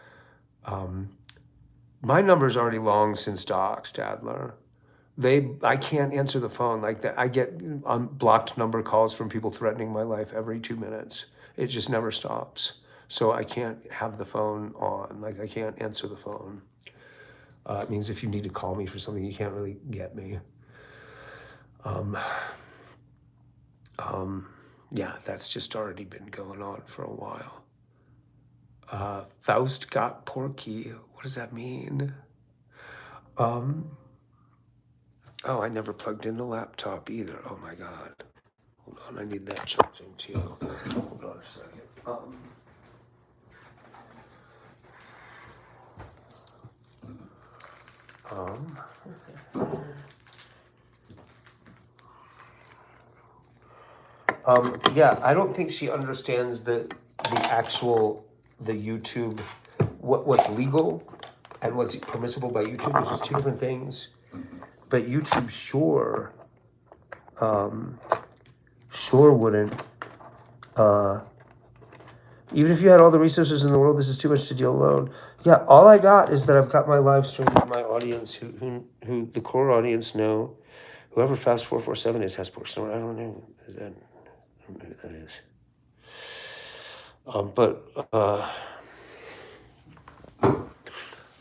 [SPEAKER 1] My number's already long since doxed, Adler. I can't answer the phone like that. I get unblocked number calls from people threatening my life every 2 minutes. It just never stops. So I can't have the phone on. Like, I can't answer the phone. It means if you need to call me for something, you can't really get me. Yeah, that's just already been going on for a while. Faust got Porky. What does that mean? Oh, I never plugged in the laptop either. Oh my God. Hold on, I need that charging too. Hold on a second. Yeah, I don't think she understands the YouTube, what's legal and what's permissible by YouTube, which is two different things. But YouTube sure wouldn't. Even if you had all the resources in the world, this is too much to deal alone. Yeah, all I got is that I've got my live stream with my audience, who the core audience know. Whoever Fast 447 is has personal. I don't know. I don't know who that is.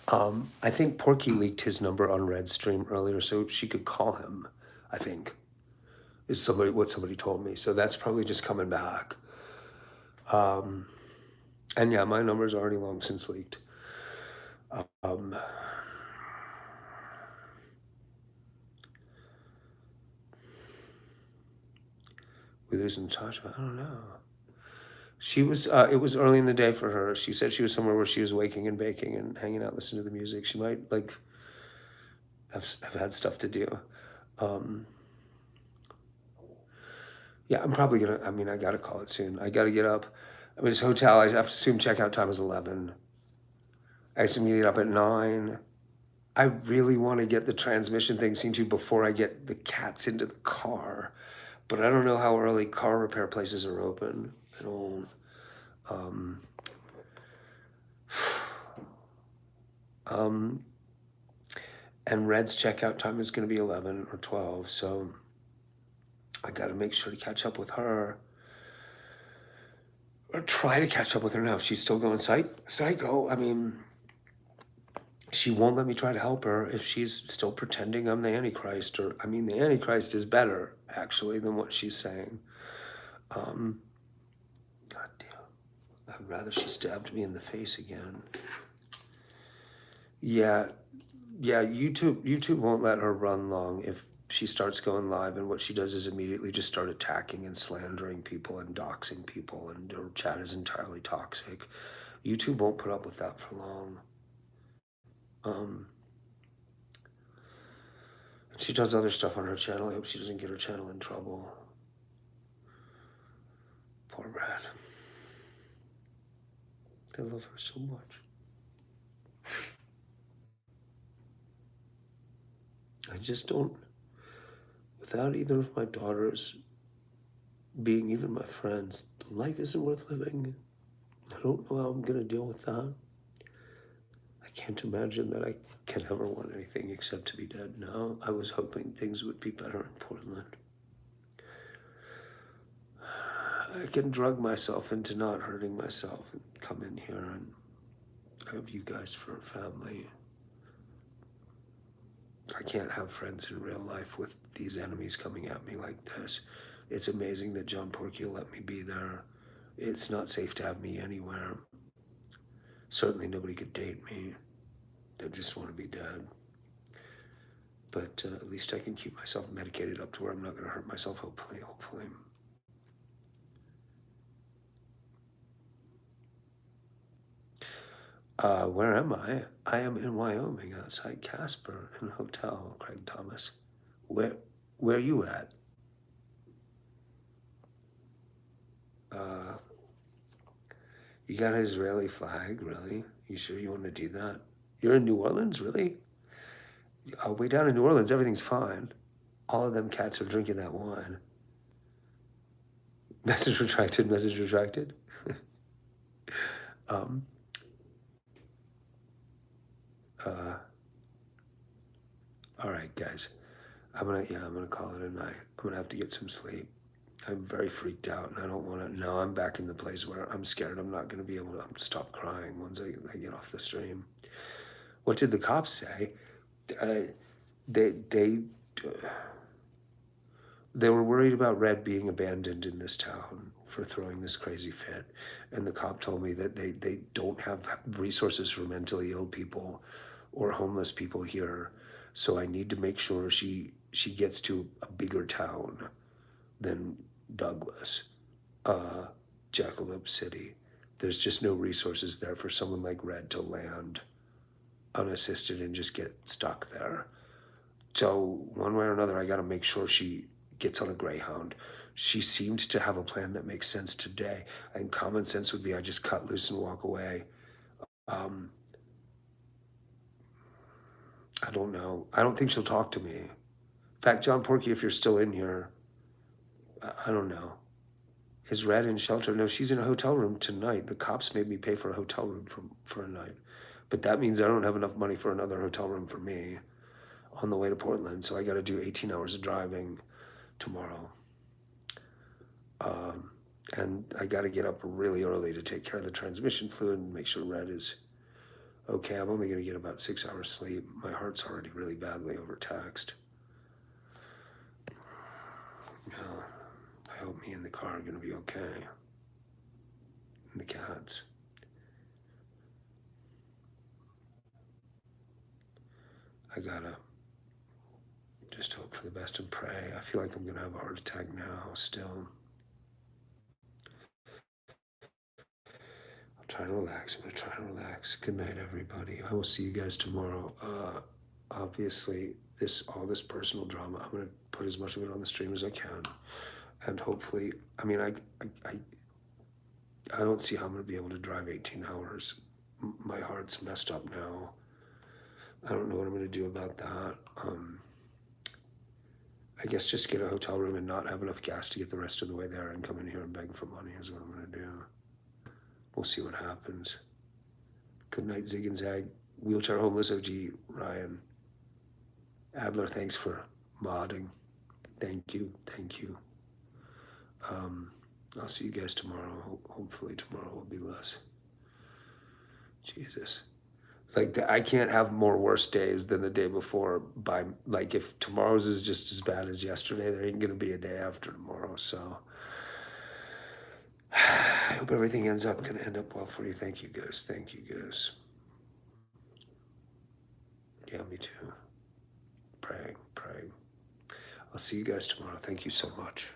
[SPEAKER 1] I think Porky leaked his number on Red's stream earlier so she could call him, I think, is what somebody told me. So that's probably just coming back. And yeah, my number's already long since leaked. We losing Natasha? I don't know. She was, it was early in the day for her. She said she was somewhere where she was waking and baking and hanging out, listening to the music. She might, like, have had stuff to do. Yeah, I'm probably gonna, I mean, I gotta call it soon. I gotta get up. I mean, it's a hotel. I have to assume checkout time is 11. I assume you get up at 9. I really want to get the transmission thing seen to before I get the cats into the car. But I don't know how early car repair places are open. I don't. And Red's checkout time is going to be 11 or 12, so I got to make sure to catch up with her. Or try to catch up with her now. If she's still going psycho, I mean, she won't let me try to help her if she's still pretending I'm the Antichrist. Or, I mean, the Antichrist is better, actually, than what she's saying. God damn. I'd rather she stabbed me in the face again. Yeah, YouTube won't let her run long if she starts going live, and what she does is immediately just start attacking and slandering people and doxing people, and her chat is entirely toxic. YouTube won't put up with that for long. And she does other stuff on her channel. I hope she doesn't get her channel in trouble. Poor Brad. They love her so much. I just don't, without either of my daughters being even my friends, life isn't worth living. I don't know how I'm gonna deal with that. I can't imagine that I can ever want anything except to be dead now. I was hoping things would be better in Portland. I can drug myself into not hurting myself and come in here and have you guys for a family. I can't have friends in real life with these enemies coming at me like this. It's amazing that John Porky let me be there. It's not safe to have me anywhere. Certainly nobody could date me. They just want to be dead. But at least I can keep myself medicated up to where I'm not going to hurt myself, hopefully. Where am I? I am in Wyoming outside Casper in a hotel, Craig Thomas. Where are you at? You got an Israeli flag, really? You sure you want to do that? You're in New Orleans, really? Way down in New Orleans, everything's fine. All of them cats are drinking that wine. Message retracted, message retracted. All right, guys. I'm gonna call it a night. I'm gonna have to get some sleep. I'm very freaked out, and I don't want to. No, I'm back in the place where I'm scared I'm not gonna be able to stop crying once I get off the stream. What did the cops say? They were worried about Red being abandoned in this town for throwing this crazy fit, and the cop told me that they don't have resources for mentally ill people or homeless people here, so I need to make sure she gets to a bigger town than Douglas, Jackalope City. There's just no resources there for someone like Red to land unassisted and just get stuck there. So one way or another, I got to make sure she gets on a Greyhound. She seemed to have a plan that makes sense today, and common sense would be I just cut loose and walk away. I don't know. I don't think she'll talk to me. In fact, John Porky, if you're still in here, I don't know. Is Red in shelter? No, she's in a hotel room tonight. The cops made me pay for a hotel room for a night. But that means I don't have enough money for another hotel room for me on the way to Portland, so I got to do 18 hours of driving tomorrow. And I got to get up really early to take care of the transmission fluid and make sure Red is okay, I'm only gonna get about 6 hours sleep. My heart's already really badly overtaxed. Yeah, I hope me and the car are gonna be okay. And the cats. I gotta just hope for the best and pray. I feel like I'm gonna have a heart attack now still. I'll try to relax. I'm gonna try to relax. Good night, everybody. I will see you guys tomorrow. Obviously, all this personal drama, I'm gonna put as much of it on the stream as I can, and hopefully, I mean, I don't see how I'm gonna be able to drive 18 hours. My heart's messed up now. I don't know what I'm gonna do about that. I guess just get a hotel room and not have enough gas to get the rest of the way there and come in here and beg for money is what I'm gonna do. We'll see what happens. Good night, Zig and Zag. Wheelchair Homeless OG, Ryan. Adler, thanks for modding. Thank you. I'll see you guys tomorrow. Hopefully tomorrow will be less. Jesus. Like, I can't have more worse days than the day before. Like, if tomorrow's is just as bad as yesterday, there ain't gonna be a day after tomorrow. So I hope everything gonna end up well for you. Thank you guys. Yeah, me too. Praying. I'll see you guys tomorrow. Thank you so much.